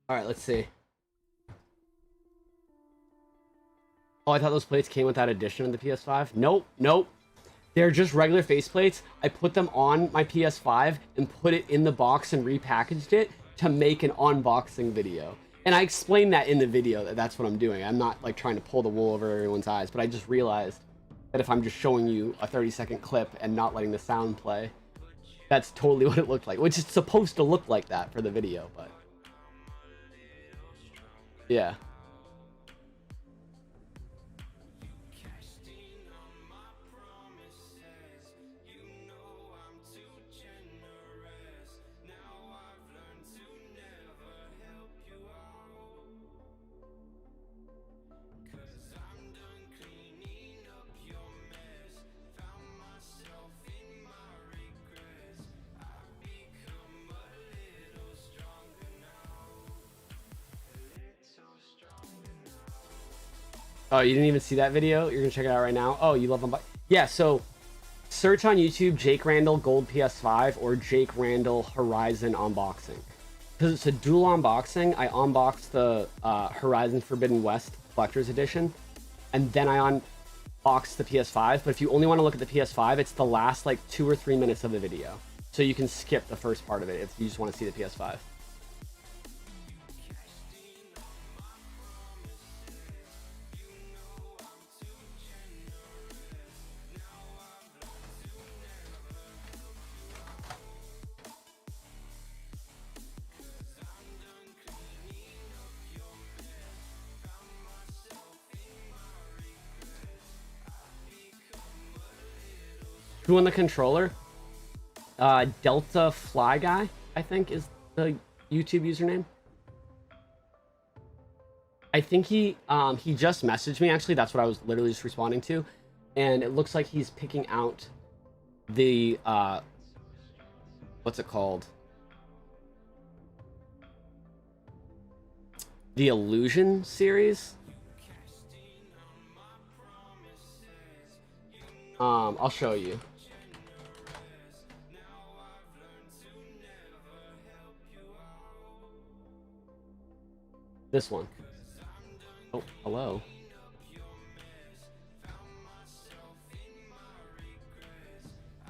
Speaker 2: All right, let's see. Oh, I thought those plates came with that addition of the PS5. Nope, nope. They're just regular faceplates. I put them on my PS5 and put it in the box and repackaged it to make an unboxing video. And I explained that in the video that that's what I'm doing. I'm not like trying to pull the wool over everyone's eyes, but I just realized that if I'm just showing you a 30-second clip and not letting the sound play, that's totally what it looked like, which is supposed to look like that for the video, but yeah. Oh, you didn't even see that video? You're gonna check it out right now? Oh, you love them. Yeah, so search on YouTube Jake Randall Gold PS5 or Jake Randall Horizon Unboxing. Because it's a dual unboxing. I unboxed the Horizon Forbidden West Collector's Edition, and then I unboxed the PS5. But if you only want to look at the PS5, it's the last like 2 or 3 minutes of the video. So you can skip the first part of it if you just want to see the PS5. Who on the controller? Delta Fly Guy, I think is the YouTube username. I think he just messaged me, actually. That's what I was literally just responding to. And it looks like he's picking out the what's it called? The Illusion series. I'll show you. This one. Oh, hello.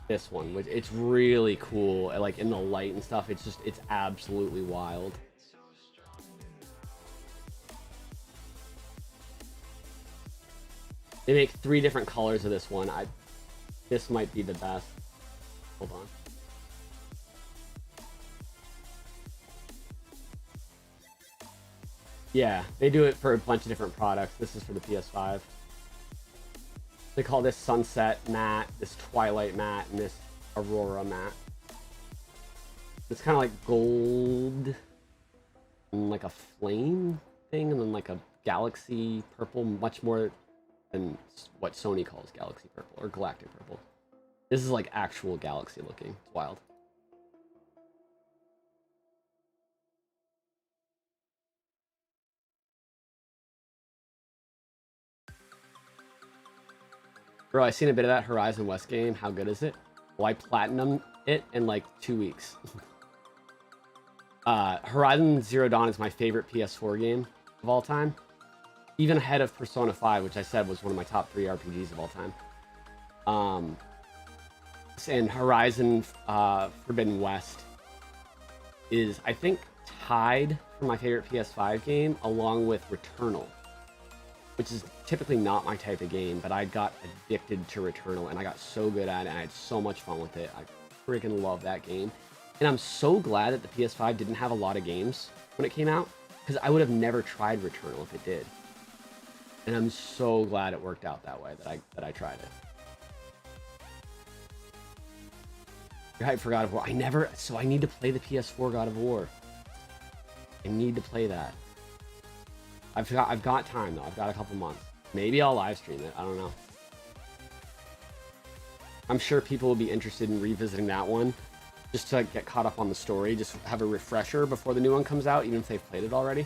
Speaker 2: This one, which it's really cool, like in the light and stuff. It's absolutely wild. They make 3 different colors of this one. This might be the best. Hold on. Yeah, they do it for a bunch of different products. This is for the PS5. They call this Sunset Matte, this Twilight Matte, and this Aurora Matte. It's kind of like gold, and like a flame thing, and then like a galaxy purple, much more than what Sony calls galaxy purple, or galactic purple. This is like actual galaxy looking. It's wild. Bro, I seen a bit of that Horizon West game. How good is it? Well, I platinumed it in like 2 weeks. Horizon Zero Dawn is my favorite PS4 game of all time. Even ahead of Persona 5, which I said was one of my top 3 RPGs of all time. And Horizon Forbidden West is, I think, tied for my favorite PS5 game, along with Returnal, which is typically not my type of game, but I got addicted to Returnal, and I got so good at it, and I had so much fun with it. I freaking love that game. And I'm so glad that the PS5 didn't have a lot of games when it came out, because I would have never tried Returnal if it did. And I'm so glad it worked out that way, that I tried it. You're hyped for God of War. So I need to play the PS4 God of War. I need to play that. I've got time though. I've got a couple months. Maybe I'll live stream it. I don't know. I'm sure people will be interested in revisiting that one just to like, get caught up on the story, just have a refresher before the new one comes out, even if they've played it already.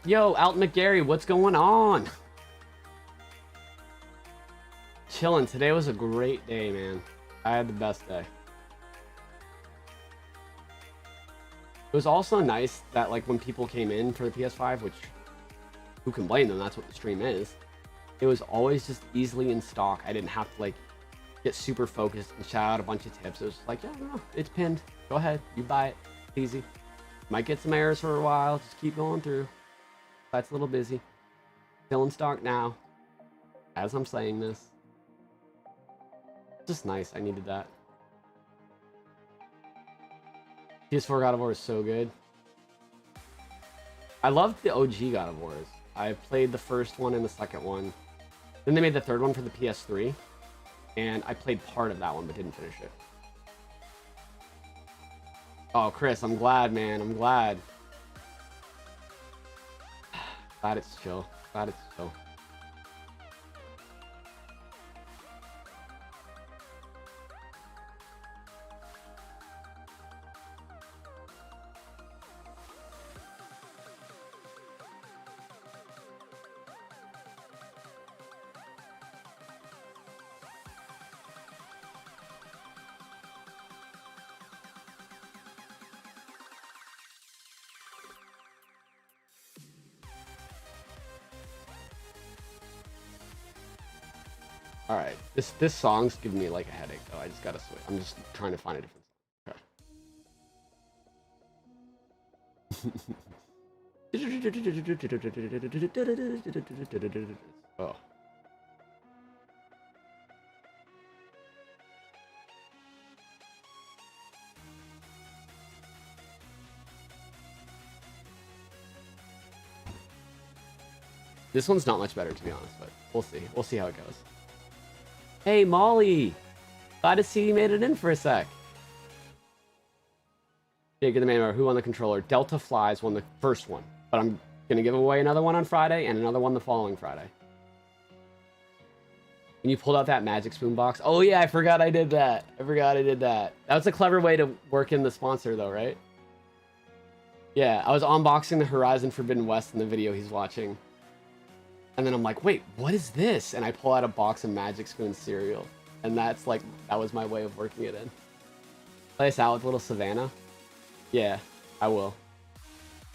Speaker 2: Yo, Alton McGarry, what's going on? Chilling. Today was a great day, man. I had the best day. It was also nice that like when people came in for the PS5, which who can blame them? That's what the stream is. It was always just easily in stock. I didn't have to like get super focused and shout out a bunch of tips. It was just like, yeah, no, it's pinned. Go ahead, you buy it. It's easy. Might get some errors for a while. Just keep going through. That's a little busy. Still in stock now. As I'm saying this. Just nice. I needed that. PS4 God of War is so good. I loved the OG God of Wars. I played the first one and the second one. Then they made the third one for the PS3. And I played part of that one but didn't finish it. Oh, Chris, I'm glad, man. I'm glad. Glad it's chill. Glad it's chill. All right, this song's giving me like a headache though. I just gotta switch. I'm just trying to find a different song. Okay. Oh. This one's not much better to be honest, but we'll see. We'll see how it goes. Hey, Molly! Glad to see you made it in for a sec. Jake in the main, who won the controller? Delta Flies won the first one, but I'm gonna give away another one on Friday and another one the following Friday. And you pulled out that Magic Spoon box. Oh yeah, I forgot I did that. That was a clever way to work in the sponsor though, right? Yeah, I was unboxing the Horizon Forbidden West in the video he's watching. And then I'm like, wait, what is this? And I pull out a box of Magic Spoon cereal. And that's like, that was my way of working it in. Play us out with little Savannah? Yeah, I will.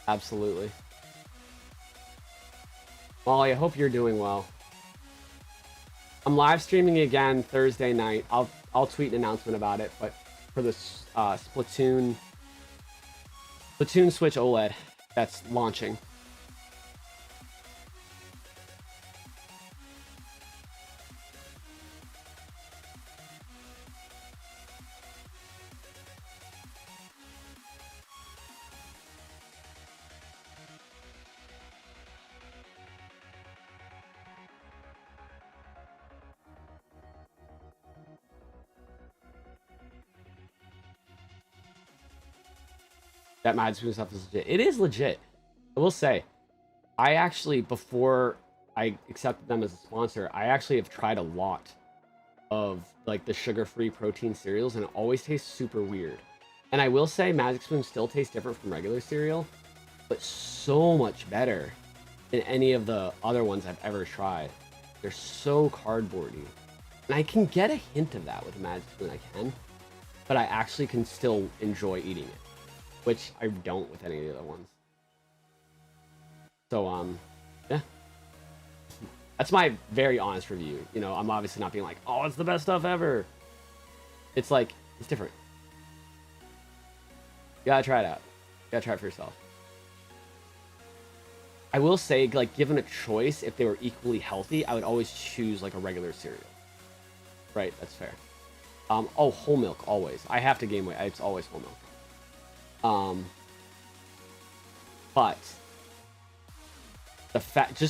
Speaker 2: Absolutely. Molly, I hope you're doing well. I'm live streaming again Thursday night. I'll tweet an announcement about it, but for the Splatoon Switch OLED that's launching. That Magic Spoon stuff is legit. It is legit. I will say, I actually, before I accepted them as a sponsor, I actually have tried a lot of like the sugar-free protein cereals, and it always tastes super weird. And I will say, Magic Spoon still tastes different from regular cereal, but so much better than any of the other ones I've ever tried. They're so cardboardy. And I can get a hint of that with Magic Spoon, I can. But I actually can still enjoy eating it. Which I don't with any of the other ones. So, yeah. That's my very honest review. You know, I'm obviously not being like, oh, it's the best stuff ever. It's like, it's different. You gotta try it out. You gotta try it for yourself. I will say, like, given a choice, if they were equally healthy, I would always choose, like, a regular cereal. Right, that's fair. Oh, whole milk, always. I have to gain weight. It's always whole milk. But the fact,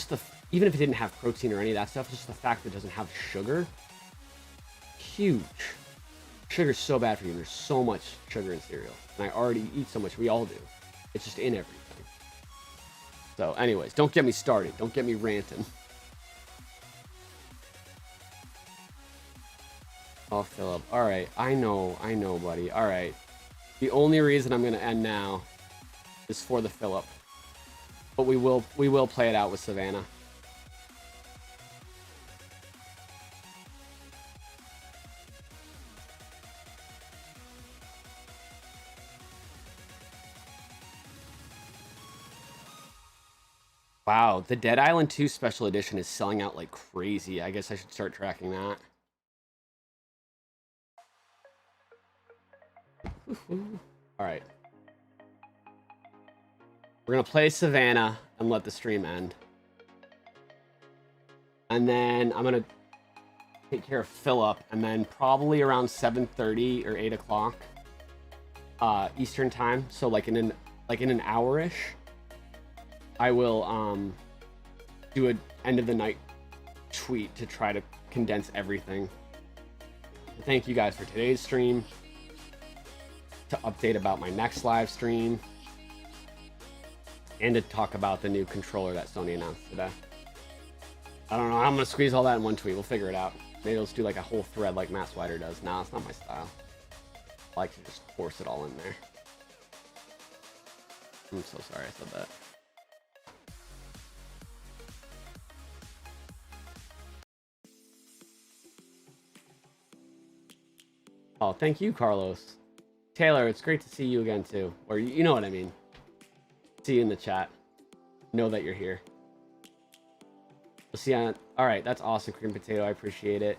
Speaker 2: even if it didn't have protein or any of that stuff, just the fact that it doesn't have sugar, huge. Sugar's so bad for you. There's so much sugar in cereal, and I already eat so much. We all do. It's just in everything. So, anyways, don't get me started. Don't get me ranting. Oh, Philip. All right, I know, buddy. All right. The only reason I'm gonna end now is for the Philip, but we will play it out with Savannah. Wow, the Dead Island 2 Special Edition is selling out like crazy. I guess I should start tracking that. All right. We're going to play Savannah and let the stream end. And then I'm going to take care of Philip, and then probably around 7:30 or 8 o'clock Eastern time, so like in an hour-ish, I will do an end of the night tweet to try to condense everything. Thank you guys for today's stream, to update about my next live stream, and to talk about the new controller that Sony announced today. I don't know, I'm gonna squeeze all that in one tweet. We'll figure it out. Maybe let's do like a whole thread like Matt Swider does. Nah, it's not my style. I like to just force it all in there. I'm so sorry I said that. Oh, thank you, Carlos. Taylor, it's great to see you again, too. Or, you know what I mean. See you in the chat. Know that you're here. We'll see you on... All right, that's awesome, Cream Potato. I appreciate it.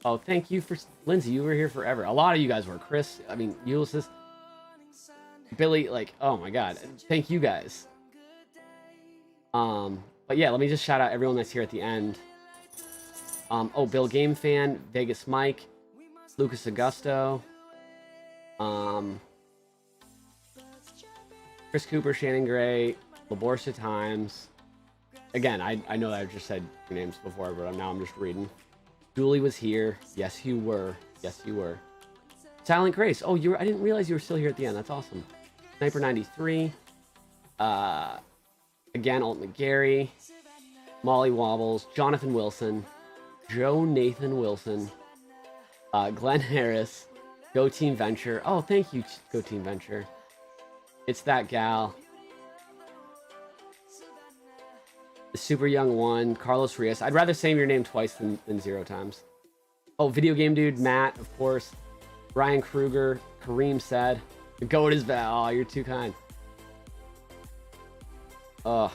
Speaker 2: Oh, thank you for... Lindsay, you were here forever. A lot of you guys were. Chris, I mean, Ulysses, Billy, like, oh my God. Thank you guys. But yeah, let me just shout out everyone that's here at the end. Oh, Bill Game Fan, Vegas Mike, Lucas Augusto, Chris Cooper, Shannon Gray, Laborsa Times. Again, I know that I just said your names before, but now I'm just reading. Julie was here. Yes, you were. Yes, you were. Silent Grace. Oh, you were. I didn't realize you were still here at the end. That's awesome. Sniper 93. Again, Alt McGarry, Molly Wobbles, Jonathan Wilson, Joe Nathan Wilson, Glenn Harris, Go Team Venture. Oh, thank you, Go Team Venture. It's that gal. The Super Young One, Carlos Rios. I'd rather say your name twice than 0 times. Oh, Video Game Dude, Matt, of course. Ryan Kruger, Kareem said. The goat is back. Oh, you're too kind. Was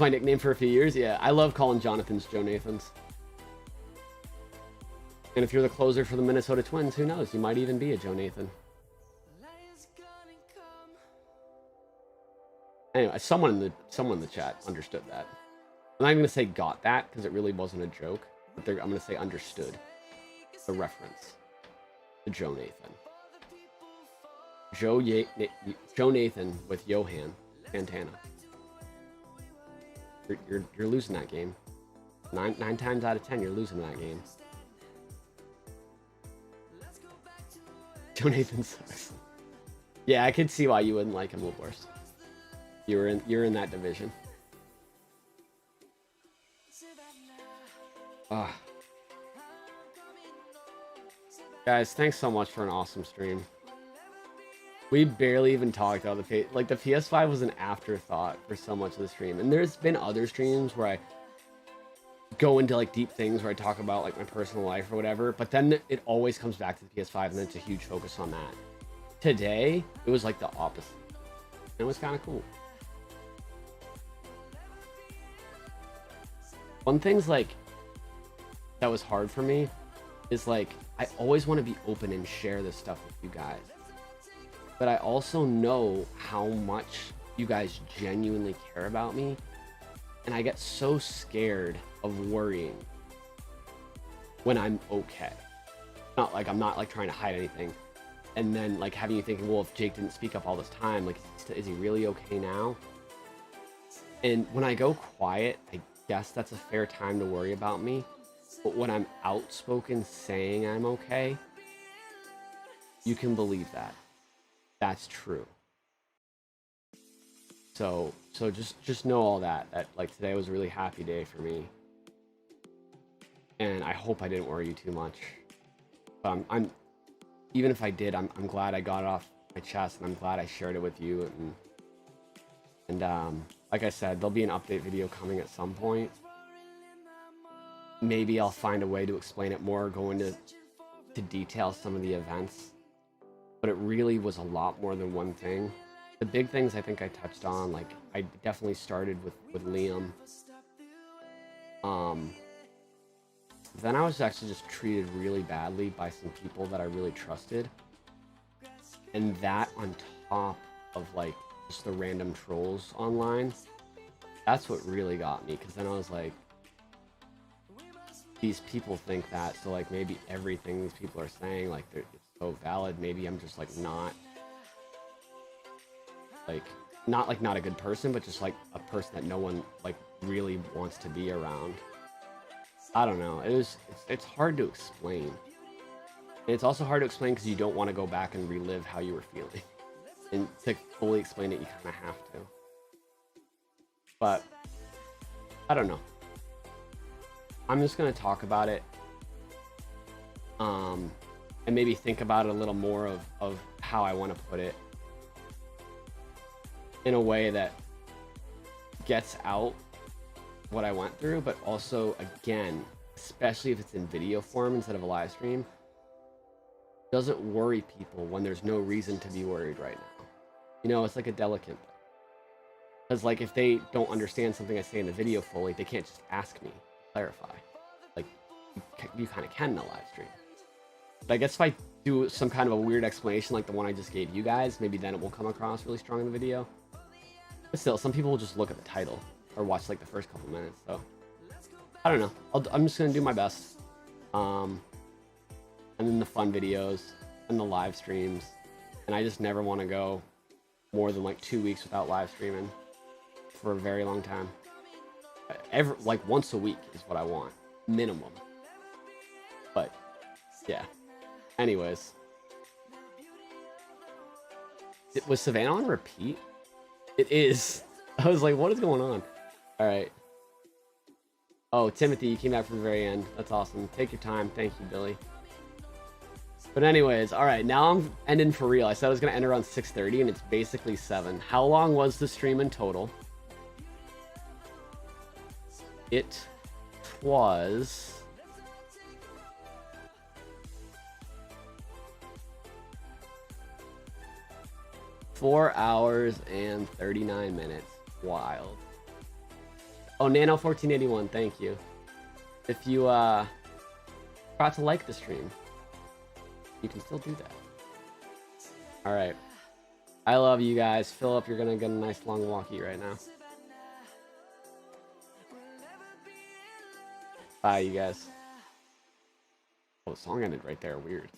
Speaker 2: my nickname for a few years? Yeah, I love calling Jonathan's Joe Nathans. And if you're the closer for the Minnesota Twins, who knows? You might even be a Joe Nathan. Anyway, someone in the chat understood that. I'm not even gonna say got that because it really wasn't a joke. But I'm gonna say understood the reference to Joe Nathan. Joe Nathan with Johan Santana. You're losing that game. Nine times out of 10, you're losing that game. Joe Nathan sucks. Yeah, I could see why you wouldn't like him, Wilborst. You're in that division. Guys, thanks so much for an awesome stream. We barely even talked about the PS5 was an afterthought for so much of the stream, and there's been other streams where I go into like deep things where I talk about like my personal life or whatever, but then it always comes back to the PS5, and then it's a huge focus on that. Today, it was like the opposite. And it was kind of cool. One thing's like that was hard for me is like I always want to be open and share this stuff with you guys, but I also know how much you guys genuinely care about me, and I get so scared of worrying when I'm okay. Not like I'm not like trying to hide anything. And then like having you thinking, well, if Jake didn't speak up all this time, like is he really okay now? And when I go quiet, I guess that's a fair time to worry about me. But when I'm outspoken saying I'm okay, you can believe that. That's true. So just know all that like today was a really happy day for me. And I hope I didn't worry you too much. But I'm even if I did, I'm glad I got it off my chest, and I'm glad I shared it with you. And like I said, there'll be an update video coming at some point. Maybe I'll find a way to explain it more, go into detail some of the events. But it really was a lot more than one thing. The big things I think I touched on, like I definitely started with Liam. Then I was actually just treated really badly by some people that I really trusted. And that on top of like just the random trolls online, that's what really got me. Because then I was like, these people think that, so like maybe everything these people are saying, like it's so valid. Maybe I'm just like not a good person, but just like a person that no one like really wants to be around. I don't know. It's hard to explain. And it's also hard to explain because you don't want to go back and relive how you were feeling. And to fully explain it, you kind of have to. But I don't know. I'm just gonna talk about it. And maybe think about it a little more of how I want to put it in a way that gets out what I went through, but also, again, especially if it's in video form instead of a live stream, doesn't worry people when there's no reason to be worried right now. You know, it's like a delicate thing. Because, like, if they don't understand something I say in the video fully, they can't just ask me to clarify. Like, you kind of can in a live stream. But I guess if I do some kind of a weird explanation like the one I just gave you guys, maybe then it will come across really strong in the video. But still, some people will just look at the title or watch like the first couple minutes, so I don't know. I'm just gonna do my best. And then the fun videos and the live streams, and I just never want to go more than like 2 weeks without live streaming for a very long time. Like once a week is what I want, minimum. But yeah. Anyways, was Savannah on repeat? It is. I was like, what is going on? All right. Oh, Timothy, you came back from the very end. That's awesome. Take your time. Thank you, Billy. But anyways, all right. Now I'm ending for real. I said I was going to end around 6:30, and it's basically 7. How long was the stream in total? It was... Four hours and 39 minutes. Wild. Oh, Nano1481, thank you. If you forgot to like the stream, you can still do that. Alright. I love you guys. Philip, you're gonna get a nice long walkie right now. Bye, you guys. Oh, the song ended right there. Weird.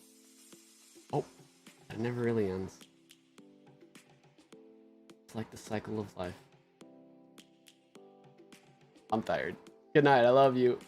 Speaker 2: Oh, it never really ends. It's like the cycle of life. I'm tired. Good night. I love you.